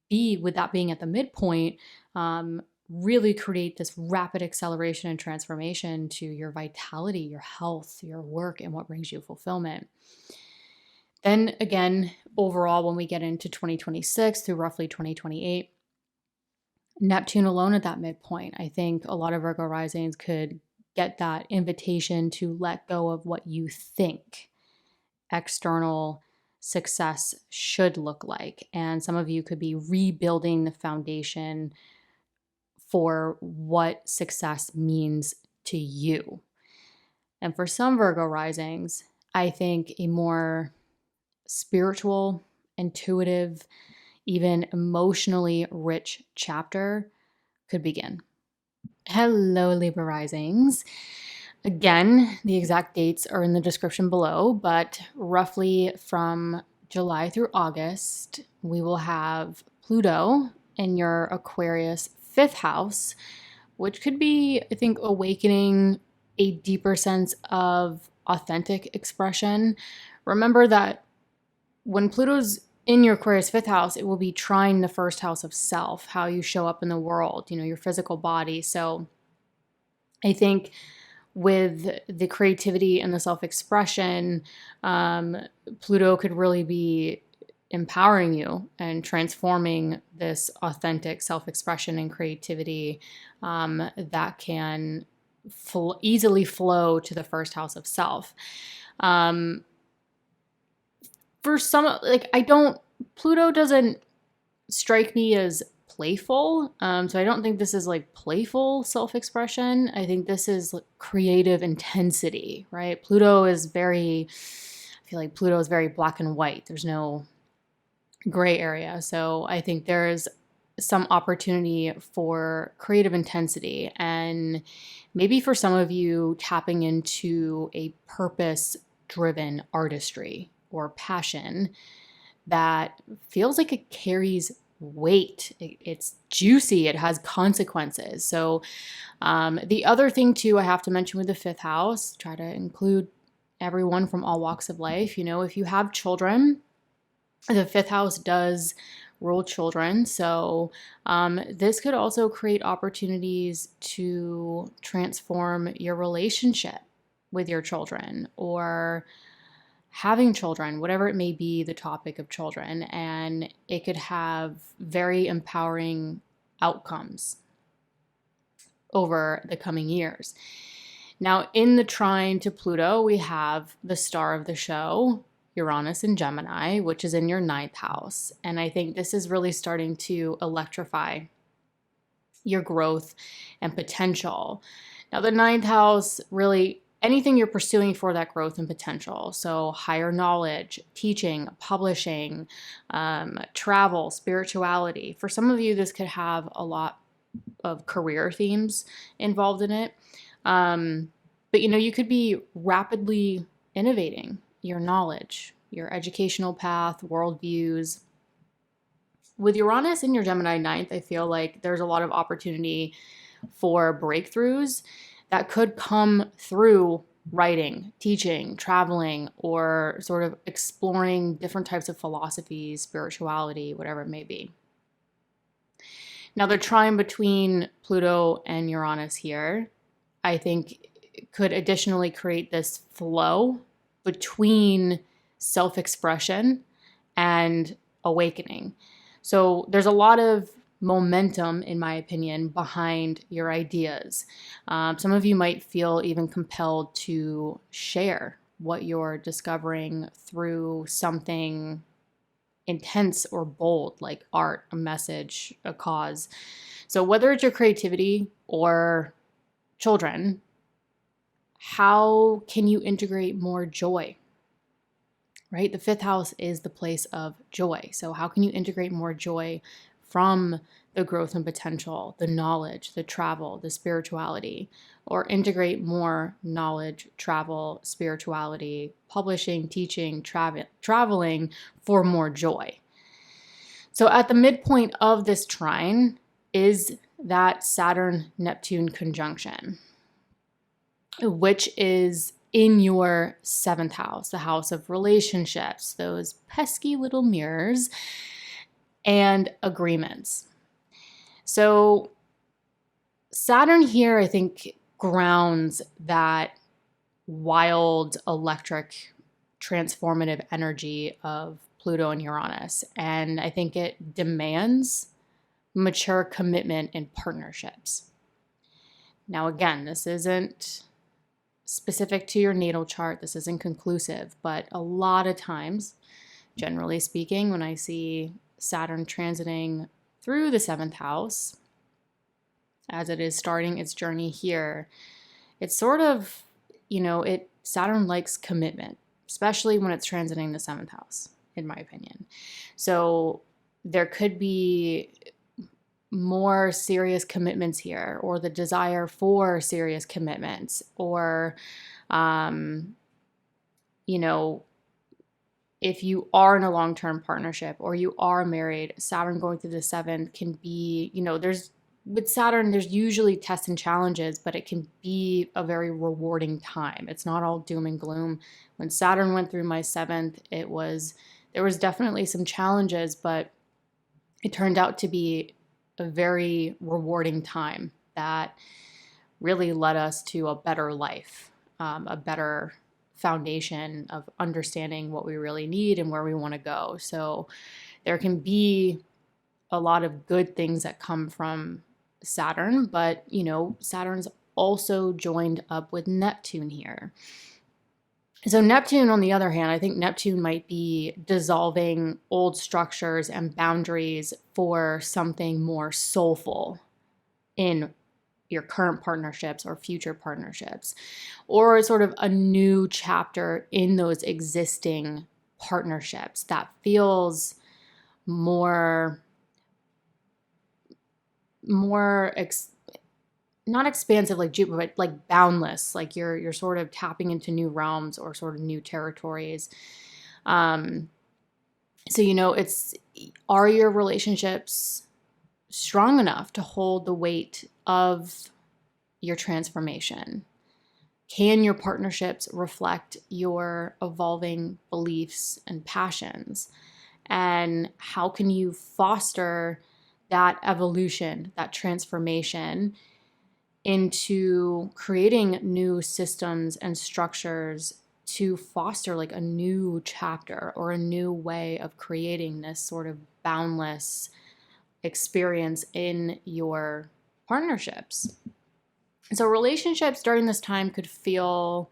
be, with that being at the midpoint, really create this rapid acceleration and transformation to your vitality, your health, your work, and what brings you fulfillment. Then again, overall, when we get into 2026 through roughly 2028, Neptune alone at that midpoint, I think a lot of Virgo risings could get that invitation to let go of what you think external success should look like. And some of you could be rebuilding the foundation for what success means to you. And for some Virgo risings, I think a more spiritual, intuitive, even emotionally rich chapter could begin. Hello, Libra risings. Again, the exact dates are in the description below, but roughly from July through August, we will have Pluto in your Aquarius 5th house, which could be, I think, awakening a deeper sense of authentic expression. Remember that when Pluto's in your Aquarius 5th house, it will be trine the 1st house of self, how you show up in the world, your physical body. So I think with the creativity and the self-expression, Pluto could really be empowering you and transforming this authentic self-expression and creativity that can easily flow to the 1st house of self. For some, Pluto doesn't strike me as playful. So I don't think this is like playful self-expression. I think this is creative intensity, right? I feel like Pluto is very black and white. There's no gray area. So I think there's some opportunity for creative intensity, and maybe for some of you tapping into a purpose-driven artistry or passion that feels like it carries weight. It's juicy, it has consequences. So the other thing too I have to mention with the fifth house, try to include everyone from all walks of life. If you have children, the fifth house does rule children. So this could also create opportunities to transform your relationship with your children, or having children, whatever it may be, the topic of children. And it could have very empowering outcomes over the coming years. Now, in the trine to Pluto, we have the star of the show, Uranus in Gemini, which is in your ninth house. And I think this is really starting to electrify your growth and potential. Now, the ninth house, really anything you're pursuing for that growth and potential. So higher knowledge, teaching, publishing, travel, spirituality. For some of you, this could have a lot of career themes involved in it. But you could be rapidly innovating your knowledge, your educational path, worldviews. With Uranus in your Gemini ninth, I feel like there's a lot of opportunity for breakthroughs that could come through writing, teaching, traveling, or sort of exploring different types of philosophies, spirituality, whatever it may be. Now, the trine between Pluto and Uranus here, I think, could additionally create this flow between self-expression and awakening. So there's a lot of momentum, in my opinion, behind your ideas. Some of you might feel even compelled to share what you're discovering through something intense or bold, like art, a message, a cause. So whether it's your creativity or children, how can you integrate more joy? Right? The fifth house is the place of joy. So how can you integrate more joy from the growth and potential, the knowledge, the travel, the spirituality, or integrate more knowledge, travel, spirituality, publishing, teaching, traveling for more joy? So at the midpoint of this trine is that Saturn-Neptune conjunction, which is in your seventh house, the house of relationships, those pesky little mirrors, and agreements. So Saturn here, I think, grounds that wild, electric, transformative energy of Pluto and Uranus. And I think it demands mature commitment in partnerships. Now, again, this isn't specific to your natal chart. This isn't conclusive, but a lot of times, generally speaking, when I see Saturn transiting through the seventh house, as it is starting its journey here, it's sort of, Saturn likes commitment, especially when it's transiting the seventh house, in my opinion. So there could be more serious commitments here, or the desire for serious commitments, or, if you are in a long-term partnership or you are married, Saturn going through the seventh can be, with Saturn, there's usually tests and challenges, but it can be a very rewarding time. It's not all doom and gloom. When Saturn went through my seventh, there was definitely some challenges, but it turned out to be a very rewarding time that really led us to a better life, a better foundation of understanding what we really need and where we want to go. So there can be a lot of good things that come from Saturn, but Saturn's also joined up with Neptune here. So Neptune, on the other hand, I think Neptune might be dissolving old structures and boundaries for something more soulful in your current partnerships or future partnerships, or sort of a new chapter in those existing partnerships that feels more more not expansive like Jupiter, but like boundless. Like you're sort of tapping into new realms or sort of new territories. So, you know, are your relationships strong enough to hold the weight of your transformation? Can your partnerships reflect your evolving beliefs and passions? And how can you foster that evolution, that transformation into creating new systems and structures to foster like a new chapter or a new way of creating this sort of boundless experience in your partnerships? So relationships during this time could feel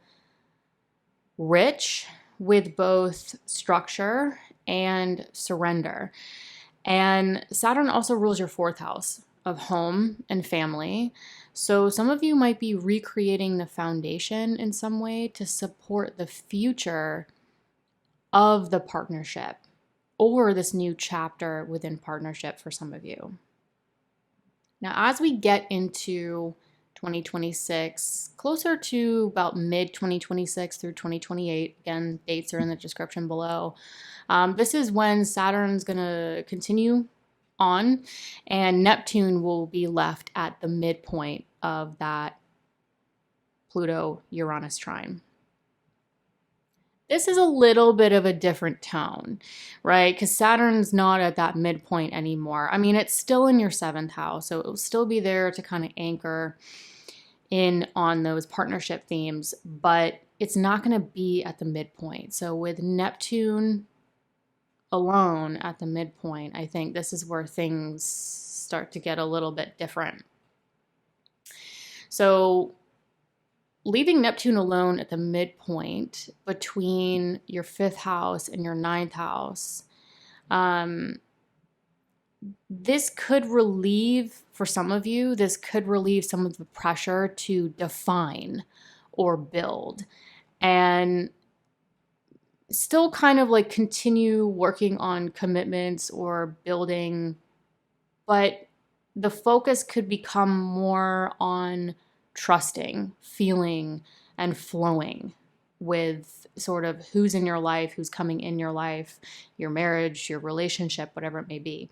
rich with both structure and surrender. And Saturn also rules your fourth house of home and family. So some of you might be recreating the foundation in some way to support the future of the partnership or this new chapter within partnership for some of you. Now, as we get into 2026, closer to about mid-2026 through 2028, again, dates are in the description below, this is when Saturn's going to continue on, and Neptune will be left at the midpoint of that Pluto-Uranus trine. This is a little bit of a different tone, right? Because Saturn's not at that midpoint anymore. I mean, it's still in your seventh house, so it will still be there to kind of anchor in on those partnership themes, but it's not going to be at the midpoint. So with Neptune alone at the midpoint, I think this is where things start to get a little bit different. So leaving Neptune alone at the midpoint between your fifth house and your ninth house, this could relieve, for some of you, this could relieve some of the pressure to define or build and still kind of like continue working on commitments or building, but the focus could become more on trusting, feeling, and flowing with sort of who's in your life, who's coming in your life, your marriage, your relationship, whatever it may be.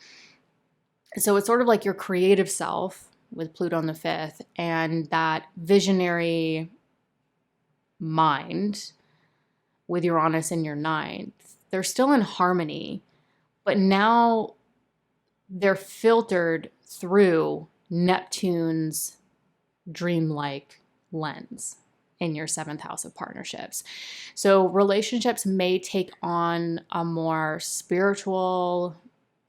So it's sort of like your creative self with Pluto in the fifth and that visionary mind with Uranus in your ninth. They're still in harmony, but now they're filtered through Neptune's dreamlike lens in your seventh house of partnerships. So relationships may take on a more spiritual,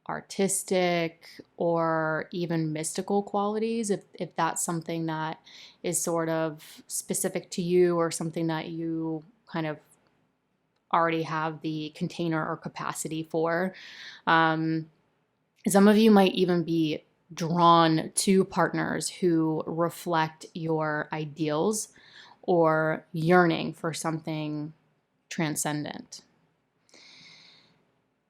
artistic, or even mystical qualities if that's something that is sort of specific to you or something that you kind of already have the container or capacity for. Some of you might even be drawn to partners who reflect your ideals or yearning for something transcendent.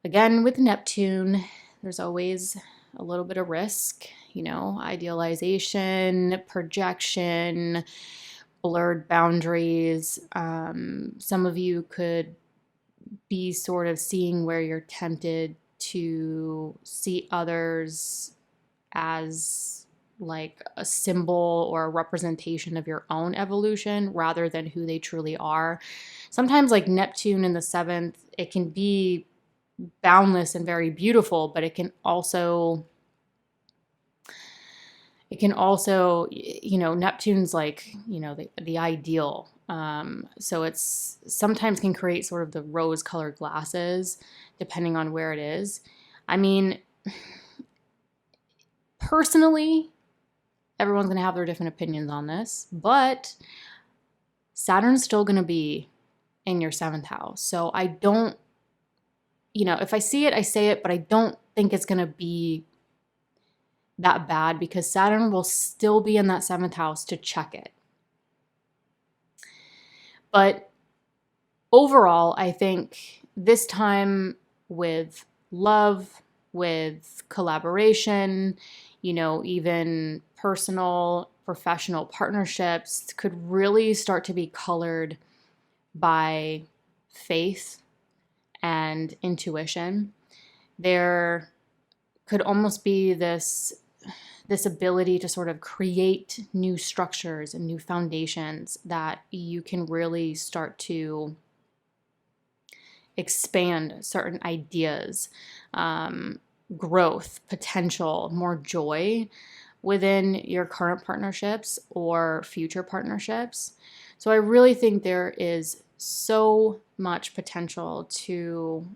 Again, with Neptune, there's always a little bit of risk, you know, idealization, projection, blurred boundaries. Some of you could be sort of seeing where you're tempted to see others as like a symbol or a representation of your own evolution rather than who they truly are. Sometimes like Neptune in the seventh, it can be boundless and very beautiful, but it can also, you know, Neptune's like, you know, the ideal. So it's sometimes can create sort of the rose-colored glasses depending on where it is. I mean, personally, everyone's going to have their different opinions on this, but Saturn's still going to be in your seventh house. So I don't, you know, if I see it, I say it, but I don't think it's going to be that bad because Saturn will still be in that seventh house to check it. But overall, I think this time with love, with collaboration, even personal, professional partnerships could really start to be colored by faith and intuition. There could almost be this ability to sort of create new structures and new foundations that you can really start to expand certain ideas, growth, potential, more joy within your current partnerships or future partnerships. So I really think there is so much potential to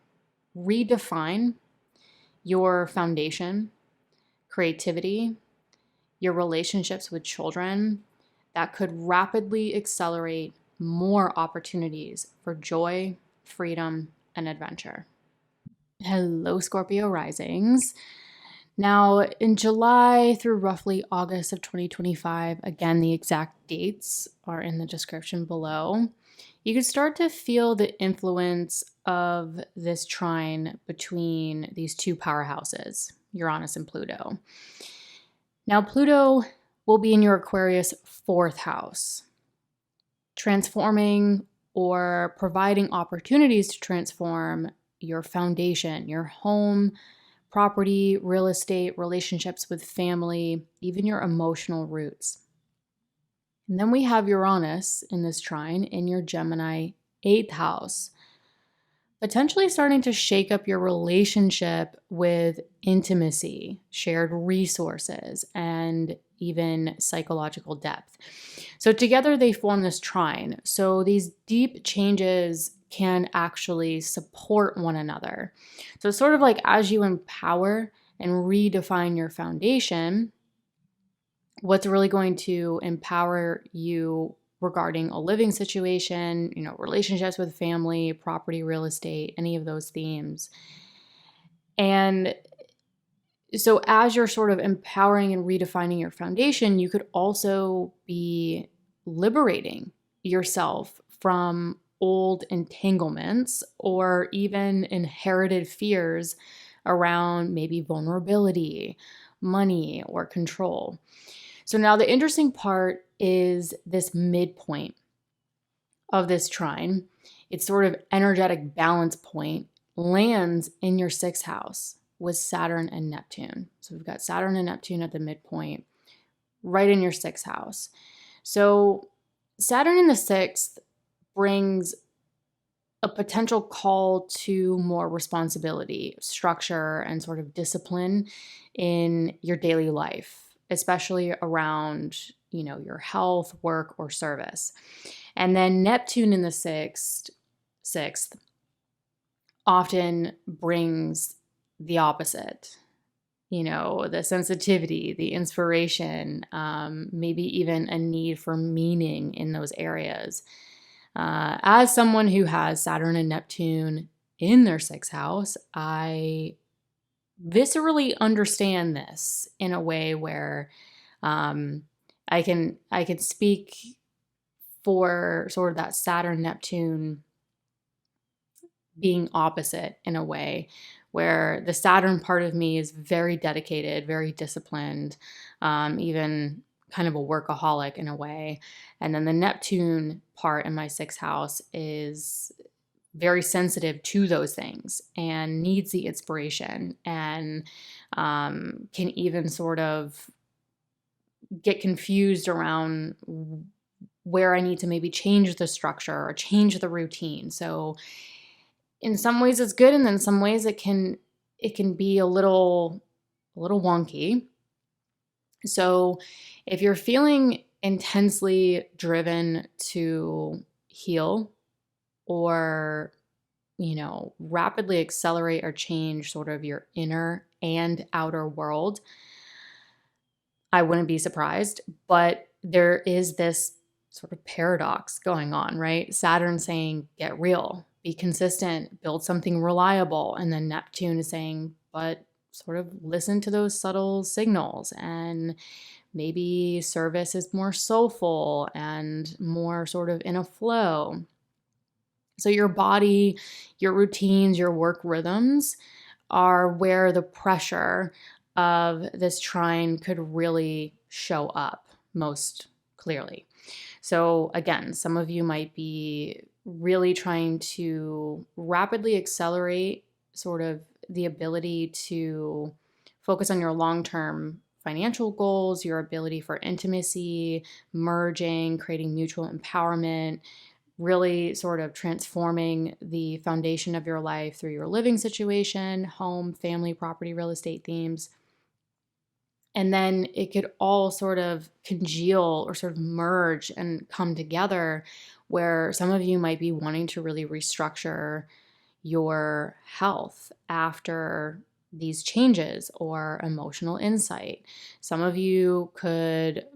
redefine your foundation, creativity, your relationships with children that could rapidly accelerate more opportunities for joy, freedom, and adventure. Hello, Scorpio risings. Now, in July through roughly August of 2025, again, the exact dates are in the description below, you can start to feel the influence of this trine between these two powerhouses, Uranus and Pluto. Now, Pluto will be in your Aquarius 4th house, transforming or providing opportunities to transform your foundation, your home, property, real estate, relationships with family, even your emotional roots. And then we have Uranus in this trine in your Gemini 8th house, potentially starting to shake up your relationship with intimacy, shared resources, and even psychological depth. So together they form this trine. So these deep changes can actually support one another. So it's sort of like as you empower and redefine your foundation, what's really going to empower you regarding a living situation, relationships with family, property, real estate, any of those themes. And so as you're sort of empowering and redefining your foundation, you could also be liberating yourself from old entanglements or even inherited fears around maybe vulnerability, money, or control. So now the interesting part is this midpoint of this trine. Its sort of energetic balance point lands in your 6th house with Saturn and Neptune. So we've got Saturn and Neptune at the midpoint, right in your 6th house. So Saturn in the 6th brings a potential call to more responsibility, structure, and sort of discipline in your daily life, especially around, your health, work, or service. And then Neptune in the sixth often brings the opposite, the sensitivity, the inspiration, maybe even a need for meaning in those areas. As someone who has Saturn and Neptune in their 6th house, I viscerally understand this in a way where I can speak for sort of that Saturn Neptune being opposite in a way where the Saturn part of me is very dedicated, very disciplined, even kind of a workaholic in a way. And then the Neptune part in my 6th house is very sensitive to those things and needs the inspiration and can even sort of get confused around where I need to maybe change the structure or change the routine. So in some ways it's good, and then some ways it can be a little wonky. So if you're feeling intensely driven to heal or, rapidly accelerate or change sort of your inner and outer world, I wouldn't be surprised. But there is this sort of paradox going on, right? Saturn saying, get real, be consistent, build something reliable. And then Neptune is saying, but sort of listen to those subtle signals, and maybe service is more soulful and more sort of in a flow. So your body, your routines, your work rhythms are where the pressure of this trine could really show up most clearly. So again, some of you might be really trying to rapidly accelerate sort of the ability to focus on your long-term financial goals, your ability for intimacy, merging, creating mutual empowerment, really sort of transforming the foundation of your life through your living situation, home, family, property, real estate themes. And then it could all sort of congeal or sort of merge and come together, where some of you might be wanting to really restructure your health after these changes or emotional insight. Some of you could,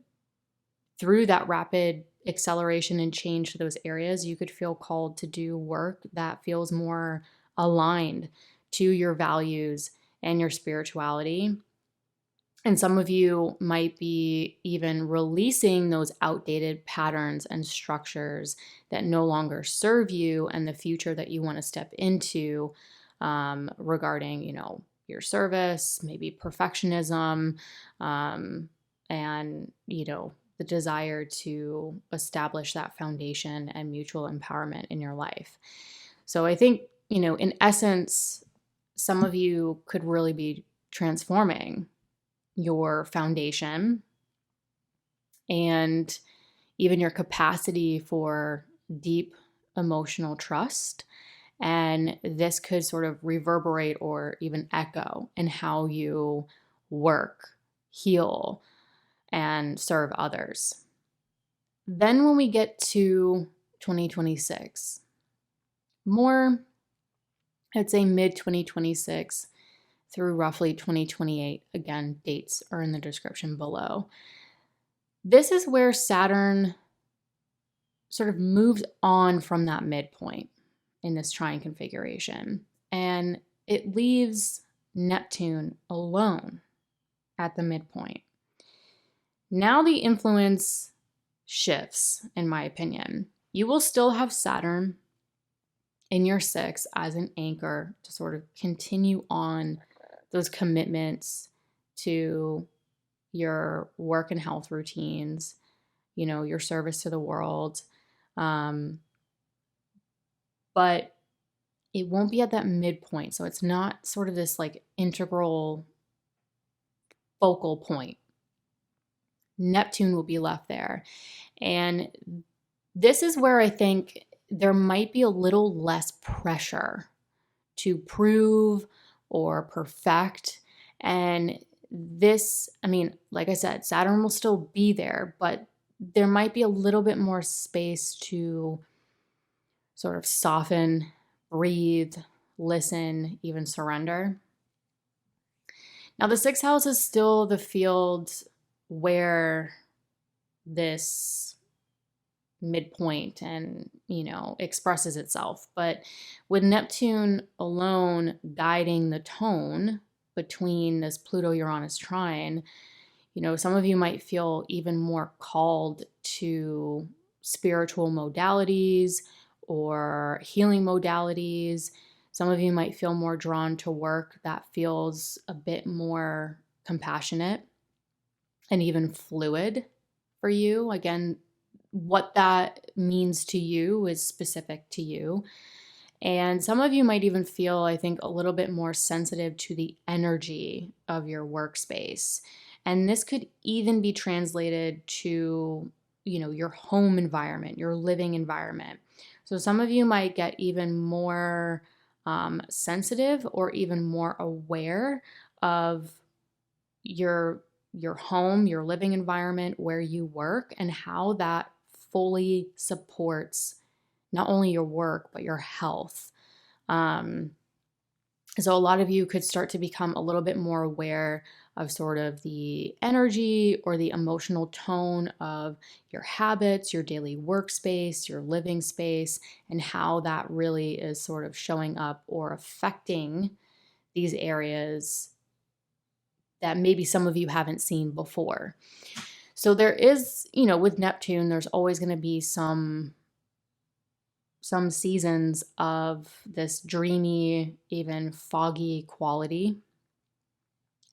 through that rapid acceleration and change to those areas, you could feel called to do work that feels more aligned to your values and your spirituality. And some of you might be even releasing those outdated patterns and structures that no longer serve you and the future that you want to step into, regarding, your service, maybe perfectionism, and, the desire to establish that foundation and mutual empowerment in your life. So I think, in essence, some of you could really be transforming your foundation and even your capacity for deep emotional trust. And this could sort of reverberate or even echo in how you work, heal, and serve others. Then when we get to 2026, more, I'd say mid 2026 through roughly 2028. Again, dates are in the description below. This is where Saturn sort of moves on from that midpoint in this trine configuration, and it leaves Neptune alone at the midpoint. Now the influence shifts, in my opinion. You will still have Saturn in your 6th as an anchor to sort of continue on those commitments to your work and health routines, your service to the world. But it won't be at that midpoint. So it's not sort of this like integral focal point. Neptune will be left there. And this is where I think there might be a little less pressure to prove or perfect. And this, like I said, Saturn will still be there, but there might be a little bit more space to sort of soften, breathe, listen, even surrender. Now, the 6th house is still the field where this midpoint and, expresses itself. But with Neptune alone guiding the tone between this Pluto-Uranus trine, some of you might feel even more called to spiritual modalities or healing modalities. Some of you might feel more drawn to work that feels a bit more compassionate and even fluid for you. Again, what that means to you is specific to you. And some of you might even feel, I think, a little bit more sensitive to the energy of your workspace. And this could even be translated to, your home environment, your living environment. So some of you might get even more sensitive or even more aware of your home, your living environment, where you work, and how that fully supports not only your work, but your health. So a lot of you could start to become a little bit more aware of sort of the energy or the emotional tone of your habits, your daily workspace, your living space, and how that really is sort of showing up or affecting these areas that maybe some of you haven't seen before. So there is, with Neptune, there's always going to be some seasons of this dreamy, even foggy quality.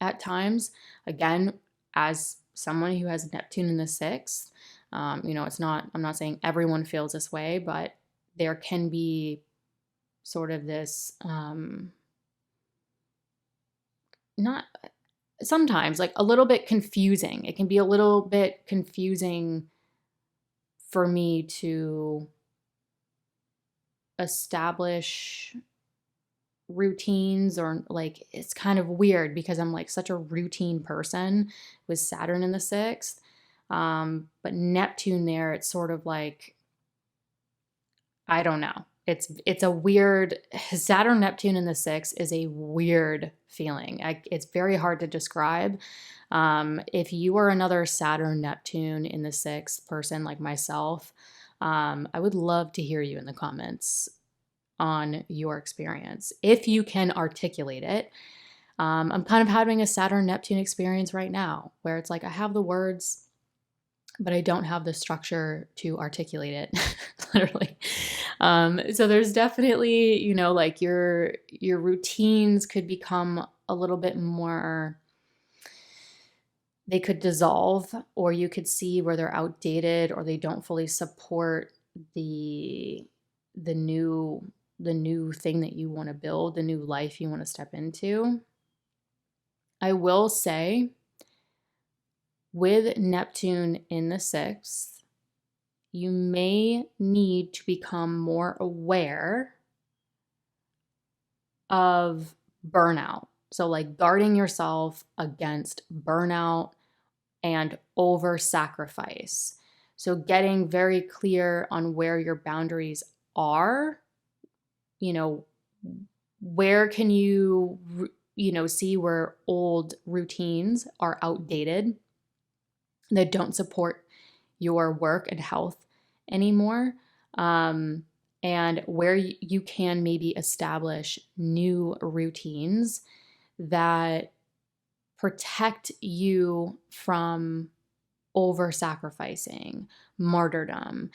at times. Again, as someone who has Neptune in the sixth, you know, I'm not saying everyone feels this way, but there can be sort of this, not sometimes like a little bit confusing. It can be a little bit confusing for me to establish routines, or like it's kind of weird because I'm like such a routine person with Saturn in the sixth. But Neptune there, it's sort of like, I don't know. It's a weird, Saturn Neptune in the sixth is a weird feeling. It's very hard to describe. If you are another Saturn Neptune in the sixth person like myself, I would love to hear you in the comments on your experience, if you can articulate it. I'm kind of having a Saturn Neptune experience right now where it's like I have the words, but I don't have the structure to articulate it, literally. So there's definitely, you know, like your routines could become a little bit more, they could dissolve, or you could see where they're outdated or they don't fully support the new thing that you want to build, the new life you want to step into. I will say, with Neptune in the sixth, you may need to become more aware of burnout. So, like guarding yourself against burnout and over sacrifice. So, getting very clear on where your boundaries are. You know, where can you, you know, see where old routines are outdated that don't support your work and health anymore, and where you can maybe establish new routines that protect you from over sacrificing, martyrdom,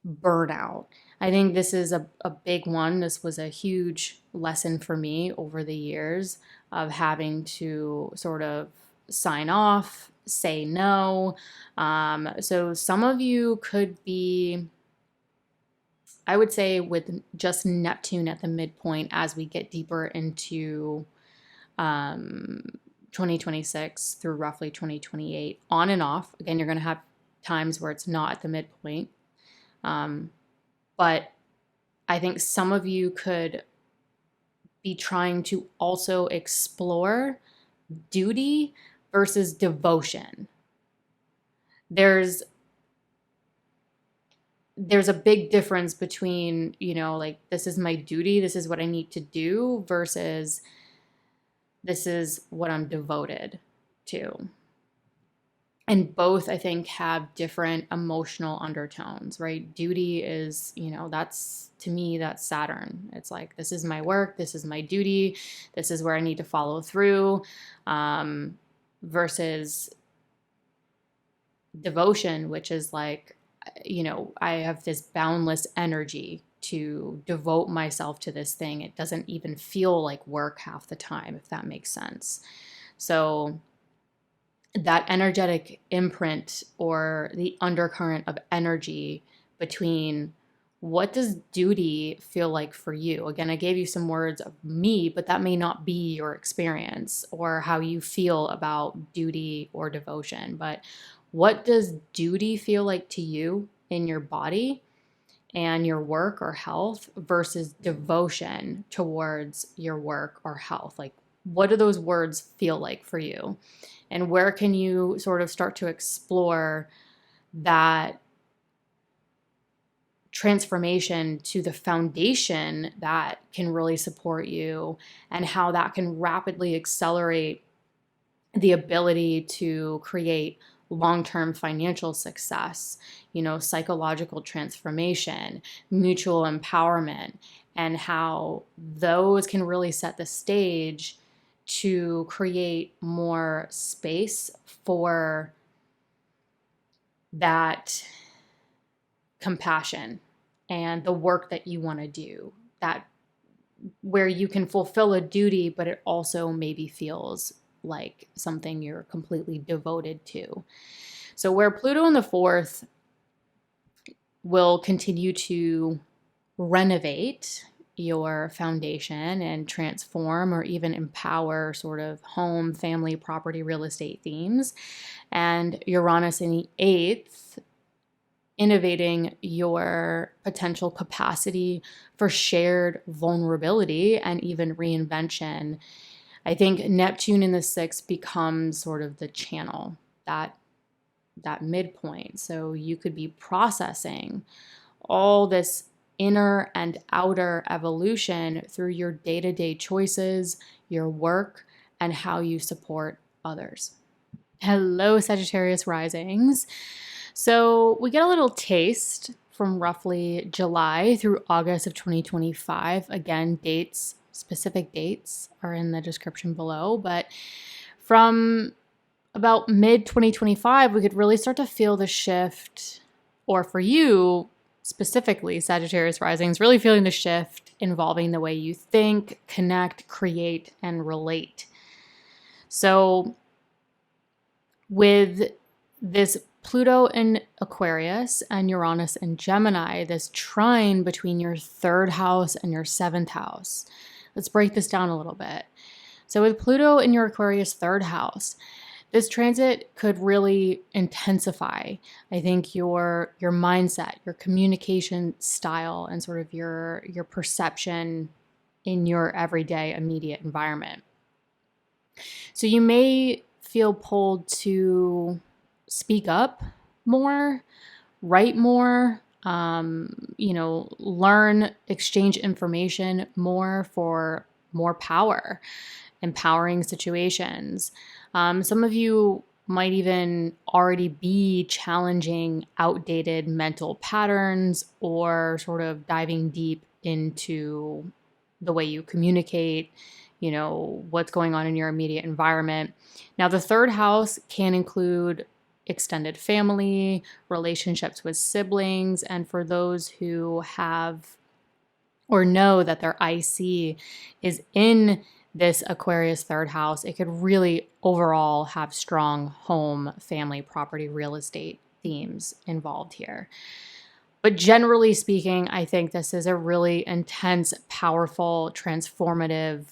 burnout. I think this is a big one. This was a huge lesson for me over the years of having to sort of sign off, say no. So some of you could be, I would say, with just Neptune at the midpoint as we get deeper into 2026 through roughly 2028, on and off. Again, you're going to have times where it's not at the midpoint. But I think some of you could be trying to also explore duty versus devotion. There's a big difference between, you know, like, this is my duty, this is what I need to do, versus this is what I'm devoted to. And both, I think, have different emotional undertones, right? Duty is, you know, that's, to me, that's Saturn. It's like, this is my work, this is my duty, this is where I need to follow through, versus devotion, which is like, you know, I have this boundless energy to devote myself to this thing. It doesn't even feel like work half the time, if that makes sense. So that energetic imprint, or the undercurrent of energy between, what does duty feel like for you? Again, I gave you some words of me, but that may not be your experience or how you feel about duty or devotion. But what does duty feel like to you in your body and your work or health, versus devotion towards your work or health? Like, what do those words feel like for you? And where can you sort of start to explore that transformation to the foundation that can really support you, and how that can rapidly accelerate the ability to create long-term financial success, you know, psychological transformation, mutual empowerment, and how those can really set the stage to create more space for that compassion and the work that you want to do, that where you can fulfill a duty, but it also maybe feels like something you're completely devoted to. So where Pluto in the fourth will continue to renovate your foundation and transform or even empower sort of home, family, property, real estate themes, and Uranus in the eighth, innovating your potential capacity for shared vulnerability and even reinvention. I think Neptune in the sixth becomes sort of the channel, that midpoint. So you could be processing all this inner and outer evolution through your day-to-day choices, your work, and how you support others. Hello, Sagittarius risings. So we get a little taste from roughly July through August of 2025. Again, dates, specific dates are in the description below, but from about mid 2025, we could really start to feel the shift, or for you specifically, Sagittarius risings, really feeling the shift involving the way you think, connect, create, and relate. So with this Pluto in Aquarius and Uranus in Gemini, this trine between your third house and your seventh house. Let's break this down a little bit. So with Pluto in your Aquarius third house, this transit could really intensify, I think, your mindset, your communication style, and sort of your perception in your everyday immediate environment. So you may feel pulled to speak up more, write more, learn, exchange information more for more power, empowering situations. Some of you might even already be challenging outdated mental patterns or sort of diving deep into the way you communicate, what's going on in your immediate environment. Now, the third house can include extended family, relationships with siblings, and for those who have or know that their IC is in this Aquarius third house, it could really overall have strong home, family, property, real estate themes involved here. But generally speaking, I think this is a really intense, powerful, transformative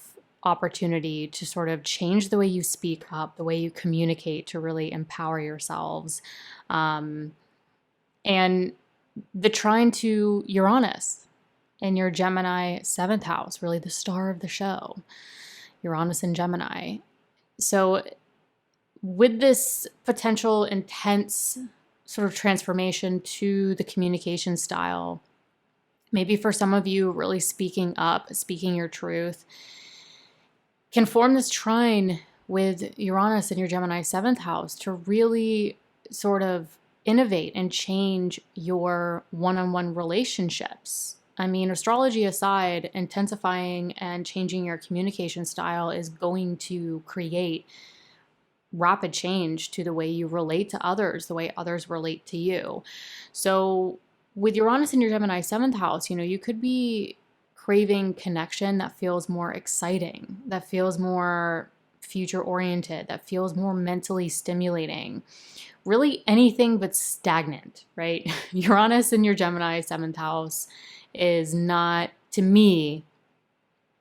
opportunity to sort of change the way you speak up, the way you communicate, to really empower yourselves. And the trine to Uranus in your Gemini seventh house, really the star of the show, Uranus in Gemini. So with this potential intense sort of transformation to the communication style, maybe for some of you, really speaking up, speaking your truth, can form this trine with Uranus in your Gemini seventh house to really sort of innovate and change your one-on-one relationships. I mean, astrology aside, intensifying and changing your communication style is going to create rapid change to the way you relate to others, the way others relate to you. So with Uranus in your Gemini seventh house, you could be craving connection that feels more exciting, that feels more future oriented, that feels more mentally stimulating. Really anything but stagnant, right? Uranus in your Gemini seventh house is not, to me,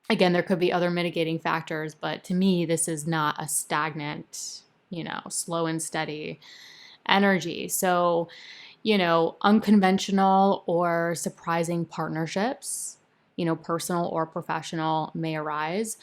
again, there could be other mitigating factors, but to me, this is not a stagnant, slow and steady energy. So, unconventional or surprising partnerships, personal or professional, may arise,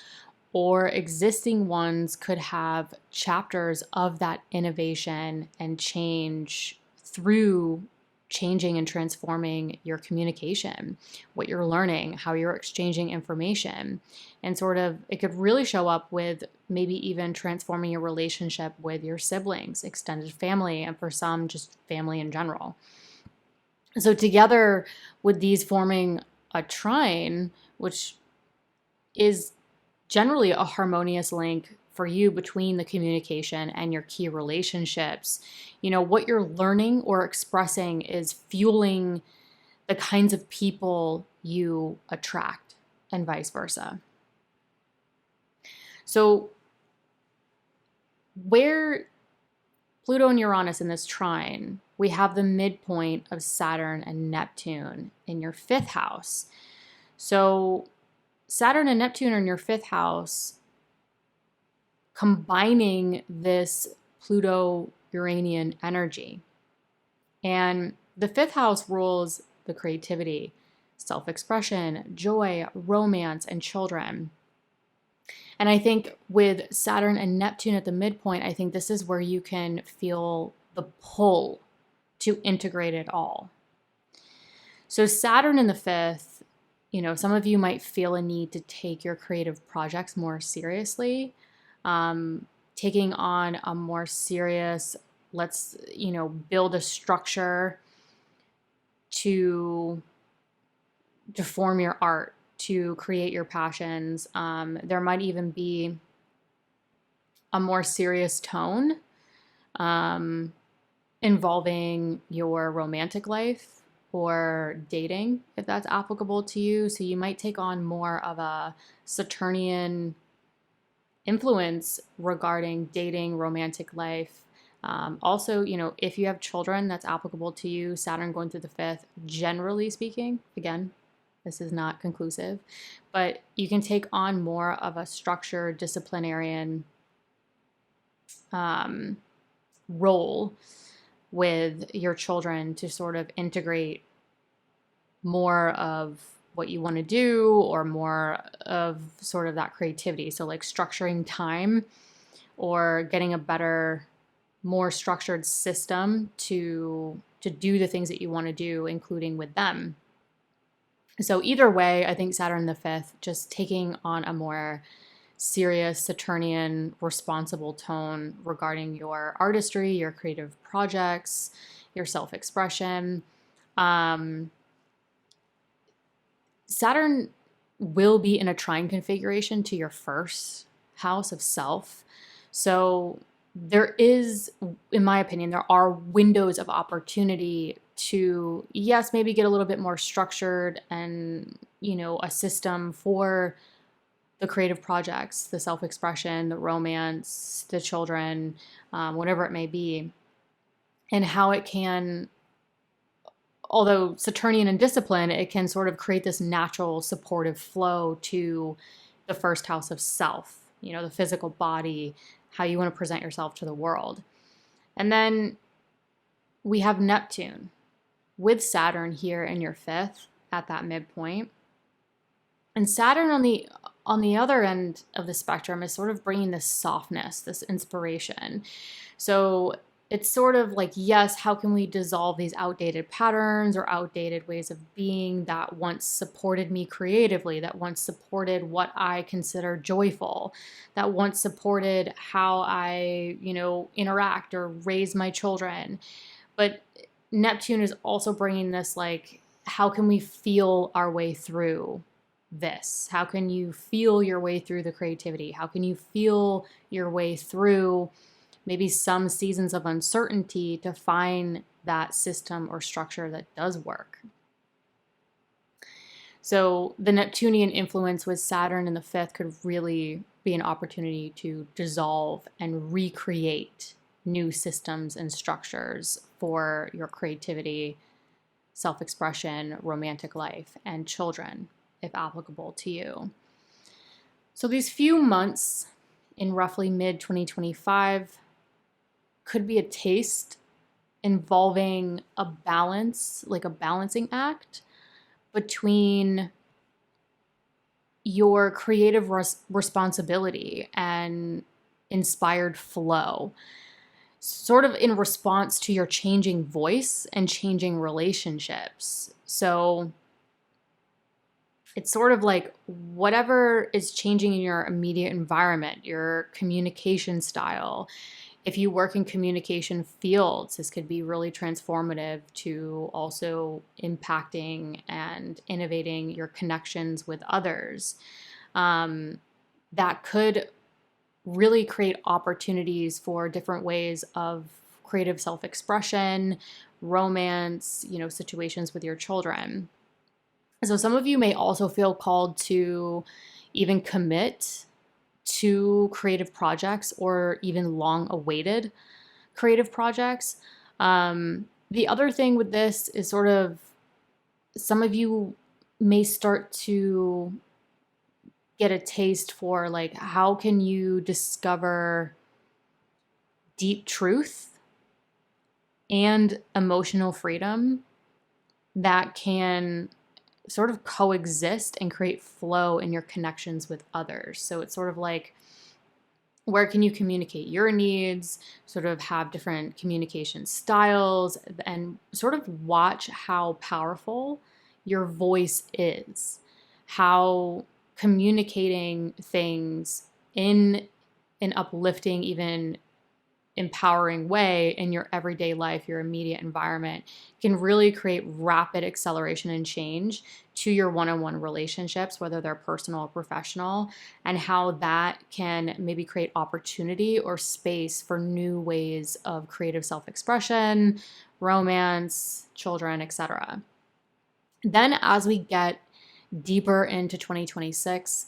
or existing ones could have chapters of that innovation and change through changing and transforming your communication, what you're learning, how you're exchanging information. And sort of, it could really show up with maybe even transforming your relationship with your siblings, extended family, and for some, just family in general. So together with these forming a trine, which is generally a harmonious link for you between the communication and your key relationships, what you're learning or expressing is fueling the kinds of people you attract and vice versa. So where Pluto and Uranus in this trine, we have the midpoint of Saturn and Neptune in your 5th house. So Saturn and Neptune are in your 5th house, combining this Pluto-Uranian energy. And the 5th house rules the creativity, self-expression, joy, romance, and children. And I think with Saturn and Neptune at the midpoint, I think this is where you can feel the pull to integrate it all. So Saturn in the 5th, you know, some of you might feel a need to take your creative projects more seriously, taking on a more serious, let's, you know, build a structure to form your art, to create your passions. There might even be a more serious tone involving your romantic life or dating, if that's applicable to you. So you might take on more of a Saturnian influence regarding dating, romantic life. Also, you know, if you have children, that's applicable to you. Saturn going through the 5th, generally speaking, again, this is not conclusive, but you can take on more of a structured disciplinarian role with your children to sort of integrate more of what you want to do or more of sort of that creativity. So like structuring time or getting a better, more structured system to do the things that you want to do, including with them. So either way, I think Saturn in the 5th, just taking on a more serious Saturnian responsible tone regarding your artistry, your creative projects, your self-expression. Saturn will be in a trine configuration to your 1st house of self. So there is, in my opinion, there are windows of opportunity to, yes, maybe get a little bit more structured and, you know, a system for the creative projects, the self-expression, the romance, the children, whatever it may be, and how it can, although Saturnian and discipline, it can sort of create this natural supportive flow to the 1st house of self, you know, the physical body, how you want to present yourself to the world. And then we have Neptune with Saturn here in your 5th at that midpoint. And Saturn on the other end of the spectrum is sort of bringing this softness, this inspiration. So it's sort of like, yes, how can we dissolve these outdated patterns or outdated ways of being that once supported me creatively, that once supported what I consider joyful, that once supported how I, you know, interact or raise my children. But Neptune is also bringing this, like, how can we feel our way through this? How can you feel your way through the creativity? How can you feel your way through maybe some seasons of uncertainty to find that system or structure that does work? So the Neptunian influence with Saturn in the 5th could really be an opportunity to dissolve and recreate new systems and structures for your creativity, self-expression, romantic life, and children, if applicable to you. So these few months in roughly mid-2025 could be a taste involving a balance, like a balancing act between your creative responsibility and inspired flow, sort of in response to your changing voice and changing relationships. So it's sort of like whatever is changing in your immediate environment, your communication style. If you work in communication fields, this could be really transformative to also impacting and innovating your connections with others. That could really create opportunities for different ways of creative self-expression, romance, you know, situations with your children. So some of you may also feel called to even commit to creative projects or even long awaited creative projects. The other thing with this is sort of some of you may start to get a taste for like how can you discover deep truth and emotional freedom that can sort of coexist and create flow in your connections with others. So it's sort of like, where can you communicate your needs, sort of have different communication styles, and sort of watch how powerful your voice is, how communicating things in an uplifting, even empowering way in your everyday life, your immediate environment, can really create rapid acceleration and change to your one-on-one relationships, whether they're personal or professional, and how that can maybe create opportunity or space for new ways of creative self-expression, romance, children, etc. Then as we get deeper into 2026,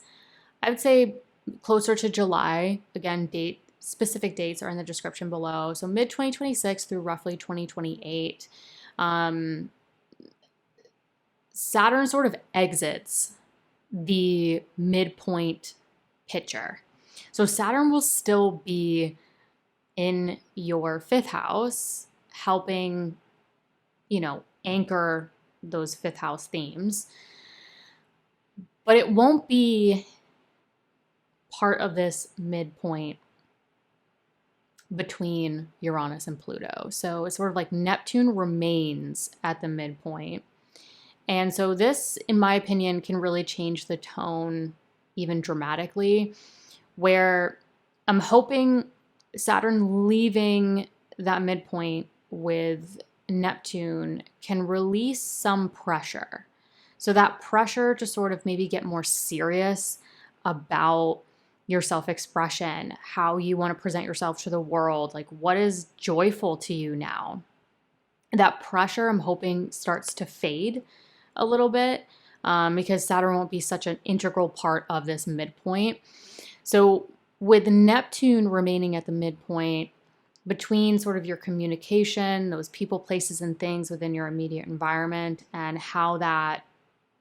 I would say closer to July, again, specific dates are in the description below. So mid 2026 through roughly 2028, Saturn sort of exits the midpoint picture. So Saturn will still be in your 5th house, helping, anchor those 5th house themes. But it won't be part of this midpoint between Uranus and Pluto. So it's sort of like Neptune remains at the midpoint. And so this, in my opinion, can really change the tone even dramatically, where I'm hoping Saturn leaving that midpoint with Neptune can release some pressure. So that pressure to sort of maybe get more serious about your self-expression, how you want to present yourself to the world, like what is joyful to you now. That pressure, I'm hoping, starts to fade a little bit because Saturn won't be such an integral part of this midpoint. So with Neptune remaining at the midpoint, between sort of your communication, those people, places, and things within your immediate environment, and how that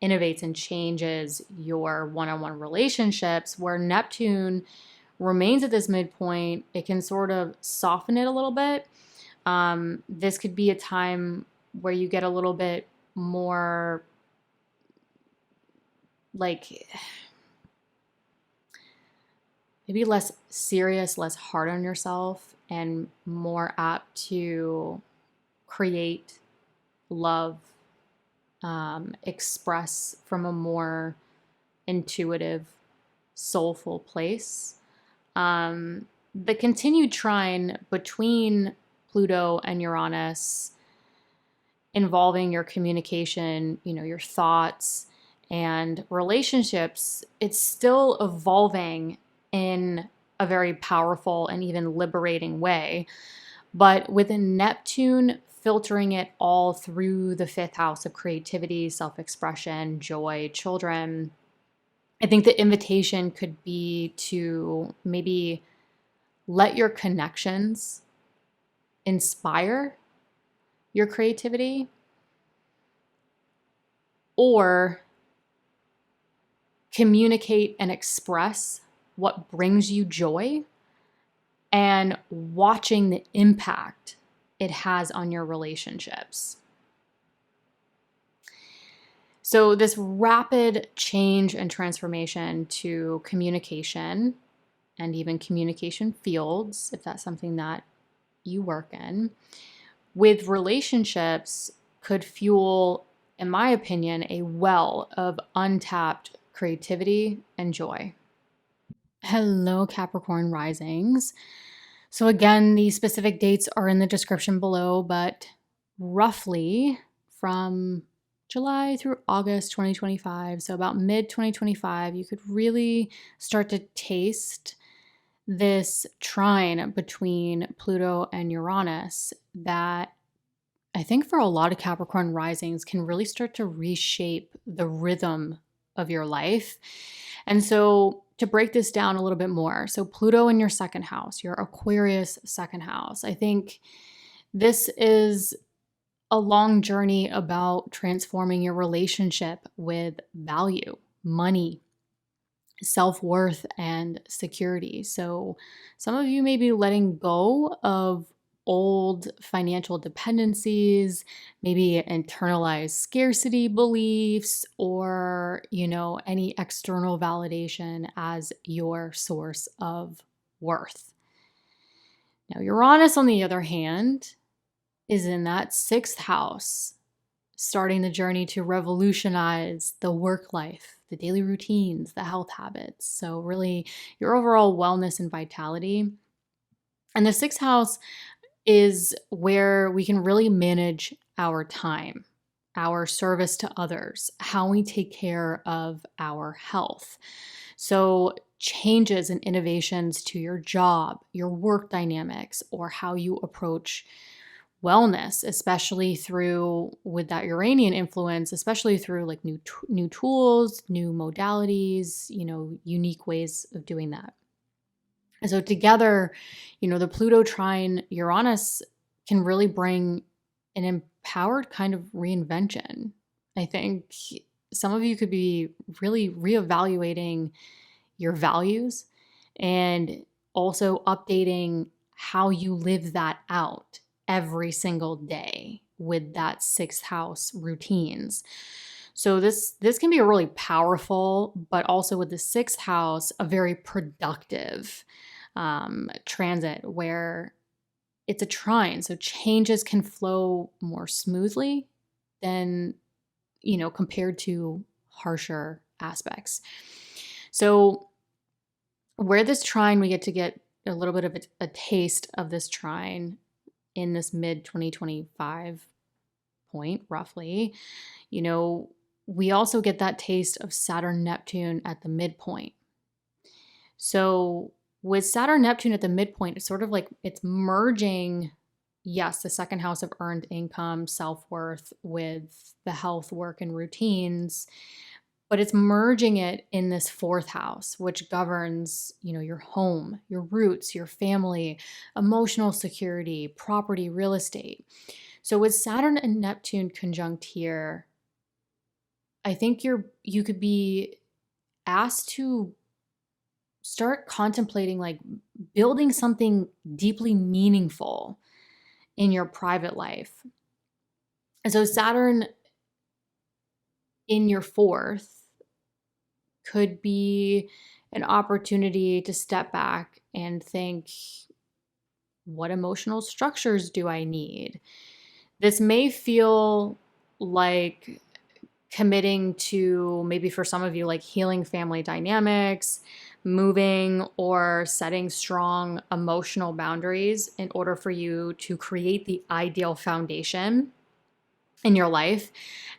innovates and changes your one-on-one relationships, where Neptune remains at this midpoint, it can sort of soften it a little bit. This could be a time where you get a little bit more like maybe less serious, less hard on yourself, and more apt to create, love, express from a more intuitive, soulful place. The continued trine between Pluto and Uranus involving your communication, your thoughts and relationships, it's still evolving in a very powerful and even liberating way. But with Neptune filtering it all through the 5th house of creativity, self-expression, joy, children, I think the invitation could be to maybe let your connections inspire your creativity, or communicate and express what brings you joy, and watching the impact it has on your relationships. So this rapid change and transformation to communication and even communication fields, if that's something that you work in, with relationships could fuel, in my opinion, a well of untapped creativity and joy. Hello, Capricorn risings. So again, the specific dates are in the description below, but roughly from July through August 2025, so about mid-2025, you could really start to taste this trine between Pluto and Uranus that I think for a lot of Capricorn risings can really start to reshape the rhythm of your life. And so to break this down a little bit more, so Pluto in your second house, your Aquarius second house, I think this is a long journey about transforming your relationship with value, money, self-worth, and security. So some of you may be letting go of old financial dependencies, maybe internalized scarcity beliefs, or, any external validation as your source of worth. Now, Uranus, on the other hand, is in that sixth house, starting the journey to revolutionize the work life, the daily routines, the health habits. So really your overall wellness and vitality. And the sixth house is where we can really manage our time, our service to others, how we take care of our health. So changes and innovations to your job, your work dynamics, or how you approach wellness, especially through, with that Uranian influence, especially through like new tools, new modalities, unique ways of doing that. And so together, the Pluto trine Uranus can really bring an empowered kind of reinvention. I think some of you could be really reevaluating your values and also updating how you live that out every single day with that sixth house routines. So this can be a really powerful, but also with the sixth house, a very productive transit where it's a trine. So changes can flow more smoothly than, compared to harsher aspects. So where this trine, we get a little bit of a taste of this trine in this mid 2025 point, roughly. We also get that taste of Saturn Neptune at the midpoint. So with Saturn Neptune at the midpoint, it's sort of like it's merging, yes, the second house of earned income, self-worth with the health, work, and routines, but it's merging it in this fourth house, which governs, your home, your roots, your family, emotional security, property, real estate. So with Saturn and Neptune conjunct here, I think you could be asked to start contemplating like building something deeply meaningful in your private life. And so Saturn in your fourth could be an opportunity to step back and think, what emotional structures do I need? This may feel like committing to, maybe for some of you, like healing family dynamics, moving, or setting strong emotional boundaries in order for you to create the ideal foundation in your life.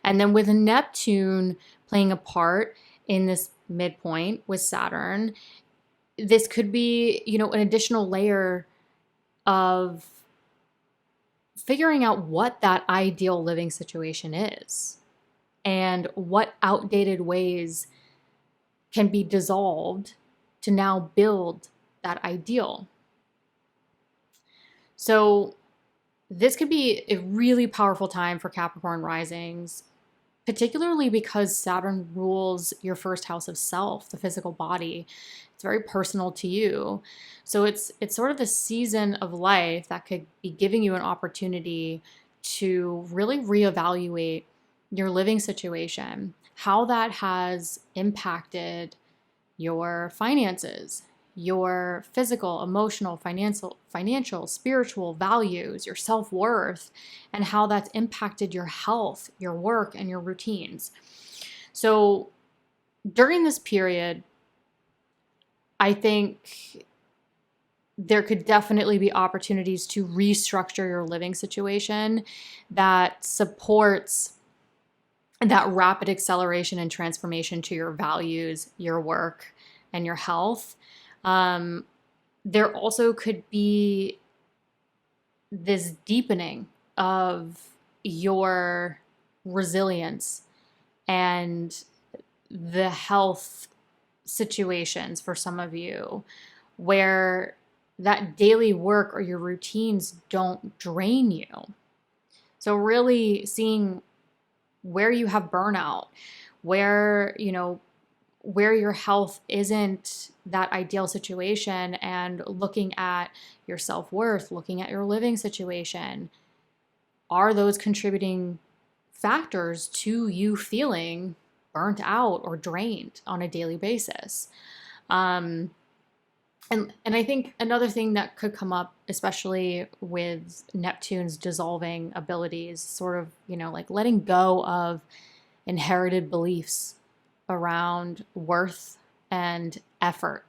And then with Neptune playing a part in this midpoint with Saturn, this could be, an additional layer of figuring out what that ideal living situation is and what outdated ways can be dissolved to now build that ideal. So this could be a really powerful time for Capricorn risings, particularly because Saturn rules your first house of self, the physical body. It's very personal to you. So it's sort of the season of life that could be giving you an opportunity to really reevaluate your living situation, how that has impacted your finances, your physical, emotional, financial, spiritual values, your self-worth, and how that's impacted your health, your work, and your routines. So during this period, I think there could definitely be opportunities to restructure your living situation that supports that rapid acceleration and transformation to your values, your work, and your health. There also could be this deepening of your resilience and the health situations for some of you where that daily work or your routines don't drain you. So really seeing where you have burnout, where, where your health isn't that ideal situation, and looking at your self-worth, looking at your living situation. Are those contributing factors to you feeling burnt out or drained on a daily basis? And I think another thing that could come up, especially with Neptune's dissolving abilities, sort of, like letting go of inherited beliefs around worth and effort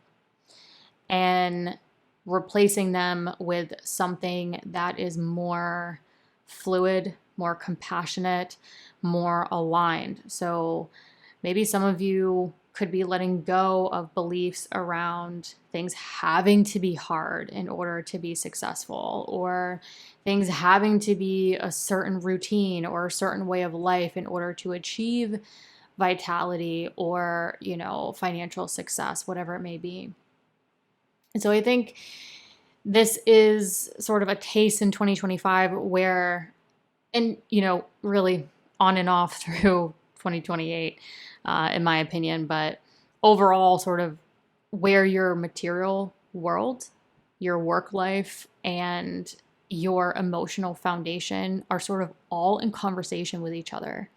and replacing them with something that is more fluid, more compassionate, more aligned. So maybe some of you could be letting go of beliefs around things having to be hard in order to be successful, or things having to be a certain routine or a certain way of life in order to achieve vitality or, financial success, whatever it may be. And so I think this is sort of a taste in 2025 where, and, really on and off through 2028, in my opinion, but overall sort of where your material world, your work life, and your emotional foundation are sort of all in conversation with each other.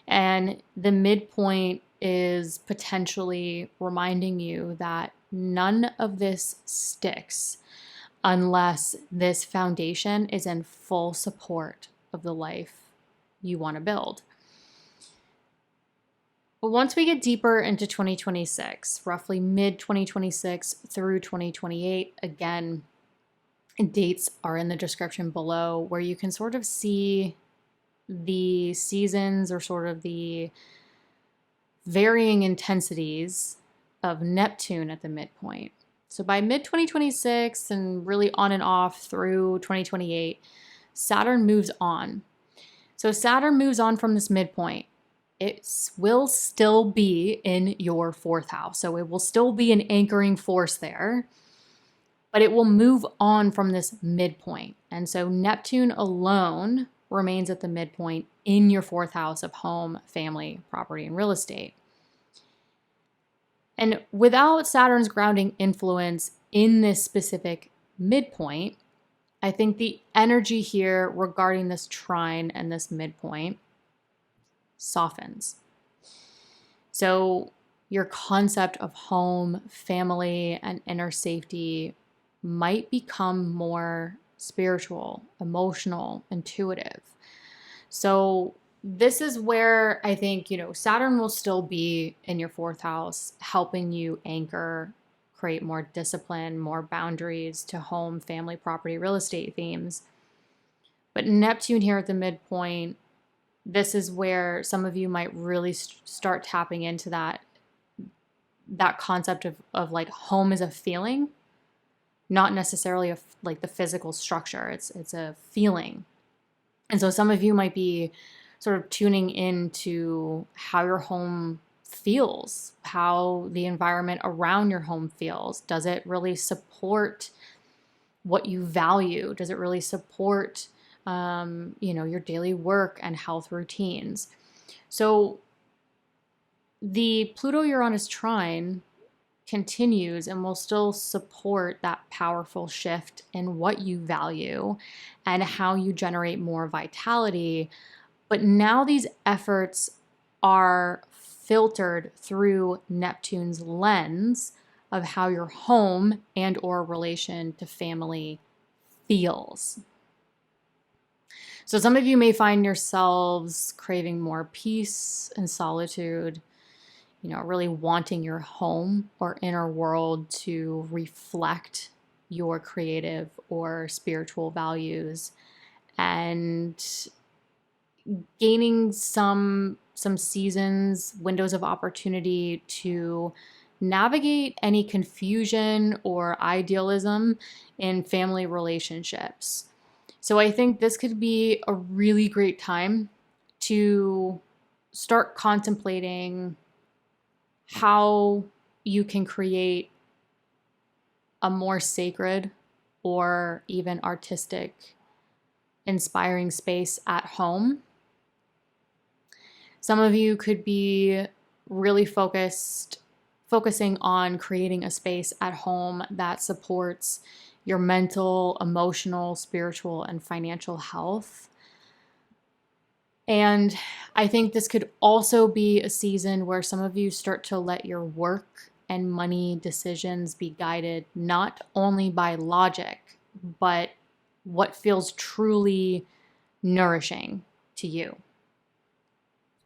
And the midpoint is potentially reminding you that none of this sticks unless this foundation is in full support of the life you want to build. But once we get deeper into 2026, roughly mid-2026 through 2028, again, dates are in the description below where you can sort of see the seasons or sort of the varying intensities of Neptune at the midpoint. So by mid-2026 and really on and off through 2028, Saturn moves on. So Saturn moves on from this midpoint. It will still be in your fourth house. So it will still be an anchoring force there, but it will move on from this midpoint. And so Neptune alone remains at the midpoint in your fourth house of home, family, property, and real estate. And without Saturn's grounding influence in this specific midpoint, I think the energy here regarding this trine and this midpoint softens. So your concept of home, family, and inner safety might become more spiritual, emotional, intuitive. So this is where I think, Saturn will still be in your fourth house, helping you anchor, create more discipline, more boundaries to home, family, property, real estate themes. But Neptune here at the midpoint, this is where some of you might really start tapping into that concept of like home is a feeling, not necessarily like the physical structure. It's a feeling. And so some of you might be sort of tuning into how your home feels, how the environment around your home feels. Does it really support what you value? Does it really support, your daily work and health routines? So the Pluto-Uranus trine continues and will still support that powerful shift in what you value and how you generate more vitality. But now these efforts are filtered through Neptune's lens of how your home and or relation to family feels. So some of you may find yourselves craving more peace and solitude, really wanting your home or inner world to reflect your creative or spiritual values, and gaining some seasons, windows of opportunity to navigate any confusion or idealism in family relationships. So I think this could be a really great time to start contemplating how you can create a more sacred or even artistic, inspiring space at home. Some of you could be really focusing on creating a space at home that supports your mental, emotional, spiritual, and financial health. And I think this could also be a season where some of you start to let your work and money decisions be guided not only by logic, but what feels truly nourishing to you.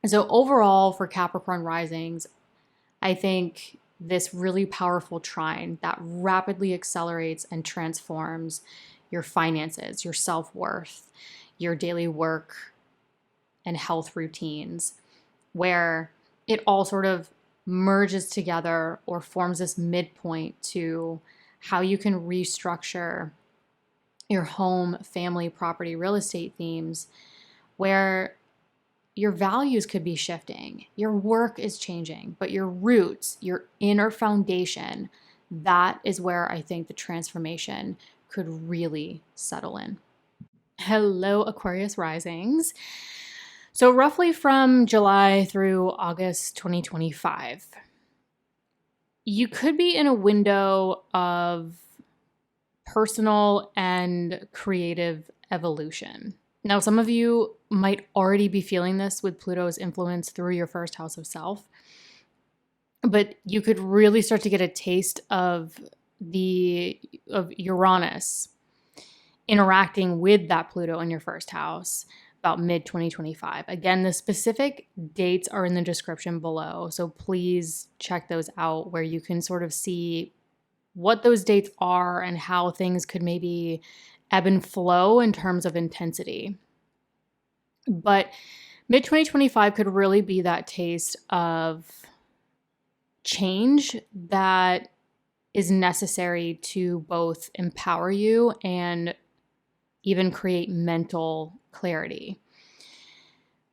So overall, for Capricorn risings, I think this really powerful trine that rapidly accelerates and transforms your finances, your self-worth, your daily work and health routines, where it all sort of merges together or forms this midpoint to how you can restructure your home, family, property, real estate themes, where your values could be shifting, your work is changing, but your roots, your inner foundation, that is where I think the transformation could really settle in. Hello, Aquarius risings. So roughly from July through August 2025, you could be in a window of personal and creative evolution. Now, some of you might already be feeling this with Pluto's influence through your first house of self, but you could really start to get a taste of Uranus interacting with that Pluto in your first house about mid-2025. Again, the specific dates are in the description below, so please check those out where you can sort of see what those dates are and how things could maybe ebb and flow in terms of intensity. But mid-2025 could really be that taste of change that is necessary to both empower you and even create mental clarity.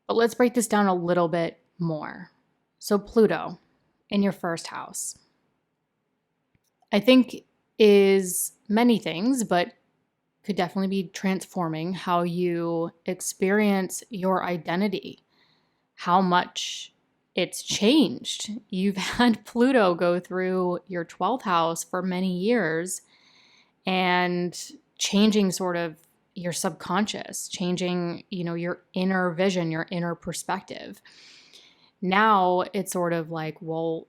But let's break this down a little bit more. So Pluto in your first house, I think is many things, but could definitely be transforming how you experience your identity, how much it's changed. You've had Pluto go through your 12th house for many years and changing sort of your subconscious, changing, your inner vision, your inner perspective. Now it's sort of like, well,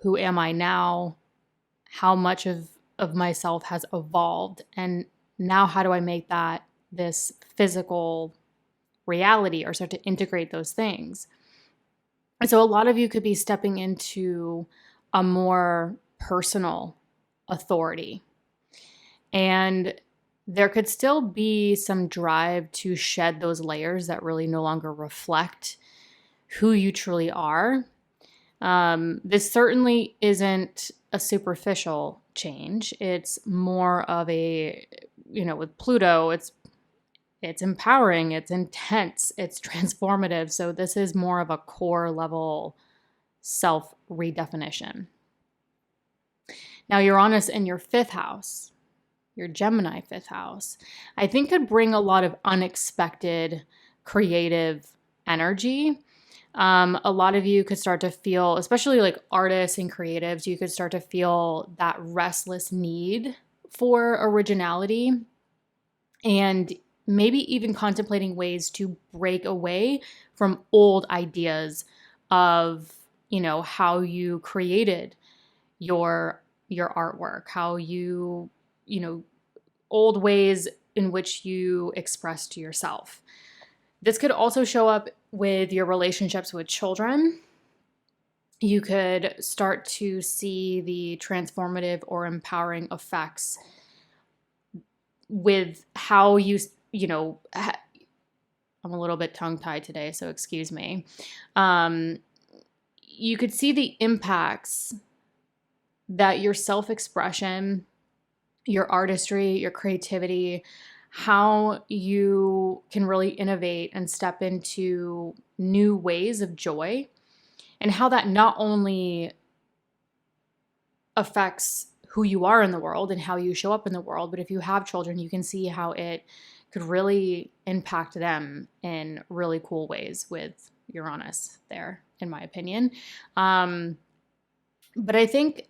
who am I now? How much of myself has evolved? And now how do I make that this physical reality or start to integrate those things? And so a lot of you could be stepping into a more personal authority. And there could still be some drive to shed those layers that really no longer reflect who you truly are. This certainly isn't a superficial change. It's more of a, with Pluto, it's empowering, it's intense, it's transformative. So this is more of a core level self redefinition. Now, Uranus in your 5th house, your Gemini 5th house, I think could bring a lot of unexpected creative energy. A lot of you could start to feel, especially like artists and creatives, you could start to feel that restless need for originality and maybe even contemplating ways to break away from old ideas of, how you created your artwork, how you, old ways in which you expressed yourself. This could also show up with your relationships with children. You could start to see the transformative or empowering effects with how you, I'm a little bit tongue-tied today, so excuse me. You could see the impacts that your self-expression, your artistry, your creativity, how you can really innovate and step into new ways of joy, and how that not only affects who you are in the world and how you show up in the world. But if you have children, you can see how it could really impact them in really cool ways with Uranus there, in my opinion. But I think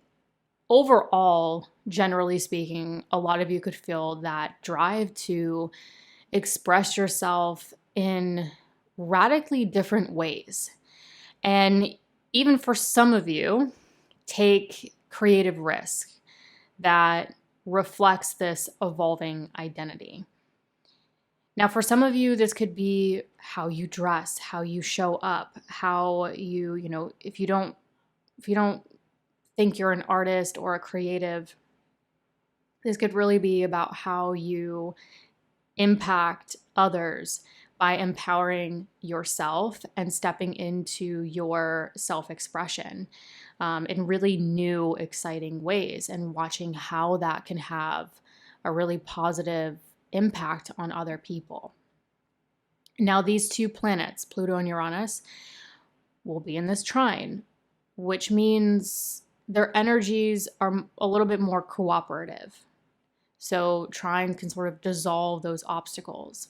overall, generally speaking, a lot of you could feel that drive to express yourself in radically different ways. And even for some of you, take creative risk that reflects this evolving identity. Now, for some of you, this could be how you dress, how you show up, how you if you don't think you're an artist or a creative, this could really be about how you impact others by empowering yourself and stepping into your self-expression in really new, exciting ways, and watching how that can have a really positive impact on other people. Now, these two planets, Pluto and Uranus, will be in this trine, which means their energies are a little bit more cooperative. So trine can sort of dissolve those obstacles.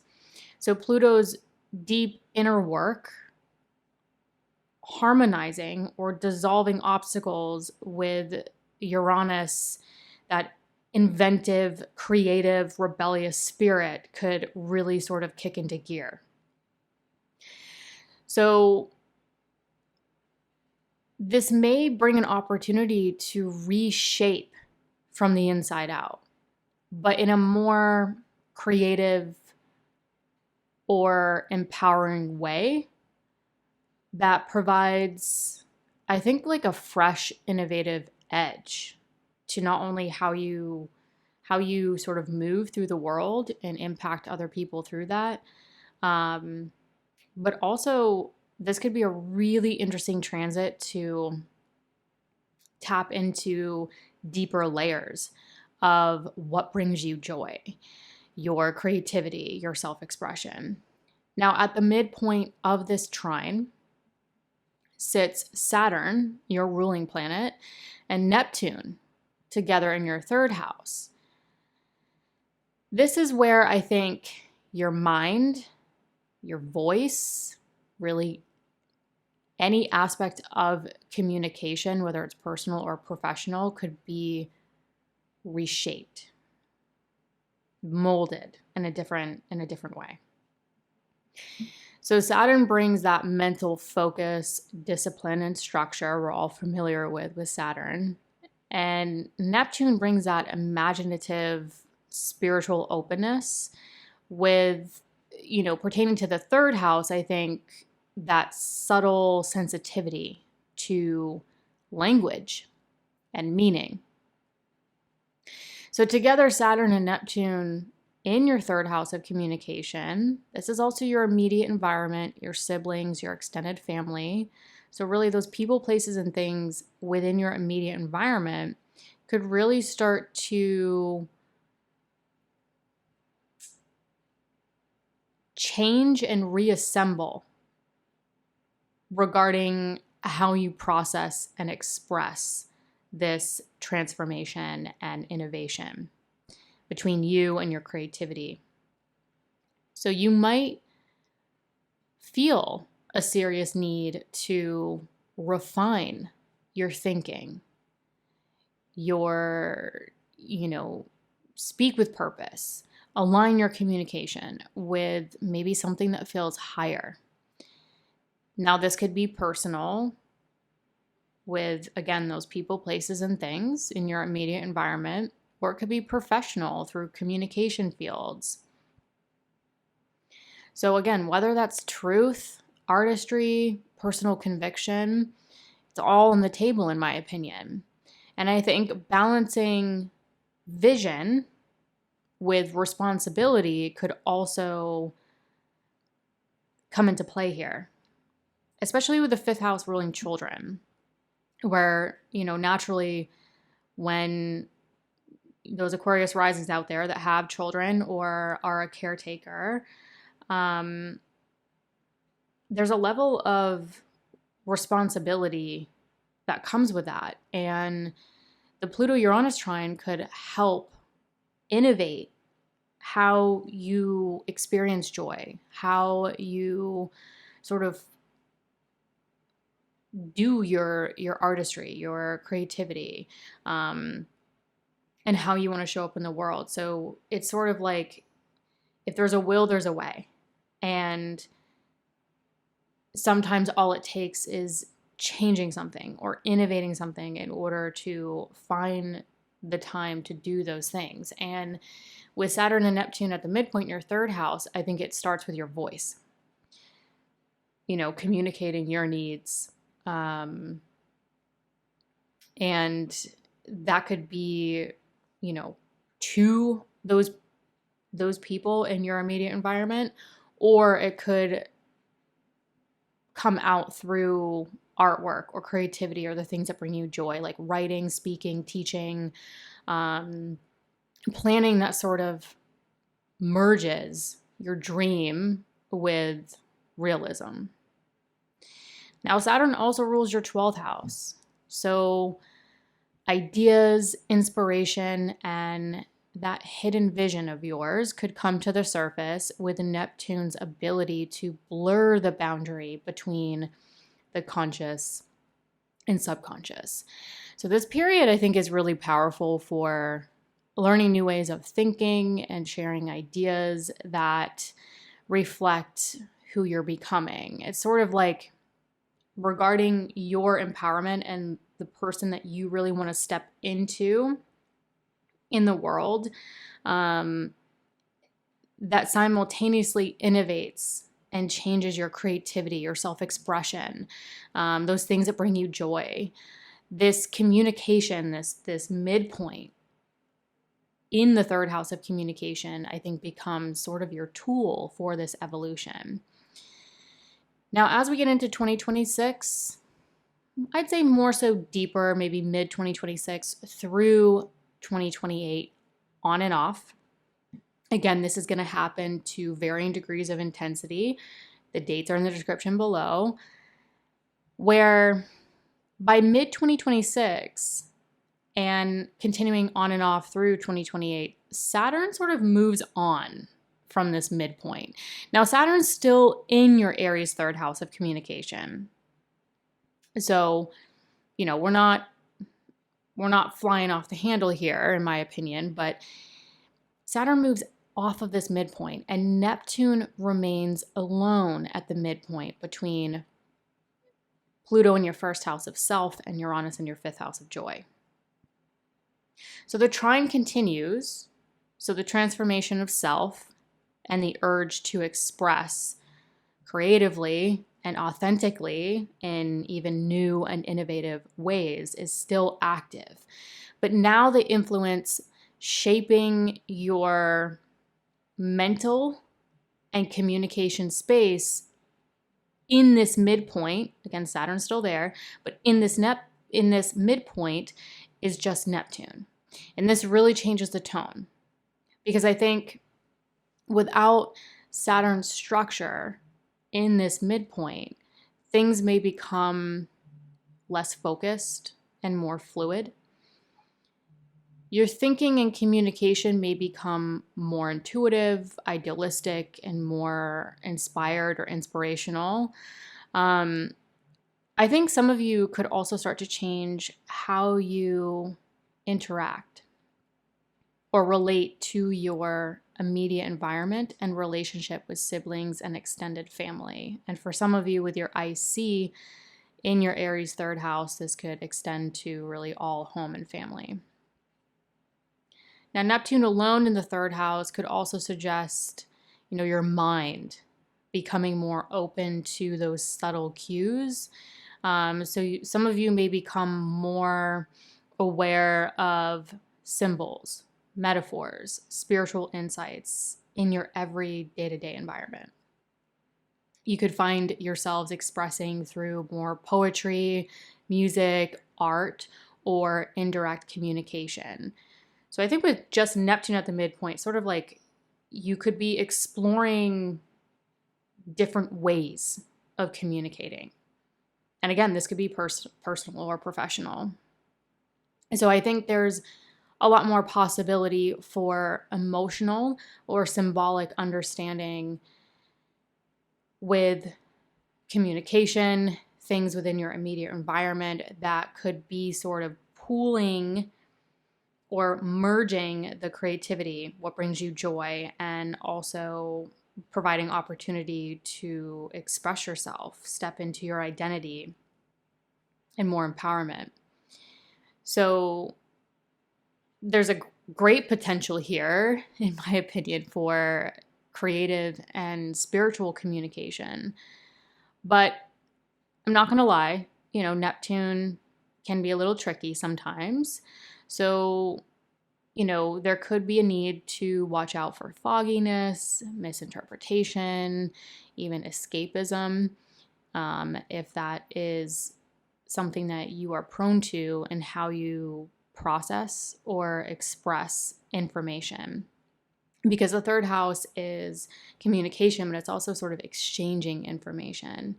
So Pluto's deep inner work, harmonizing or dissolving obstacles with Uranus, that inventive, creative, rebellious spirit, could really sort of kick into gear. So this may bring an opportunity to reshape from the inside out, but in a more creative or empowering way that provides, I think, like a fresh, innovative edge to not only how you sort of move through the world and impact other people through that, but also this could be a really interesting transit to tap into deeper layers of what brings you joy, your creativity, your self-expression. Now, at the midpoint of this trine sits Saturn, your ruling planet, and Neptune together in your third house. This is where I think your mind, your voice, really any aspect of communication, whether it's personal or professional, could be reshaped, molded in a different way. So Saturn brings that mental focus, discipline, and structure we're all familiar with Saturn. And Neptune brings that imaginative, spiritual openness with, pertaining to the third house, I think that subtle sensitivity to language and meaning. So together, Saturn and Neptune in your third house of communication, this is also your immediate environment, your siblings, your extended family. So really those people, places, and things within your immediate environment could really start to change and reassemble regarding how you process and express this transformation and innovation between you and your creativity. So you might feel a serious need to refine your thinking, your, speak with purpose, align your communication with maybe something that feels higher. Now, this could be personal with, again, those people, places, and things in your immediate environment, or it could be professional through communication fields. So again, whether that's truth, artistry, personal conviction, it's all on the table, in my opinion. And I think balancing vision with responsibility could also come into play here, especially with the fifth house ruling children, where, naturally when those Aquarius risings out there that have children or are a caretaker, there's a level of responsibility that comes with that. And the Pluto-Uranus trine could help innovate how you experience joy, how you sort of do your artistry, your creativity, and how you want to show up in the world. So it's sort of like, if there's a will, there's a way. And sometimes all it takes is changing something or innovating something in order to find the time to do those things. And with Saturn and Neptune at the midpoint in your third house, I think it starts with your voice. You know, communicating your needs. And that could be, you know, to those people in your immediate environment, or it could come out through artwork or creativity or the things that bring you joy, like writing, speaking, teaching, planning that sort of merges your dream with realism. Now, Saturn also rules your 12th house. So ideas, inspiration, and that hidden vision of yours could come to the surface with Neptune's ability to blur the boundary between the conscious and subconscious. So this period, I think, is really powerful for learning new ways of thinking and sharing ideas that reflect who you're becoming. It's sort of like regarding your empowerment and the person that you really want to step into in the world, that simultaneously innovates and changes your creativity, your self-expression, those things that bring you joy. This communication, this midpoint in the third house of communication, I think becomes sort of your tool for this evolution. Now, as we get into 2026, I'd say more so deeper, maybe mid-2026 through 2028, on and off. Again, this is going to happen to varying degrees of intensity. The dates are in the description below, where by mid-2026 and continuing on and off through 2028, Saturn sort of moves on from this midpoint. Now, Saturn's still in your Aries third house of communication. So, you know, we're not flying off the handle here, in my opinion, but Saturn moves off of this midpoint and Neptune remains alone at the midpoint between Pluto in your first house of self and Uranus in your fifth house of joy. So the trine continues. So the transformation of self and the urge to express creatively and authentically in even new and innovative ways is still active. But now the influence shaping your mental and communication space in this midpoint, again, Saturn's still there, but in this midpoint is just Neptune. And this really changes the tone, because I think without Saturn's structure in this midpoint, things may become less focused and more fluid. Your thinking and communication may become more intuitive, idealistic, and more inspired or inspirational. I think some of you could also start to change how you interact or relate to your immediate environment and relationship with siblings and extended family. And for some of you with your IC in your Aries third house, this could extend to really all home and family. Now, Neptune alone in the third house could also suggest, you know, your mind becoming more open to those subtle cues. Some of you may become more aware of symbols, metaphors, spiritual insights in your every day-to-day environment. You could find yourselves expressing through more poetry, music, art, or indirect communication. So I think with just Neptune at the midpoint, sort of like you could be exploring different ways of communicating. And again, this could be personal or professional. So I think there's a lot more possibility for emotional or symbolic understanding with communication, things within your immediate environment that could be sort of pooling or merging the creativity, what brings you joy, and also providing opportunity to express yourself, step into your identity, and more empowerment. So there's a great potential here, in my opinion, for creative and spiritual communication. But I'm not going to lie, Neptune can be a little tricky sometimes. So, there could be a need to watch out for fogginess, misinterpretation, even escapism, if that is something that you are prone to in how you process or express information. Because the third house is communication, but it's also sort of exchanging information.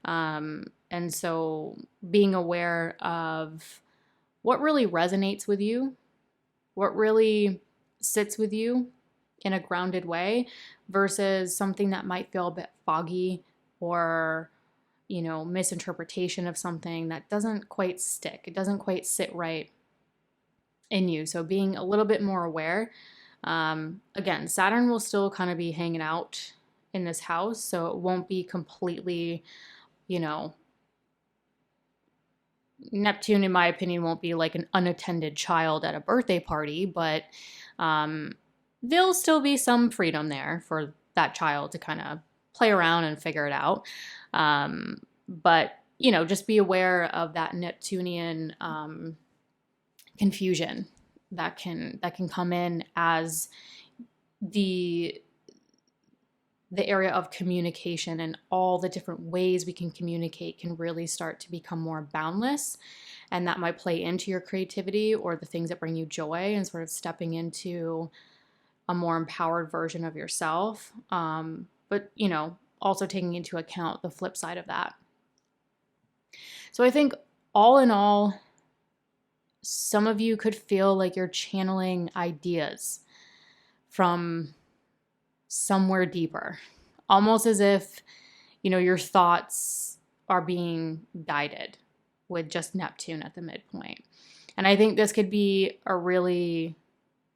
And so being aware of what really resonates with you, what really sits with you in a grounded way versus something that might feel a bit foggy or, misinterpretation of something that doesn't quite stick. It doesn't quite sit right in you. So being a little bit more aware. Again, Saturn will still kind of be hanging out in this house, so it won't be completely, Neptune, in my opinion, won't be like an unattended child at a birthday party, but there'll still be some freedom there for that child to kind of play around and figure it out. But, just be aware of that Neptunian confusion that can come in as the area of communication and all the different ways we can communicate can really start to become more boundless. And that might play into your creativity or the things that bring you joy and sort of stepping into a more empowered version of yourself. But, also taking into account the flip side of that. So I think all in all, some of you could feel like you're channeling ideas from somewhere deeper, almost as if, your thoughts are being guided with just Neptune at the midpoint. And I think this could be a really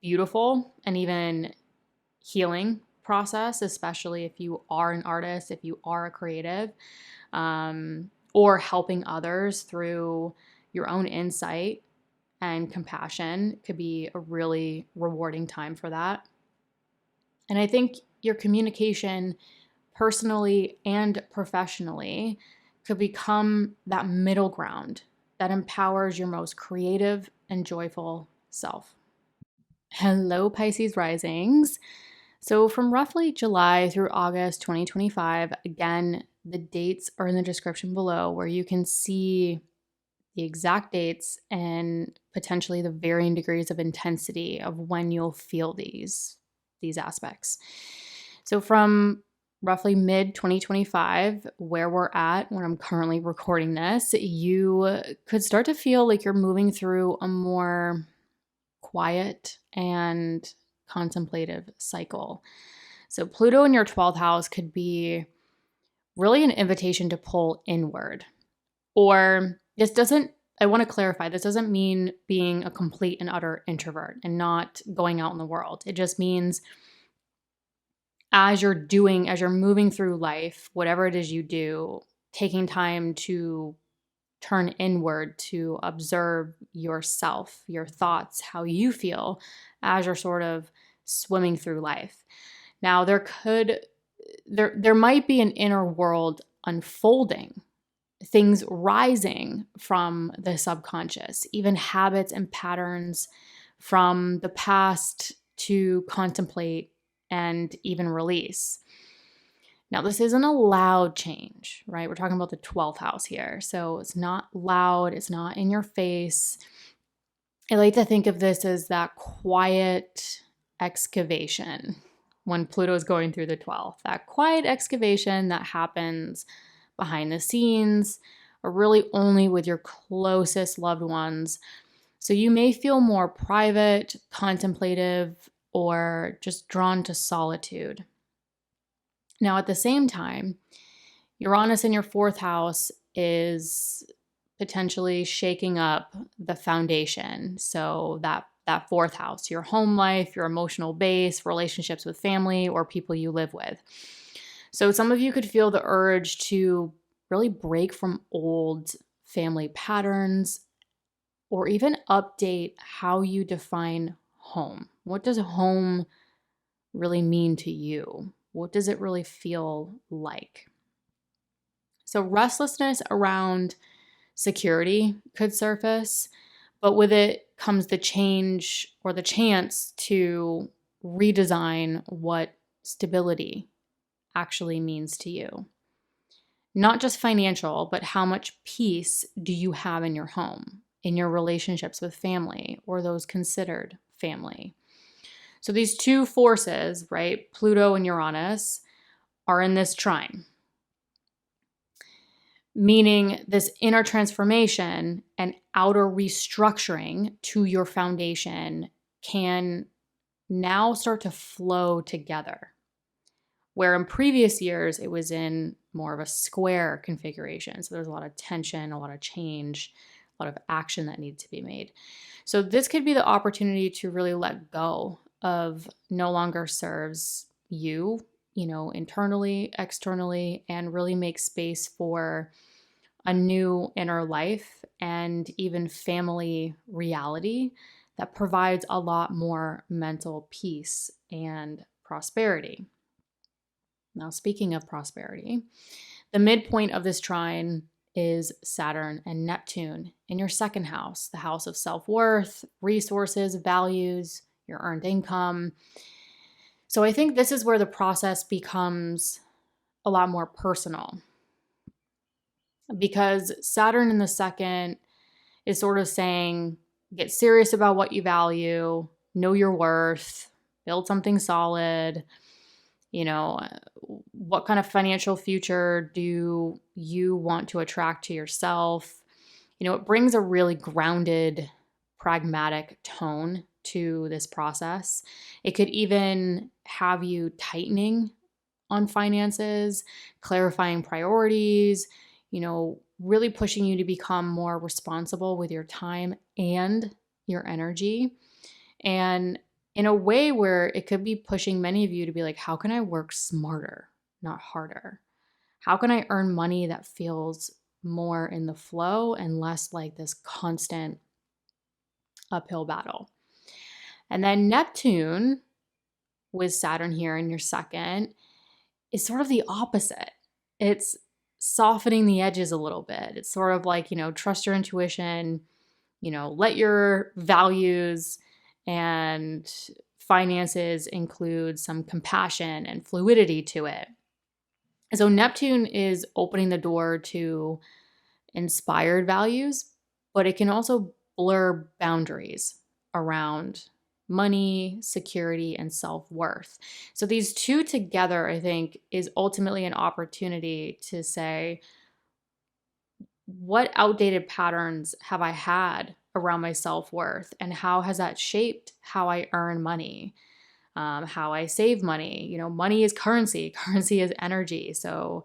beautiful and even healing process, especially if you are an artist, if you are a creative, or helping others through your own insight and compassion. Could be a really rewarding time for that. And I think your communication, personally and professionally, could become that middle ground that empowers your most creative and joyful self. Hello, Pisces risings. So from roughly July through August 2025, again, the dates are in the description below where you can see the exact dates and potentially the varying degrees of intensity of when you'll feel these aspects. So from roughly mid 2025, where we're at when I'm currently recording this, you could start to feel like you're moving through a more quiet and contemplative cycle. So Pluto in your 12th house could be really an invitation to pull inward. Or I want to clarify, this doesn't mean being a complete and utter introvert and not going out in the world. It just means as you're moving through life, whatever it is you do, taking time to turn inward to observe yourself, your thoughts, how you feel as you're sort of swimming through life. Now, there might be an inner world unfolding, things rising from the subconscious, even habits and patterns from the past to contemplate and even release. Now, this isn't a loud change, right? We're talking about the 12th house here. So it's not loud, it's not in your face. I like to think of this as that quiet excavation when Pluto is going through the 12th, that quiet excavation that happens behind the scenes or really only with your closest loved ones. So you may feel more private, contemplative, or just drawn to solitude. Now, at the same time, Uranus in your fourth house is potentially shaking up the foundation. So that fourth house, your home life, your emotional base, relationships with family, or people you live with. So some of you could feel the urge to really break from old family patterns or even update how you define home. What does home really mean to you? What does it really feel like? So restlessness around security could surface, but with it comes the change or the chance to redesign what stability actually means to you. Not just financial, but how much peace do you have in your home, in your relationships with family, or those considered family? So these two forces, right, Pluto and Uranus, are in this trine, meaning this inner transformation and outer restructuring to your foundation can now start to flow together. Where in previous years, it was in more of a square configuration. So there's a lot of tension, a lot of change, a lot of action that needs to be made. So this could be the opportunity to really let go of no longer serves you, internally, externally, and really make space for a new inner life and even family reality that provides a lot more mental peace and prosperity. Now, speaking of prosperity, the midpoint of this trine is Saturn and Neptune in your second house, the house of self-worth, resources, values, your earned income. So I think this is where the process becomes a lot more personal, because Saturn in the second is sort of saying, get serious about what you value, know your worth, build something solid. What kind of financial future do you want to attract to yourself? It brings a really grounded, pragmatic tone to this process. It could even have you tightening on finances, clarifying priorities, really pushing you to become more responsible with your time and your energy. And in a way where it could be pushing many of you to be like, how can I work smarter, not harder? How can I earn money that feels more in the flow and less like this constant uphill battle? And then Neptune with Saturn here in your second is sort of the opposite. It's softening the edges a little bit. It's sort of like, trust your intuition, let your values and finances include some compassion and fluidity to it. So Neptune is opening the door to inspired values, but it can also blur boundaries around money, security, and self-worth. So these two together, I think, is ultimately an opportunity to say, what outdated patterns have I had around my self-worth, and how has that shaped how I earn money, how I save money? Money is currency. Currency is energy. So,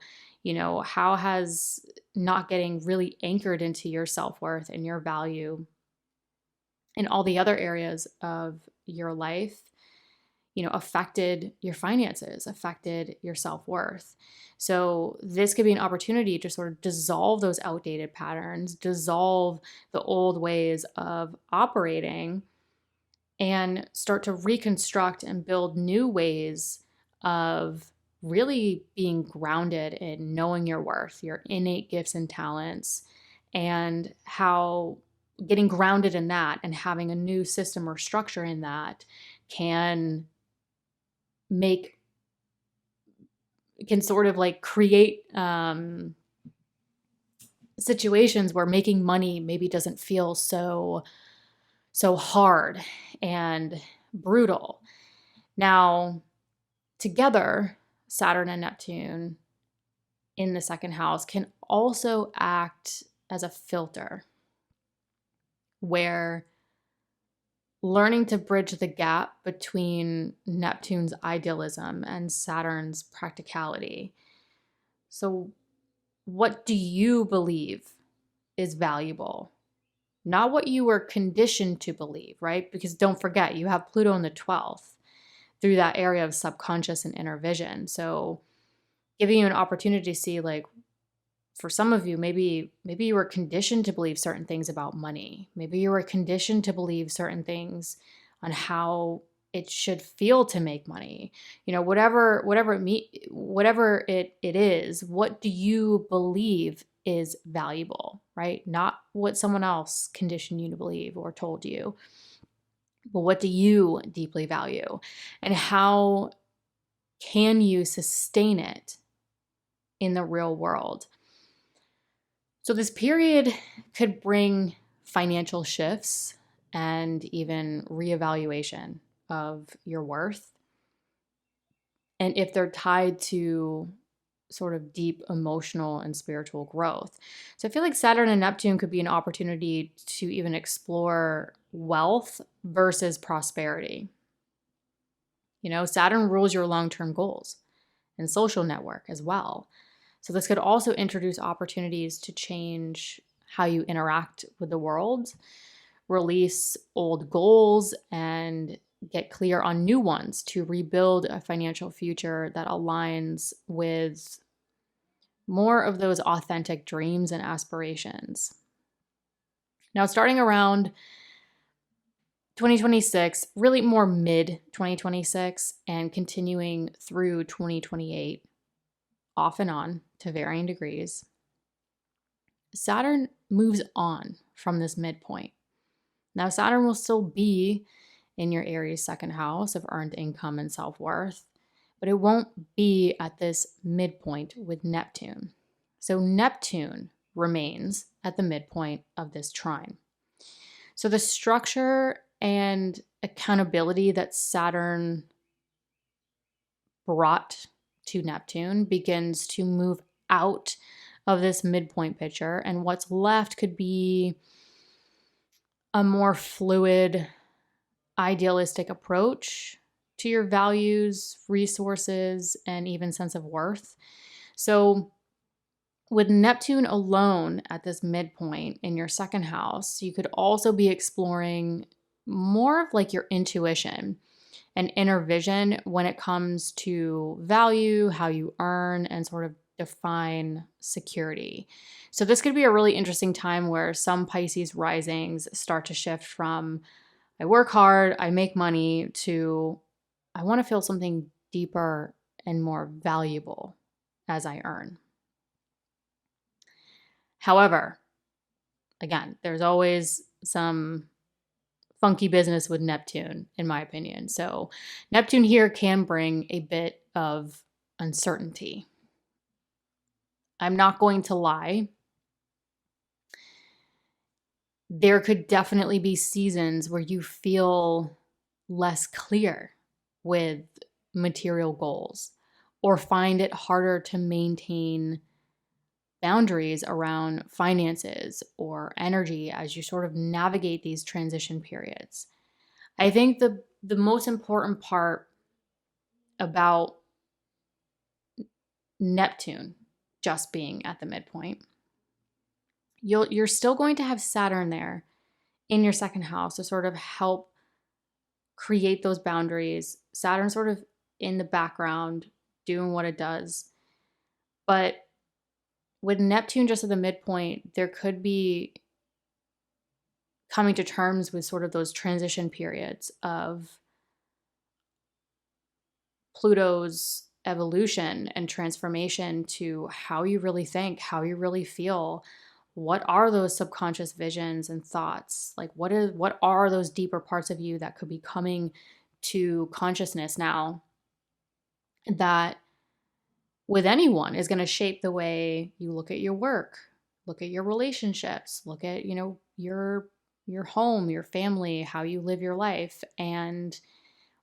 how has not getting really anchored into your self-worth and your value in all the other areas of your life, affected your finances, affected your self-worth? So this could be an opportunity to sort of dissolve those outdated patterns, dissolve the old ways of operating, and start to reconstruct and build new ways of really being grounded in knowing your worth, your innate gifts and talents, and how getting grounded in that and having a new system or structure in that can sort of like create situations where making money maybe doesn't feel so hard and brutal. Now, together, Saturn and Neptune in the second house can also act as a filter, where learning to bridge the gap between Neptune's idealism and Saturn's practicality. So, what do you believe is valuable? Not what you were conditioned to believe, right? Because don't forget, you have Pluto in the 12th through that area of subconscious and inner vision. So, giving you an opportunity to see, like, for some of you, maybe you were conditioned to believe certain things about money. Maybe you were conditioned to believe certain things on how it should feel to make money. You know, whatever it is, what do you believe is valuable, right? Not what someone else conditioned you to believe or told you, but what do you deeply value, and how can you sustain it in the real world? So this period could bring financial shifts and even reevaluation of your worth. And if they're tied to sort of deep emotional and spiritual growth. So I feel like Saturn and Neptune could be an opportunity to even explore wealth versus prosperity. You know, Saturn rules your long-term goals and social network as well. So this could also introduce opportunities to change how you interact with the world, release old goals, and get clear on new ones to rebuild a financial future that aligns with more of those authentic dreams and aspirations. Now, starting around 2026, really more mid 2026, and continuing through 2028, off and on to varying degrees, Saturn moves on from this midpoint. Now, Saturn will still be in your Aries second house of earned income and self-worth, but it won't be at this midpoint with Neptune. So Neptune remains at the midpoint of this trine. So the structure and accountability that Saturn brought to Neptune begins to move out of this midpoint picture, and what's left could be a more fluid, idealistic approach to your values, resources, and even sense of worth. So with Neptune alone at this midpoint in your second house, you could also be exploring more of like your intuition and inner vision when it comes to value, how you earn, and sort of define security. So this could be a really interesting time where some Pisces risings start to shift from I work hard, I make money, to I want to feel something deeper and more valuable as I earn. However, again, there's always some funky business with Neptune, in my opinion. So Neptune here can bring a bit of uncertainty. I'm not going to lie. There could definitely be seasons where you feel less clear with material goals or find it harder to maintain boundaries around finances or energy as you sort of navigate these transition periods. I think the most important part about Neptune just being at the midpoint, you're still going to have Saturn there in your second house to sort of help create those boundaries. Saturn sort of in the background doing what it does. But with Neptune just at the midpoint, there could be coming to terms with sort of those transition periods of Pluto's evolution and transformation to how you really think, how you really feel. What are those subconscious visions and thoughts? Like what are those deeper parts of you that could be coming to consciousness now that with anyone is going to shape the way you look at your work, look at your relationships, look at, your home, your family, how you live your life. And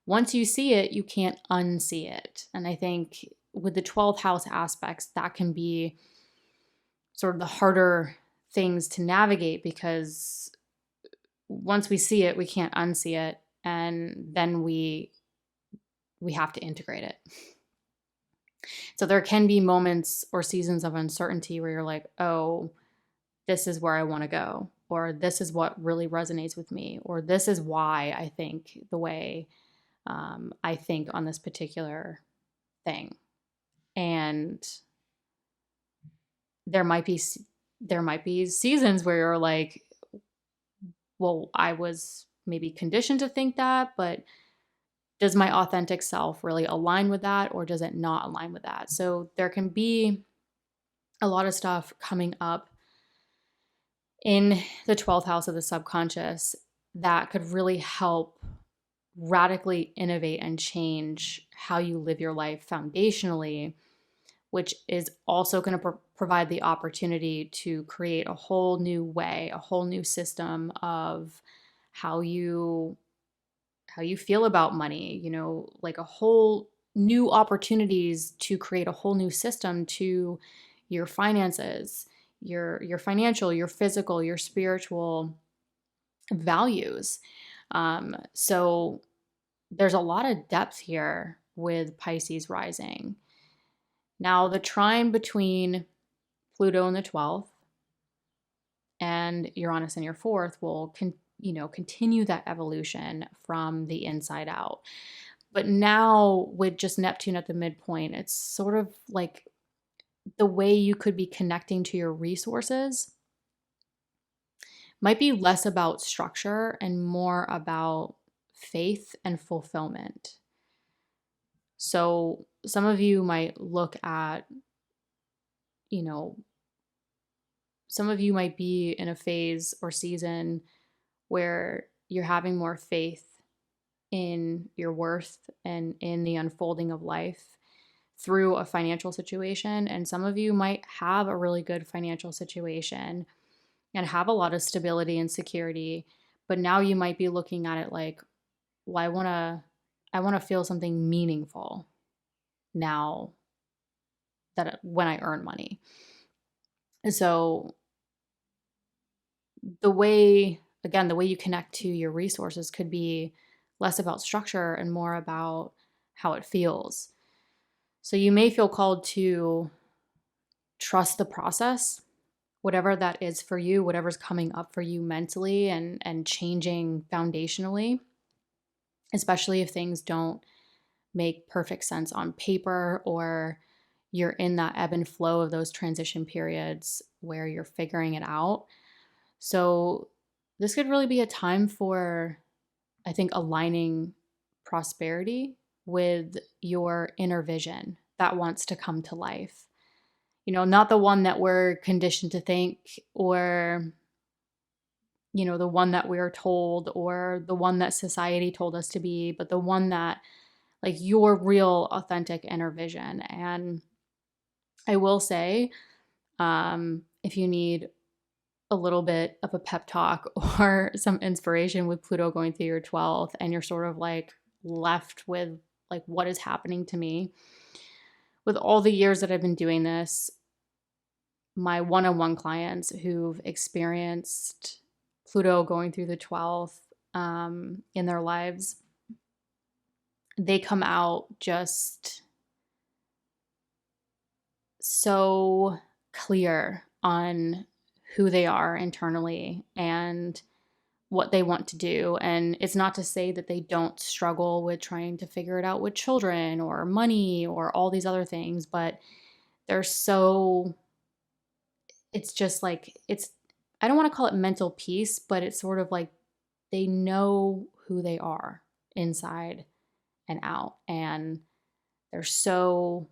once you see it, you can't unsee it. And I think with the 12th house aspects, that can be sort of the harder things to navigate because once we see it, we can't unsee it. And then we have to integrate it. So there can be moments or seasons of uncertainty where you're like, oh, this is where I want to go, or this is what really resonates with me, or this is why I think the way I think on this particular thing. And there might be seasons where you're like, well, I was maybe conditioned to think that, but does my authentic self really align with that, or does it not align with that? So there can be a lot of stuff coming up in the 12th house of the subconscious that could really help radically innovate and change how you live your life foundationally, which is also going to provide the opportunity to create a whole new way, a whole new system of how you feel about money, like a whole new opportunities to create a whole new system to your finances, your financial, your physical, your spiritual values. So there's a lot of depth here with Pisces rising. Now, the trine between Pluto in the 12th and Uranus in your 4th will continue that evolution from the inside out. But now with just Neptune at the midpoint, it's sort of like the way you could be connecting to your resources might be less about structure and more about faith and fulfillment. So some of you might look at, some of you might be in a phase or season where you're having more faith in your worth and in the unfolding of life through a financial situation. And some of you might have a really good financial situation and have a lot of stability and security, but now you might be looking at it like, well, I want to feel something meaningful now that when I earn money. So the way you connect to your resources could be less about structure and more about how it feels. So you may feel called to trust the process, whatever that is for you, whatever's coming up for you mentally and changing foundationally, especially if things don't make perfect sense on paper, or you're in that ebb and flow of those transition periods where you're figuring it out. So this could really be a time for, I think, aligning prosperity with your inner vision that wants to come to life. Not the one that we're conditioned to think, or, the one that we're told, or the one that society told us to be, but the one that, like, your real authentic inner vision. And I will say, if you need a little bit of a pep talk or some inspiration with Pluto going through your 12th, and you're sort of like left with like, what is happening to me? With all the years that I've been doing this, my one-on-one clients who've experienced Pluto going through the 12th in their lives, they come out just so clear on who they are internally and what they want to do. And it's not to say that they don't struggle with trying to figure it out with children or money or all these other things, but it's just like, I don't want to call it mental peace, but it's sort of like they know who they are inside and out, and they're so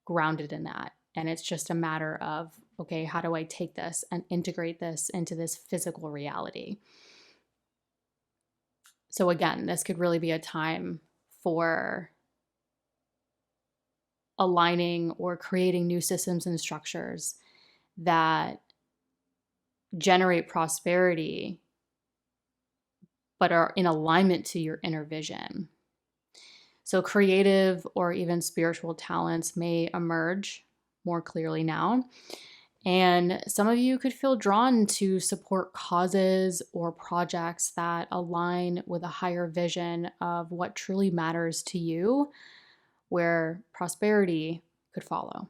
grounded in that. And it's just a matter of, okay, how do I take this and integrate this into this physical reality? So again, this could really be a time for aligning or creating new systems and structures that generate prosperity, but are in alignment to your inner vision. So creative or even spiritual talents may emerge more clearly now. And some of you could feel drawn to support causes or projects that align with a higher vision of what truly matters to you, where prosperity could follow.